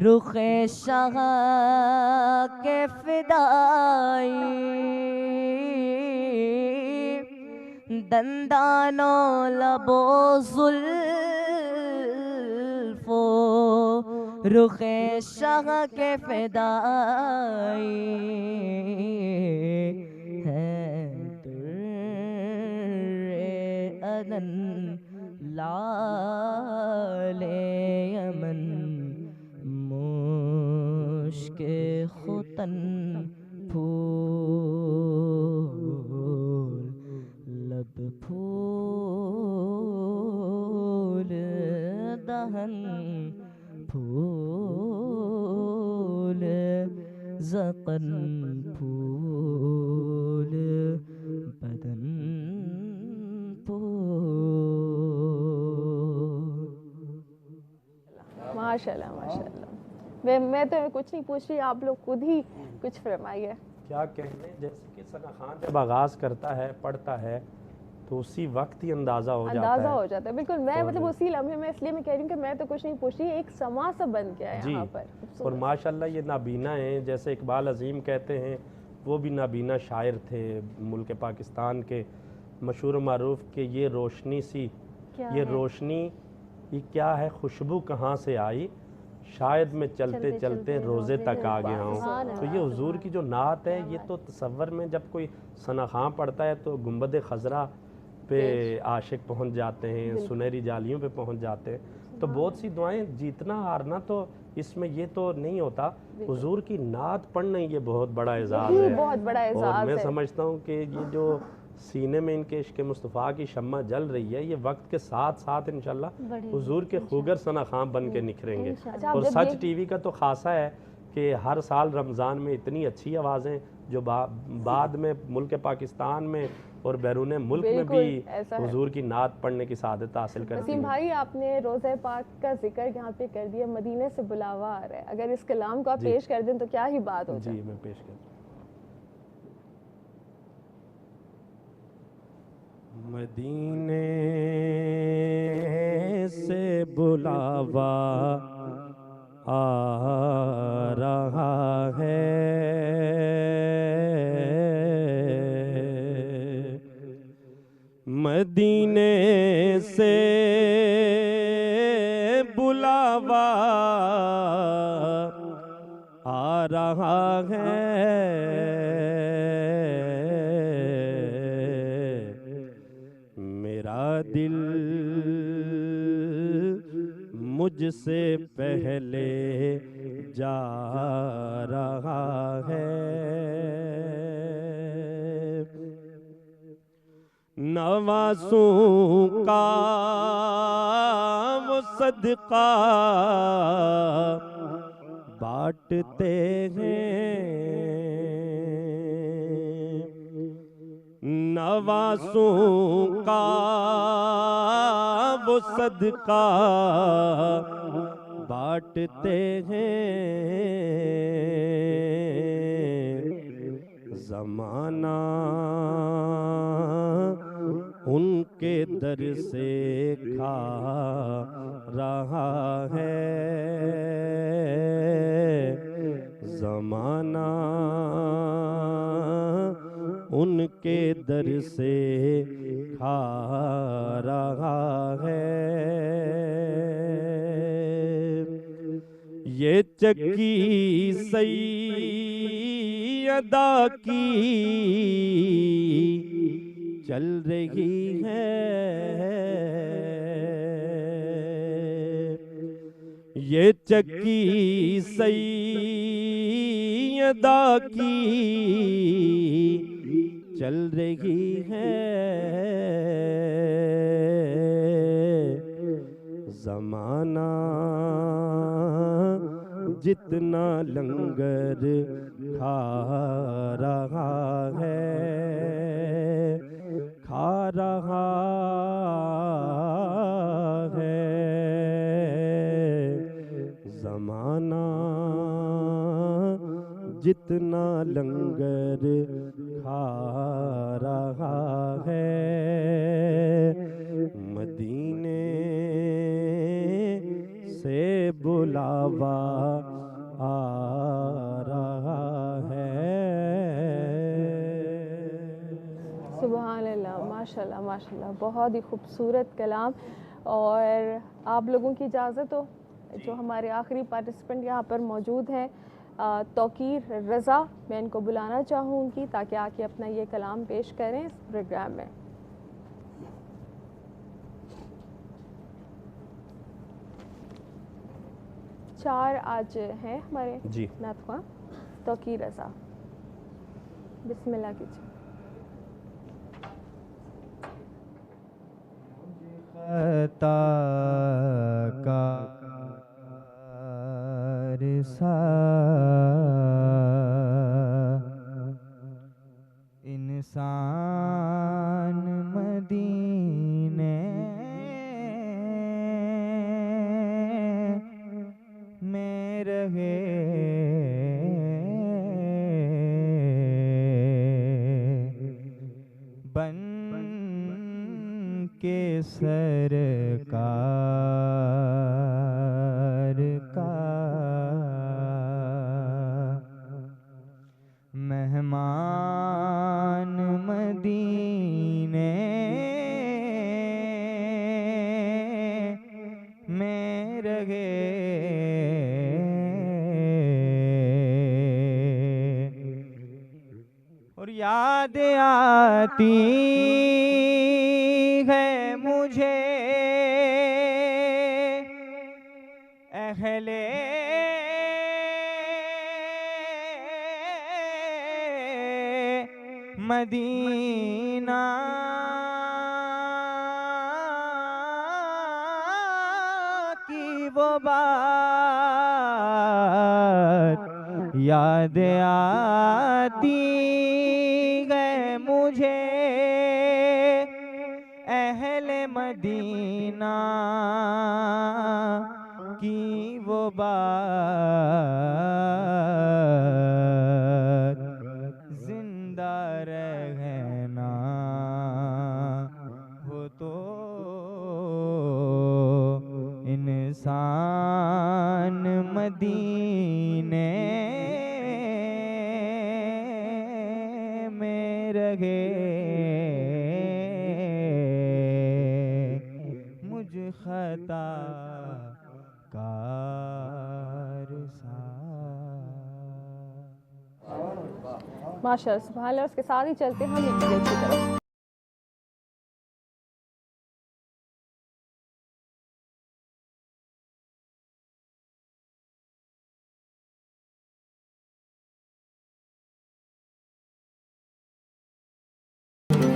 Speaker 10: रुख़े शाह के फ़िदाई दंदानो लबो ज़ुल्फ़ो रुख़े शाह के फ़िदाई हैं अदन लाले यमन मुश्के खुतन फूल लब फूल दहन फूल ज़क़न फूल बदन फूल।
Speaker 1: माशाल्लाह माशाल्लाह। मैं तो कुछ नहीं पूछ रही, आप लोग खुद ही कुछ फरमाइए।
Speaker 5: क्या कहने, जैसे कि सना खान जब आगाज़ करता है, पढ़ता है, तो उसी वक्त ही अंदाज़ा हो जाता है।
Speaker 1: बिल्कुल, मैं मतलब उसी लम्हे में, इसलिए मैं कह रही हूँ कि मैं तो कुछ नहीं पूछ रही, एक समा सा बन गया है यहाँ पर।
Speaker 5: और माशाल्लाह ये नाबीना हैं, जैसे इकबाल अज़ीम कहते हैं, वो भी नाबीना शायर थे मुल्क पाकिस्तान के, मशहूर मारूफ कि ये रोशनी सी, ये रोशनी ये क्या है, खुशबू कहाँ से आई, शायद मैं चलते चलते रोज़े तक आ गया हूँ। तो ये हुजूर की जो नात है, ये तो तसव्वुर में जब कोई सनाख़ां पढ़ता है तो गुंबद खज़रा पे आशिक पहुँच जाते हैं, सुनहरी जालियों पे पहुँच जाते हैं। तो बहुत सी दुआएं जीतना हारना तो इसमें ये तो नहीं होता, हुजूर की नात पढ़ना ये बहुत बड़ा एजाज़ है।
Speaker 1: बहुत बड़ा एजाज़
Speaker 5: और मैं
Speaker 1: है।
Speaker 5: समझता हूँ कि ये जो सीने में इनके इश्क़ मुस्तफ़ा की शम्मा जल रही है, ये वक्त के साथ साथ इंशाल्लाह हुजूर के खूगर सनाख़ां बन के निखरेंगे। और सच टीवी का तो खासा है कि हर साल रमज़ान में इतनी अच्छी आवाज़ें जो बाद में मुल्क पाकिस्तान में और बैरून मुल्क में भी हुजूर की नात पढ़ने की सादत हासिल करती है।
Speaker 1: वसीम भाई, आपने रोज़े पाक का जिक्र यहाँ पे कर दिया, मदीने से बुलावा आ रहा है, अगर इस कलाम को आप पेश कर दें तो क्या ही बात हो जाए।
Speaker 5: जी मैं पेश कर मदीने से बुलावा आ रहा है, मदीने से बुलावा आ रहा है, मेरा दिल मुझसे पहले जा रहा है, नवासों का वो सदका बांटते हैं, नवासों का वो सदका बांटते हैं, ज़माना उनके दर से खा रहा है, ज़माना उनके दर से खा रहा है, ये चक्की सैयदा की चल रही है, ये चक्की सैयदा की चल रही है, ज़माना जितना लंगर खा रहा है, खा रहा है, ज़माना जितना लंगर खा रहा है, मदीने से बुलावा आ रहा है।
Speaker 1: सुभान अल्लाह, माशाल्लाह माशाल्लाह, बहुत ही खूबसूरत कलाम। और आप लोगों की इजाज़त हो, जो हमारे आखिरी पार्टिसिपेंट यहाँ पर मौजूद हैं, तौकीर रज़ा, मैं इनको बुलाना चाहूँगी ताकि आके अपना ये कलाम पेश करें इस प्रोग्राम में। चार आज हैं हमारे नात ख्वां। तौकीर रज़ा, बिस्मिल्लाह कीजिए।
Speaker 11: खता का रिसा इंसान मदीने में रहे, बन के सरकार का मेहमान मदीने याद आती है मुझे अहले मदीना की वो बात याद आती है मुझे अहले मदीना की वो बात जिंदा रहना हो तो इंसान मदीने में रहे मुझ खता
Speaker 1: माशाअल्लाह सुभान अल्लाह। उसके साथ ही चलते हम एक ब्रेक की तरफ।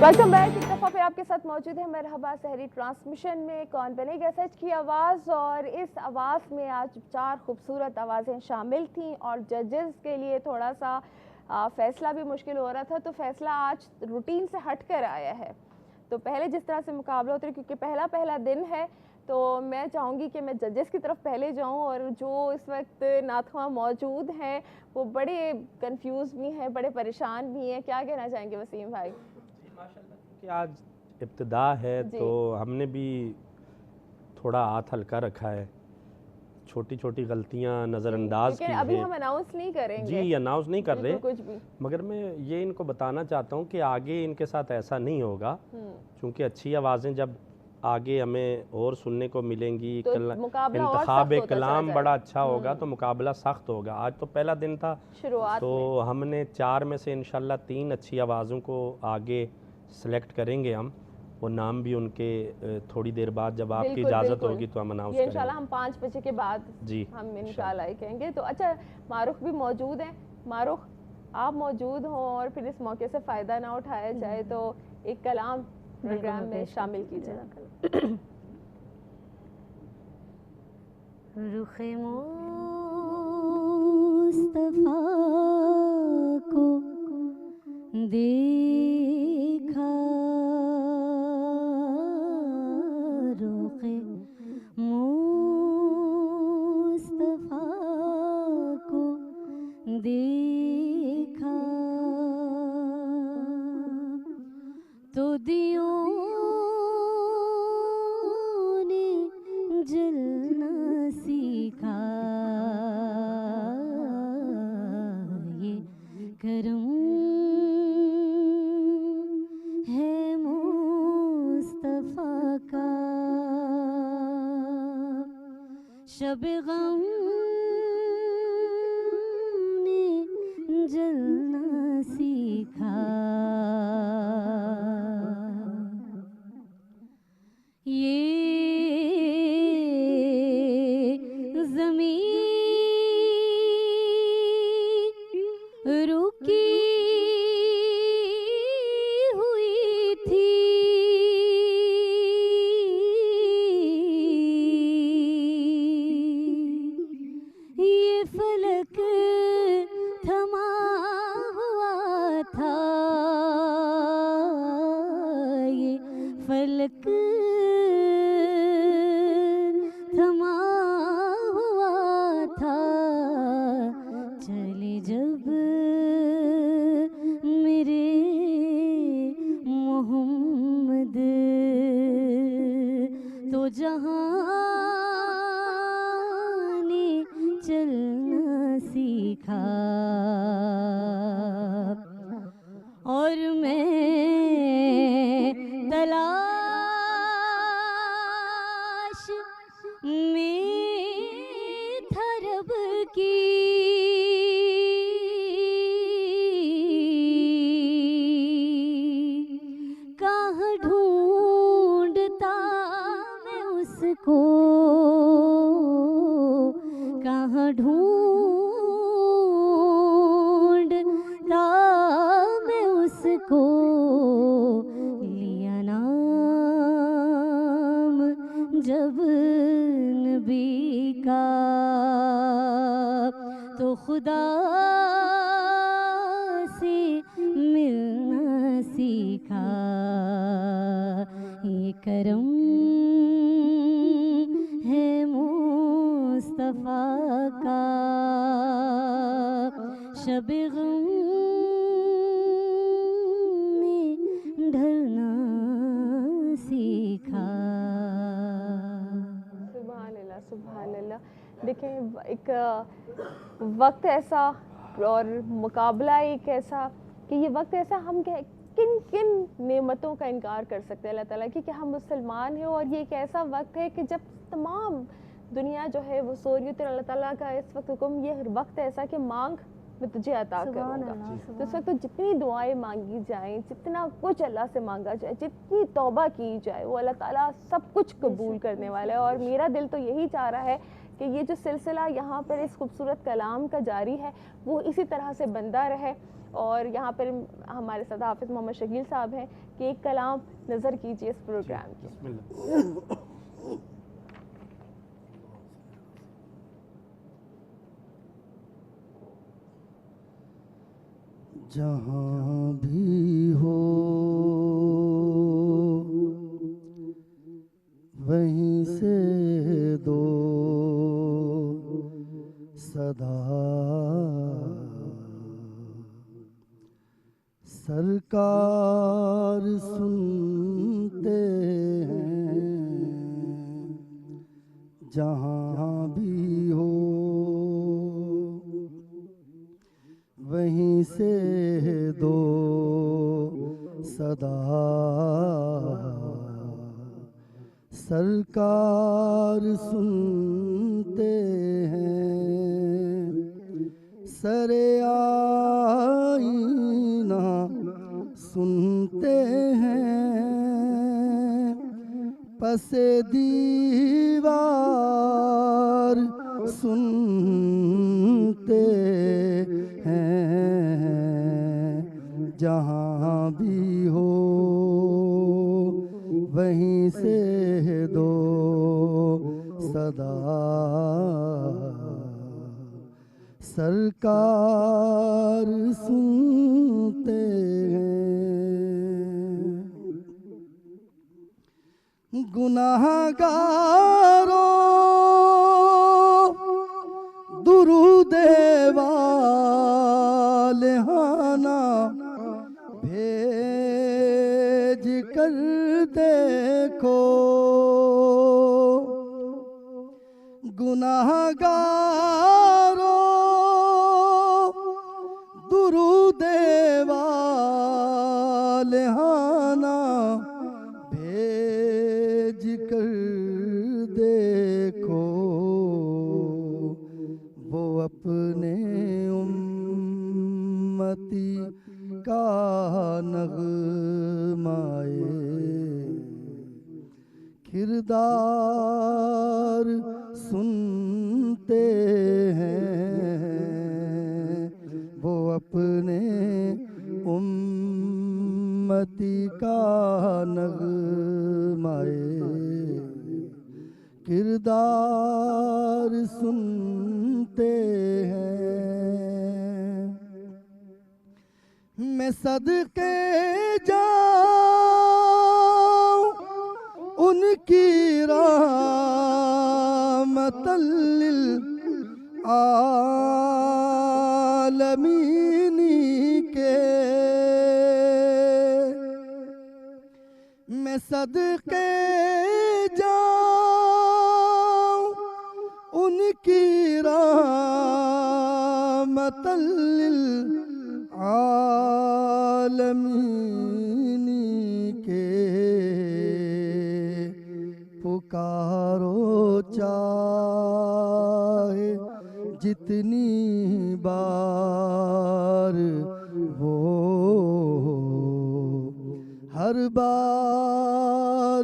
Speaker 1: Welcome back. एक दफ़ा फिर आपके साथ मौजूद है मरहबा सहरी ट्रांसमिशन में कौन बनेगा सच की आवाज़। और इस आवाज़ में आज 4 खूबसूरत आवाज़ें शामिल थीं और जजेस के लिए थोड़ा सा फ़ैसला भी मुश्किल हो रहा था, तो फ़ैसला आज रूटीन से हट कर आया है। तो पहले जिस तरह से मुकाबला होता है, क्योंकि पहला दिन है, तो मैं चाहूँगी कि मैं जजेस की तरफ पहले जाऊँ। और जो इस वक्त नाथुआ मौजूद हैं वो बड़े कंफ्यूज भी हैं, बड़े परेशान भी हैं। क्या कहना चाहेंगे वसीम भाई?
Speaker 5: कि आज इब्तिदा है तो हमने भी थोड़ा हाथ हल्का रखा है, छोटी छोटी गलतियां नज़रअंदाज की हैं।
Speaker 1: अभी हम अनाउंस नहीं करेंगे।
Speaker 5: जी, अनाउंस नहीं कर रहे
Speaker 1: कुछ भी, मगर
Speaker 5: मैं ये इनको बताना चाहता हूँ कि आगे इनके साथ ऐसा नहीं होगा, क्योंकि अच्छी आवाज़ें जब आगे हमें और सुनने को मिलेंगी,
Speaker 1: तो
Speaker 5: इंतखाब कलाम बड़ा अच्छा होगा तो मुकाबला सख्त होगा। आज तो पहला दिन था शुरुआत तो हमने 4 में से इंशाल्लाह 3 अच्छी आवाज़ों को आगे सेलेक्ट करेंगे हम। वो नाम भी उनके थोड़ी देर बाद जब आपकी इजाज़त होगी तो हम अनाउंस करेंगे
Speaker 1: इंशाल्लाह। हम 5 बजे के बाद
Speaker 5: जी
Speaker 1: हम इंशाल्लाह कहेंगे। तो अच्छा, मारूख भी मौजूद हैं। मारूख, आप मौजूद हों और फिर इस मौके से फ़ायदा ना उठाया जाए तो एक कलाम प्रोग्राम में शामिल कीजिए।
Speaker 7: रुखे मुस्तफा को देखा, रुखे मुस्तफा को देखा तो दियों ने जलना सीखा। ये करम है मुस्तफा का, शब गम ने जलना सीखा। ये ज़मीन रुकी हुई थी, ये फलक थमा हुआ था, ये फलक थमा हुआ था। चले जब मेरे मोहम्मद तो जहां ने चलना सीखा। और मैं तलाश से मिलना सीखा, ये करम है मुस्तफा का, शब गम ने ढलना सीखा।
Speaker 1: सुभान अल्लाह, सुभान अल्लाह। देखें, एक वक्त ऐसा और मुकाबला एक ऐसा कि ये वक्त ऐसा, हम किन किन नेमतों का इनकार कर सकते हैं अल्लाह ताला की कि हम मुसलमान हैं। और ये एक ऐसा वक्त है कि जब तमाम दुनिया जो है वो सो रही होती है, अल्लाह ताला का इस वक्त हुक्म, ये वक्त ऐसा कि मांग मैं तुझे अता करूँगा। तो इस वक्त तो जितनी दुआएं मांगी जाएं, जितना कुछ अल्लाह से मांगा जाए, जितनी तौबा की जाए, वो अल्लाह ताला सब कुछ कबूल करने वाला है। और मेरा दिल तो यही चाह रहा है कि ये जो सिलसिला यहाँ पर इस खूबसूरत कलाम का जारी है वो इसी तरह से बंदा रहे। और यहाँ पर हमारे साथ हाफिज़ मोहम्मद शकील साहब हैं कि एक कलाम नज़र कीजिए इस प्रोग्राम की।
Speaker 9: जहाँ भी हो वहीं से दो सदा, सरकार सुनते हैं जहाँ भी हो वहीं से दो सदा, सरकार सुनते हैं, सरे आईना सुनते हैं, पसे दीवार सुनते हैं, जहाँ भी हो वहीं से दो सदा, सरकार सुनते हैं। गुनाहगारों दुरूदे वाले हाना भेज कर देखो, गुनाहगारों दुरूदे वाले हाना भेज कर देखो, वो अपने उम्मती का नग़माए किरदार सुनते हैं, वो अपने उम्मती का नग़माए किरदार सुनते हैं। मैं सदके जाऊं उनकी रहमतल लिल आलमीनी के, मैं सदके जाऊं उनकी रहमतल लिल आलमीनी के, पुकारो चाहे जितनी बार वो हर बार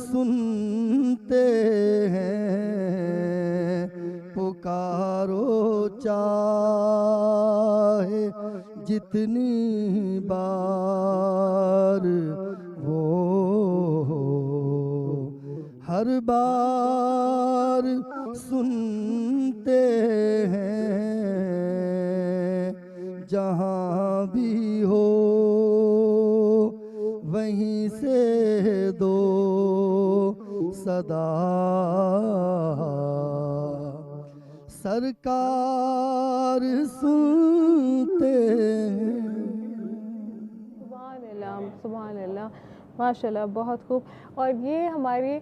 Speaker 9: सुनते हैं, पुकारो चाहे जितनी बार वो हर बार सुनते हैं, जहाँ भी हो वहीं से दो सदा, सरकार सुनते हैं।
Speaker 1: सुभान अल्लाह, माशाल्लाह, बहुत खूब। और ये हमारे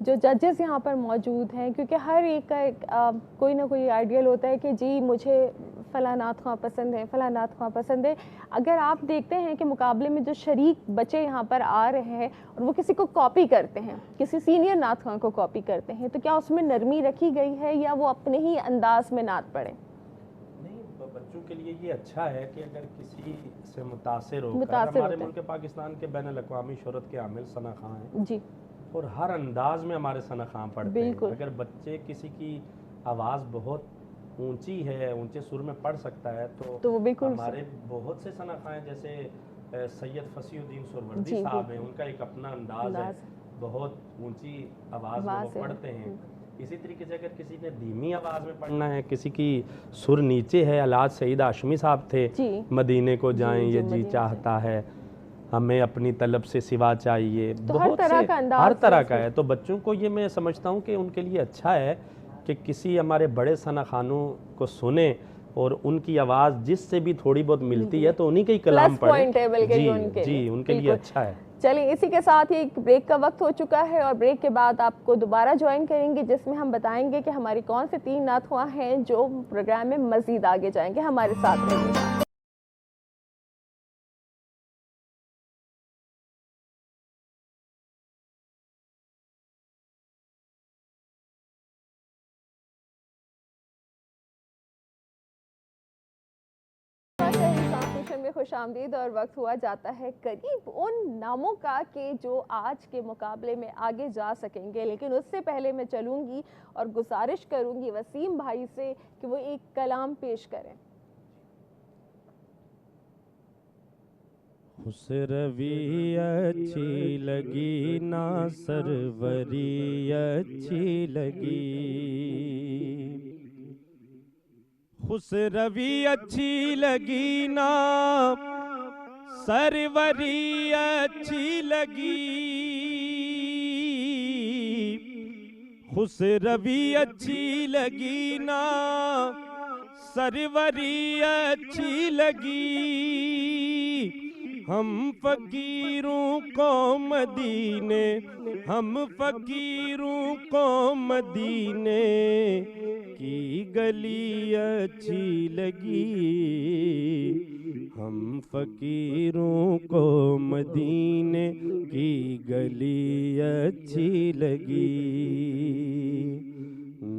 Speaker 1: जो जजेस यहाँ पर मौजूद हैं, क्योंकि हर एक का कोई ना कोई आइडियल होता है कि जी मुझे फ़लाँ नात ख़्वां पसंद है, फ़लाँ नात ख़्वां पसंद है। अगर आप देखते हैं कि मुकाबले में जो शरीक बच्चे यहाँ पर आ रहे हैं और वो किसी को कॉपी करते हैं, किसी सीनियर नात ख़्वां को कॉपी करते हैं, तो क्या उसमें नरमी रखी गई है या वो अपने ही अंदाज में नात पढ़ें?
Speaker 5: नहीं, बच्चों के लिए ये अच्छा है कि अगर किसी से मुतासिर होकर, हमारे मुल्क पाकिस्तान के बैनुल-अक़वामी शोहरत के आमिल सना खां हैं जी, और हर अंदाज में हमारे सना खां पढ़ते हैं। अगर बच्चे किसी की आवाज़ बहुत ऊंची है, ऊंचे सुर में पढ़ सकता है, तो वो बिल्कुल हमारे बहुत से सना खां हैं, जैसे सैयद फसीउद्दीन सुहरवर्दी साहब हैं, उनका एक अपना अंदाज है, बहुत ऊंची आवाज़ में वो पढ़ते हैं। इसी तरीके से अगर किसी ने धीमी आवाज़ में पढ़ना है, किसी की सुर नीचे है, अलाज सईद हाशमी साहब थे, मदीने को जाएं ये जी चाहता है, हमें अपनी तलब से सिवा चाहिए, तो बहुत हर तरह का है। तो बच्चों को ये मैं समझता हूँ कि उनके लिए अच्छा है कि किसी हमारे बड़े सना खानों को सुने और उनकी आवाज़ जिससे भी थोड़ी बहुत मिलती है तो उन्हीं के ही कलाम पढ़ें। जी, उनके लिए अच्छा है।
Speaker 1: चलिए, इसी के साथ ही एक ब्रेक का वक्त हो चुका है और ब्रेक के बाद आपको दोबारा ज्वाइन करेंगे, जिसमें हम बताएंगे कि हमारी कौन से 3 नात ख़्वां हैं जो प्रोग्राम में मज़ीद आगे जाएंगे। हमारे साथ रहिएगा। में खुशामदीद और वक्त हुआ जाता है करीब उन नामों का कि जो आज के मुकाबले में आगे जा सकेंगे। लेकिन उससे पहले मैं चलूंगी और गुजारिश करूंगी वसीम भाई से कि वो एक कलाम पेश करें।
Speaker 11: खुसरवी अच्छी लगी ना सरवरी अच्छी लगी, खुसरवी अच्छी लगी ना सरवरी अच्छी लगी, खुसरवी अच्छी लगी ना सरवरी अच्छी लगी, हम फकीरों को मदीने, हम फकीरों को मदीने की गली अच्छी लगी, हम फकीरों को मदीने की गली अच्छी लगी।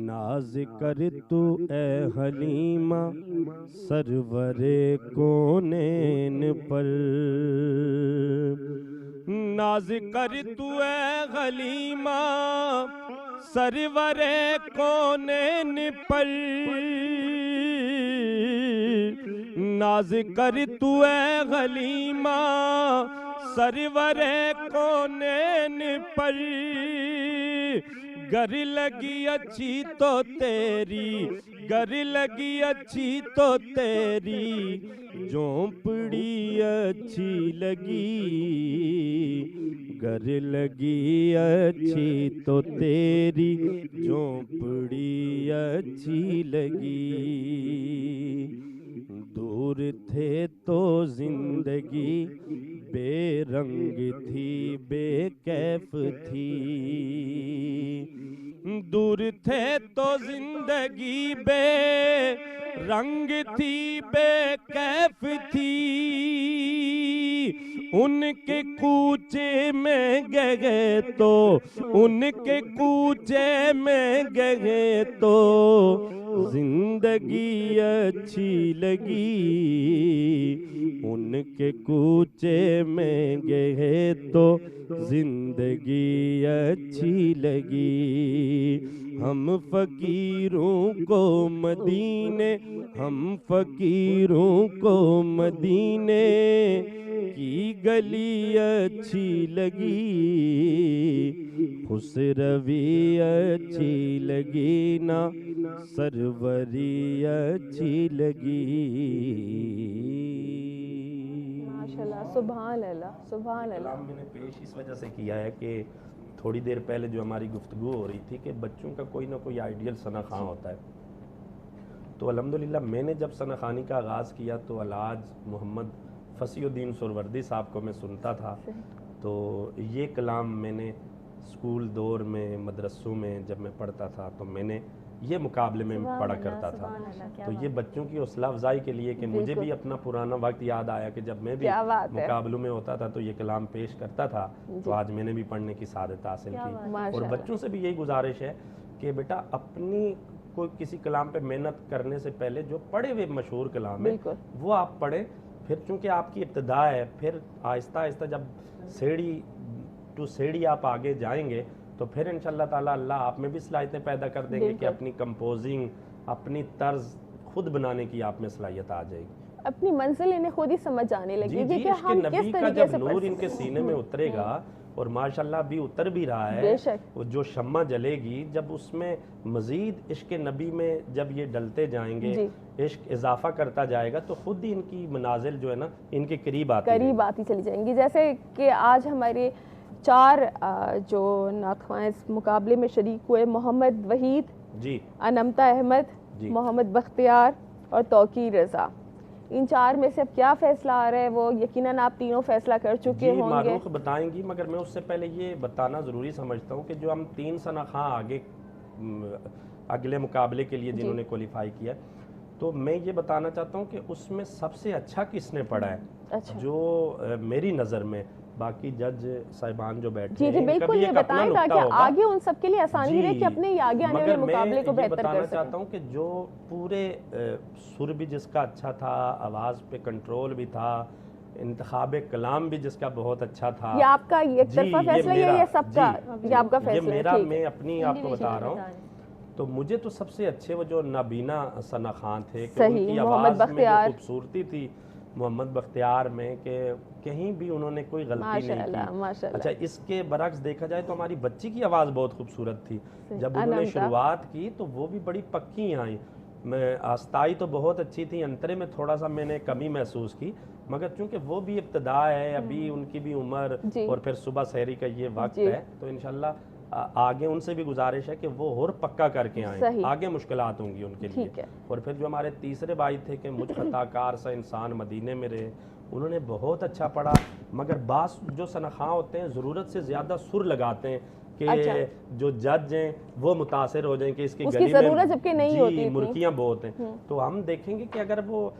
Speaker 11: नाज कर तू ए हलीमा सरवरे कोनेन पर, नाज कर तू ए हलीमा सरवरे कोनेन पर, नाज कर तू ए हलीमा सरवरे कोनेन पर, गर लगी अच्छी तो तेरी, गर लगी अच्छी तो तेरी झोंपड़ी अच्छी लगी, गर लगी अच्छी तो तेरी झोंपड़ी अच्छी लगी, दूर थे तो जिंदगी बेरंग थी बेकैफ थी, दूर थे तो जिंदगी बेरंग थी बेकैफ थी, उनके कूचे में गए तो, उनके कूचे में गए तो जिंदगी अच्छी लगी, उनके कूचे में गए तो जिंदगी अच्छी लगी, हम फकीरों को मदीने, हम फकीरों को मदीने की गली अच्छी लगी, खुसरवी अच्छी लगी ना सरवरी अच्छी लगी।
Speaker 1: सुभान अल्लाह, सुभान अल्लाह।
Speaker 5: कलाम मैंने पेश इस वजह से किया है कि थोड़ी देर पहले जो हमारी गुफ्तगू हो रही थी कि बच्चों का कोई ना कोई आइडियल सना खां होता है, तो अल्हम्दुलिल्लाह मैंने जब सना खानी का आगाज़ किया तो अलाज मोहम्मद फसीउद्दीन सुरवर्दी साहब को मैं सुनता था। तो ये कलाम मैंने स्कूल दौर में, मदरसों में जब मैं पढ़ता था तो मैंने ये मुकाबले में पढ़ा करता था। तो ये बच्चों की हौसला अफजाई के लिए कि मुझे भी अपना पुराना वक्त याद आया कि जब मैं भी मुकाबलों में होता था तो ये कलाम पेश करता था। तो आज मैंने भी पढ़ने की सादत हासिल की। और बच्चों से भी यही गुजारिश है कि बेटा अपनी कोई किसी कलाम पे मेहनत करने से पहले जो पढ़े हुए मशहूर कलाम है वो आप पढ़ें। फिर चूँकि आपकी इब्तदा है, फिर आहिस्ता आहिस्ता जब सीढ़ी टू सीढ़ी आप आगे जाएंगे तो फिर इंशाल्लाह ताला अल्लाह आप में भी सलाहियतें पैदा कर देंगे कि अपनी कंपोजिंग, अपनी तर्ज खुद बनाने की आप में सलाहियत आ जाएगी।
Speaker 1: अपनी मंजिल इन्हें खुद ही समझ आने लगेगी कि हम
Speaker 5: नबी
Speaker 1: किस
Speaker 5: का
Speaker 1: तरीके
Speaker 5: जब
Speaker 1: से
Speaker 5: नूर इनके सीने में उतरेगा और माशाल्लाह भी उतर भी रहा है, वो जो शम्मा जलेगी जब उसमें मजीद इश्क नबी में जब ये डलते जाएंगे, इश्क इजाफा करता जाएगा तो खुद ही इनकी मनाजिल जो है ना इनके करीब आती चली जाएंगी। जैसे कि आज हमारे 4 जो नाख़्वां इस मुकाबले में शरीक हुए, मोहम्मद वहीद जी, अनमता अहमद, मोहम्मद बख्तियार और तौकीर रज़ा, इन 4 में से अब क्या फैसला आ रहा है वो यकीनन आप तीनों फैसला कर चुके होंगे। मारूख बताएंगी, मगर मैं उससे पहले ये बताना ज़रूरी समझता हूँ कि जो हम 3 सना खां आगे अगले मुकाबले के लिए जिन्होंने क्वालिफाई किया, तो मैं ये बताना चाहता हूँ कि उसमें सबसे अच्छा किसने पढ़ा है।
Speaker 1: अच्छा।
Speaker 5: जो मेरी नज़र में, बाकी जज साहिबान जो बैठे
Speaker 1: हैं, जी बिल्कुल ये बताएं ताकि आगे उन सब के लिए आसानी रहे कि अपने आगे आने वाले मुकाबले को बेहतर कर सकें।
Speaker 5: बताना चाहता हूँ कि जो पूरे सुर भी जिसका अच्छा था, आवाज़ पे कंट्रोल भी था, इंतखाब कलाम भी जिसका बहुत अच्छा था।
Speaker 1: ये आपका ये तरफा फैसला है, ये सबका, ये आपका फैसला है?
Speaker 5: मेरा, मैं अपनी आपको बता रहा हूँ। तो मुझे तो सबसे अच्छे वो जो नाबीना सना खां थे, उनकी आवाज़ में जो खूबसूरती थी मोहम्मद बख्तियार में, कि कहीं भी उन्होंने कोई गलती नहीं की। अच्छा, इसके बरक्स देखा जाए तो हमारी बच्ची की आवाज़ बहुत खूबसूरत थी। जब उन्होंने शुरुआत की तो वो भी बड़ी पक्की आई। मैं आस्ताई तो बहुत अच्छी थी, अंतरे में थोड़ा सा मैंने कमी महसूस की, मगर चूंकि वो भी इब्तदा है, अभी उनकी भी उम्र और फिर सुबह सहरी का ये वक्त है, तो इंशाल्लाह आगे उनसे भी गुजारिश है कि वो और पक्का करके आएँ, आगे मुश्किलात होंगी उनके लिए। और फिर जो हमारे तीसरे भाई थे कि मुझ खताकार सा इंसान मदीने में रहे, उन्होंने बहुत अच्छा पढ़ा, मगर बास जो सनख़ा होते हैं ज़रूरत से ज़्यादा सुर लगाते हैं कि जो जज हैं वो मुतासर हो जाएं कि इसकी गली में मुर्गियाँ बहुत हैं। तो हम देखेंगे कि अगर वो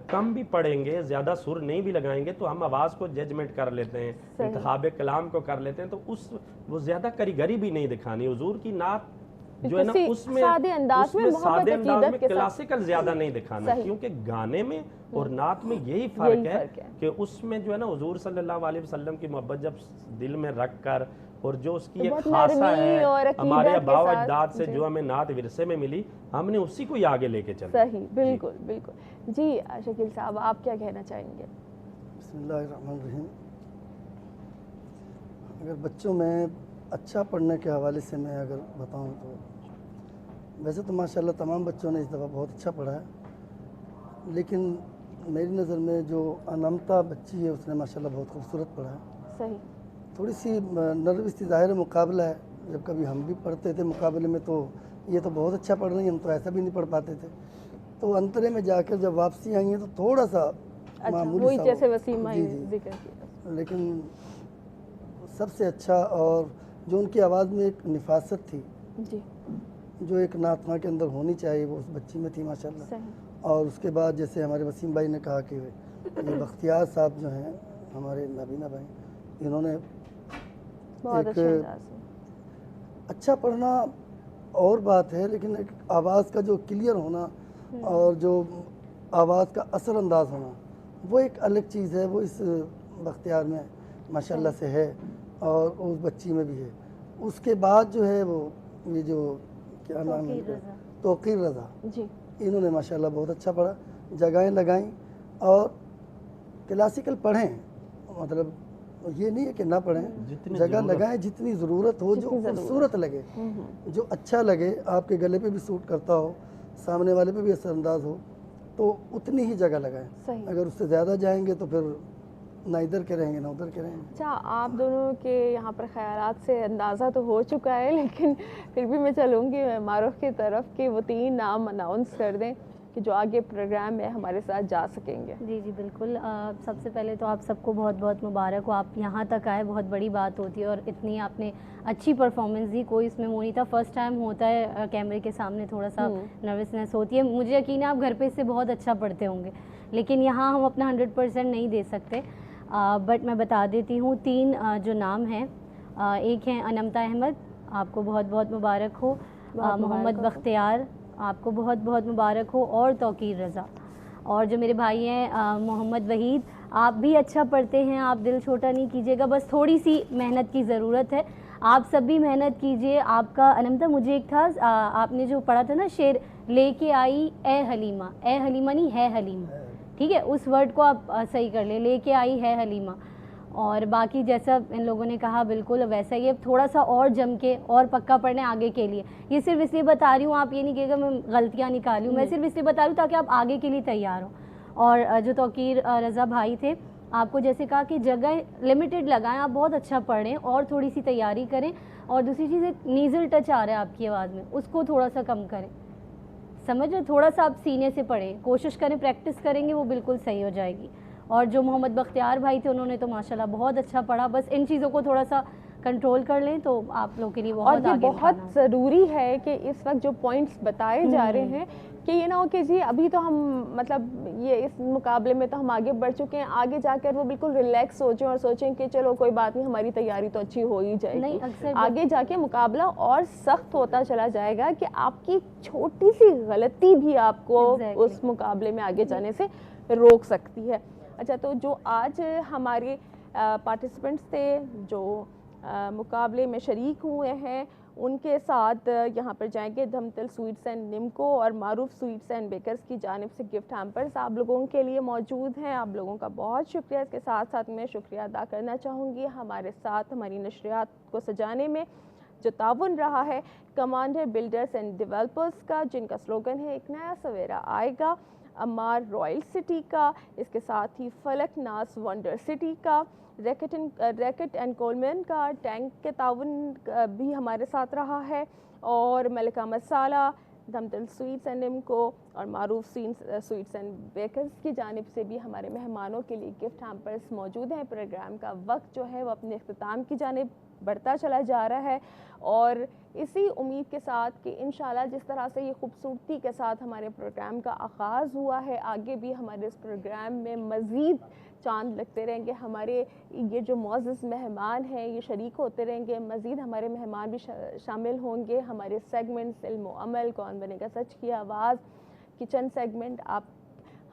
Speaker 5: कम भी पढ़ेंगे, ज़्यादा सुर नहीं भी लगाएंगे, तो हम आवाज़ को जजमेंट कर लेते हैं, इंतखाब कलाम को कर लेते हैं, तो वो ज़्यादा कारीगरी भी नहीं दिखानी। हुजूर की नात जो है ना उसमें सादे अंदाज में क्लासिकल ज़्यादा नहीं दिखाना, क्योंकि गाने में और नात में यही फ़र्क है कि उसमें जो है ना हुजूर सल्लल्लाहु अलैहि वसल्लम की मोहब्बत जब दिल में रख कर, और जो उसकी एक खासा है हमारे आबाव अजदाद से जो हमें नात विरसे में मिली, हमने उसी को ही आगे लेके चले।
Speaker 1: सही, बिल्कुल बिल्कुल। जी शकील साहब, आप क्या कहना चाहेंगे?
Speaker 9: बिस्मिल्लाहिर्रहमानिर्रहीम। अगर बच्चों में अच्छा पढ़ने के हवाले से मैं अगर बताऊं तो वैसे तो माशाल्लाह तमाम बच्चों ने इस दफ़ा बहुत अच्छा पढ़ा है, लेकिन मेरी नज़र में जो अनमता बच्ची है उसने माशाल्लाह बहुत खूबसूरत पढ़ा है।
Speaker 1: सही।
Speaker 9: थोड़ी सी नर्वस थी, ज़ाहिर मुकाबला है, जब कभी हम भी पढ़ते थे मुकाबले में तो ये तो बहुत अच्छा पढ़ रही हैं, हम तो ऐसा भी नहीं पढ़ पाते थे। तो अंतरे में जाकर जब वापसी आई हैं तो थोड़ा सा मामूली सा,
Speaker 1: जैसे वसीम भाई जिक्र किया,
Speaker 9: लेकिन सबसे अच्छा, और जो उनकी आवाज़ में एक निफासत थी
Speaker 1: जी,
Speaker 9: जो एक नातमा के अंदर होनी चाहिए, वो उस बच्ची में थी माशाल्लाह। और उसके बाद जैसे हमारे वसीम भाई ने कहा कि ये बख्तियार साहब जो हैं हमारे नाबीना भाई, इन्होंने एक अच्छा पढ़ना और बात है, लेकिन एक आवाज़ का जो क्लियर होना और जो आवाज़ का असर अंदाज होना वो एक अलग चीज़ है। वो इस बख्तियार में माशाल्लाह से है और उस बच्ची में भी है। उसके बाद जो है वो ये जो क्या नाम है, तौकीर रज़ा
Speaker 1: जी,
Speaker 9: इन्होंने माशाल्लाह बहुत अच्छा पढ़ा, जगहें लगाई और क्लासिकल पढ़ें, मतलब ये नहीं है कि ना पढ़ें, जगह लगाएं जितनी ज़रूरत हो, जो खूबसूरत लगे, जो अच्छा लगे, आपके गले पे भी सूट करता हो, सामने वाले पे भी असरअंदाज हो, तो उतनी ही जगह लगाएं। अगर उससे ज़्यादा जाएंगे तो फिर ना इधर के रहेंगे ना उधर के रहेंगे।
Speaker 1: अच्छा, आप दोनों के यहाँ पर ख्यालात से अंदाज़ा तो हो चुका है, लेकिन फिर भी मैं चलूँगी मारूफ की तरफ कि वो 3 नाम अनाउंस कर दें कि जो आगे प्रोग्राम में हमारे साथ जा सकेंगे।
Speaker 7: जी जी बिल्कुल। सबसे पहले तो आप सबको बहुत बहुत मुबारक हो, आप यहाँ तक आए, बहुत बड़ी बात होती है और इतनी आपने अच्छी परफॉर्मेंस दी। कोई इसमें वो नहीं था, फर्स्ट टाइम होता है कैमरे के सामने, थोड़ा सा नर्वसनेस होती है। मुझे यकीन है आप घर पे इससे बहुत अच्छा पढ़ते होंगे, लेकिन यहाँ हम अपना 100% नहीं दे सकते। बट मैं बता देती हूँ 3 जो नाम हैं, एक हैं अनमता अहमद, आपको बहुत बहुत मुबारक हो। मोहम्मद बख्तियार, आपको बहुत बहुत मुबारक हो। और तौकीर रज़ा। और जो मेरे भाई हैं मोहम्मद वहीद, आप भी अच्छा पढ़ते हैं, आप दिल छोटा नहीं कीजिएगा, बस थोड़ी सी मेहनत की ज़रूरत है। आप सब भी मेहनत कीजिए। आपका अनमता, मुझे एक था, आपने जो पढ़ा था ना शेर, लेके आई ए हलीमा, ए हलीमा नहीं है हलीमा, ठीक है, उस वर्ड को आप सही कर लेके आई है हलीमा। और बाकी जैसा इन लोगों ने कहा बिल्कुल वैसा ही है, थोड़ा सा और जम के और पक्का पढ़ने आगे के लिए। ये सिर्फ इसलिए बता रही हूँ, आप ये नहीं कहेगा मैं गलतियाँ निकाली हूँ, मैं सिर्फ इसलिए बता रही हूँ ताकि आप आगे के लिए तैयार हो। और जो तौकीर रज़ा भाई थे, आपको जैसे कहा कि जगह लिमिटेड लगाएं, आप बहुत अच्छा पढ़ें और थोड़ी सी तैयारी करें। और दूसरी चीज़, एक नीज़ल टच आ रहा है आपकी आवाज़ में, उसको थोड़ा सा कम करें, समझ रहे, थोड़ा सा आप सीने से पढ़ें, कोशिश करें, प्रैक्टिस करेंगे वो बिल्कुल सही हो जाएगी। और जो मोहम्मद बख्तियार भाई थे, उन्होंने तो माशाल्लाह बहुत अच्छा पढ़ा, बस इन चीज़ों को थोड़ा सा कंट्रोल कर लें तो आप लोग के लिए बहुत
Speaker 1: और ये बहुत ज़रूरी है कि इस वक्त जो पॉइंट्स बताए जा रहे हैं कि ये ना हो कि जी अभी तो हम मतलब ये इस मुकाबले में तो हम आगे बढ़ चुके हैं, आगे जाकर वो बिल्कुल रिलैक्स सोचें और सोचें कि चलो कोई बात नहीं, हमारी तैयारी तो अच्छी हो ही जाएगी।
Speaker 7: नहीं, अक्सर
Speaker 1: आगे जाके मुकाबला और सख्त होता चला जाएगा कि आपकी छोटी सी गलती भी आपको उस मुकाबले में आगे जाने से रोक सकती है। अच्छा, तो जो आज हमारे पार्टिसिपेंट्स थे जो मुकाबले में शरीक हुए हैं, उनके साथ यहाँ पर जाएंगे धमतल स्वीट्स एंड निम्को और मारूफ स्वीट्स एंड बेकर्स की जानिब से गिफ्ट हैम्पर्स आप लोगों के लिए मौजूद हैं। आप लोगों का बहुत शुक्रिया। इसके साथ साथ मैं शुक्रिया अदा करना चाहूँगी हमारे साथ हमारी नशरियात को सजाने में जो ताउन रहा है कमांडर बिल्डर्स एंड डेवलपर्स का, जिनका स्लोगन है एक नया सवेरा आएगा, अमार रॉयल सिटी का, इसके साथ ही फलक नास वंडर सिटी का, रैकेट एंड कोलमैन का, टैंक के ताउन भी हमारे साथ रहा है, और मलिका मसाला, धमतल स्वीट्स एंड निम्को और मारूफ स्वीट्स एंड बेकर्स की जानिब से भी हमारे मेहमानों के लिए गिफ्ट हैम्पर्स मौजूद हैं। प्रोग्राम का वक्त जो है वो अपने अख्ताम की जानिब बढ़ता चला जा रहा है और इसी उम्मीद के साथ कि इंशाल्लाह जिस तरह से ये खूबसूरती के साथ हमारे प्रोग्राम का आगाज़ हुआ है, आगे भी हमारे इस प्रोग्राम में मज़ीद चांद लगते रहेंगे, हमारे ये जो मौजूद मेहमान हैं ये शरीक होते रहेंगे, मज़ीद हमारे मेहमान भी शामिल होंगे। हमारे सेगमेंट्स इल्म व अमल, कौन बनेगा सच की आवाज़, किचन सेगमेंट, आप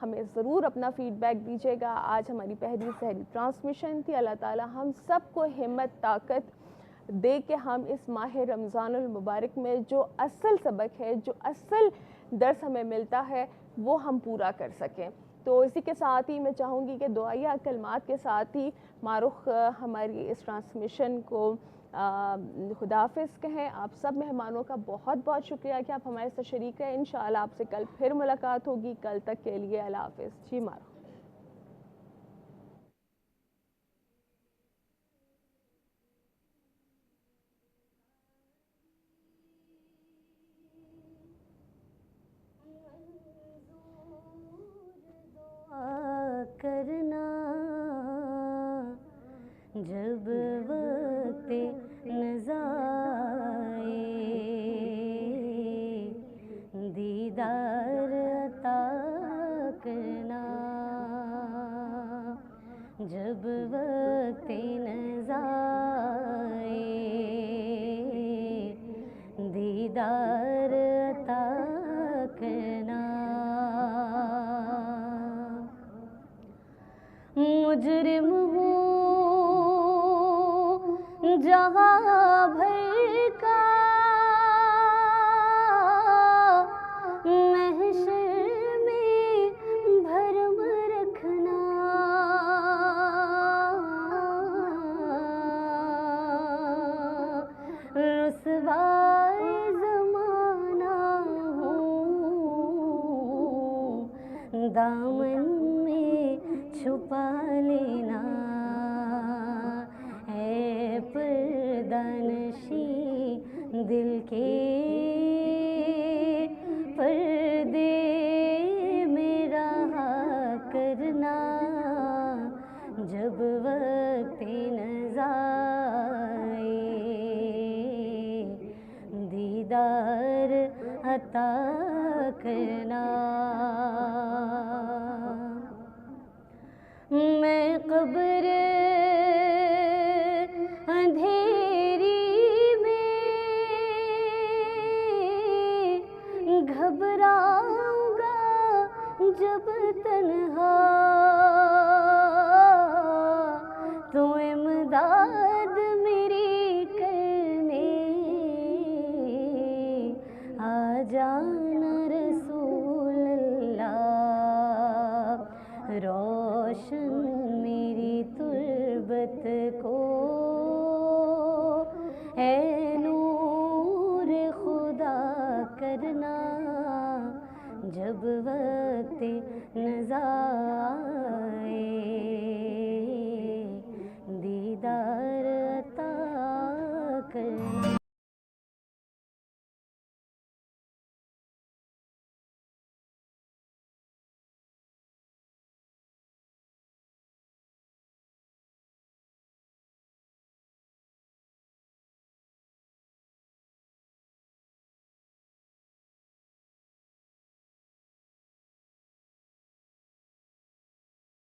Speaker 1: हमें ज़रूर अपना फ़ीडबैक दीजिएगा। आज हमारी पहली सहरी ट्रांसमिशन थी। अल्लाह ताला हम सबको हिम्मत ताकत दे के हम इस माह रमज़ानुल मुबारक में जो असल सबक है, जो असल दर्स हमें मिलता है, वो हम पूरा कर सकें। तो इसी के साथ ही मैं चाहूँगी कि दुआया कलमात के साथ ही मारूख हमारी इस ट्रांसमिशन को खुदाफिज़ कहें। आप सब मेहमानों का बहुत बहुत शुक्रिया कि आप हमारे साथ शरीक हैं। इंशाअल्लाह आपसे कल फिर मुलाकात होगी। कल तक के लिए अल्लाह हाफ़िज़। जी मारूख।
Speaker 7: करना जब वक्त नज़ाए दीदार अता करना, जब वक्त नज़ाए दीदार अता करना। मुजरिम हूँ जहाँ भर का, महशर में भरम रखना, रुसवाए ज़माना हूँ दामन में छुपा लेना। अता करना। मैं कब्र अंधेरी में घबराऊंगा जब तन्हा, तो इमदाद मेरी करने आ जाना रसूल अल्लाह। रोशन मेरी तुर्बत को ऐ नूर खुदा करना, जब वक्त नज़ा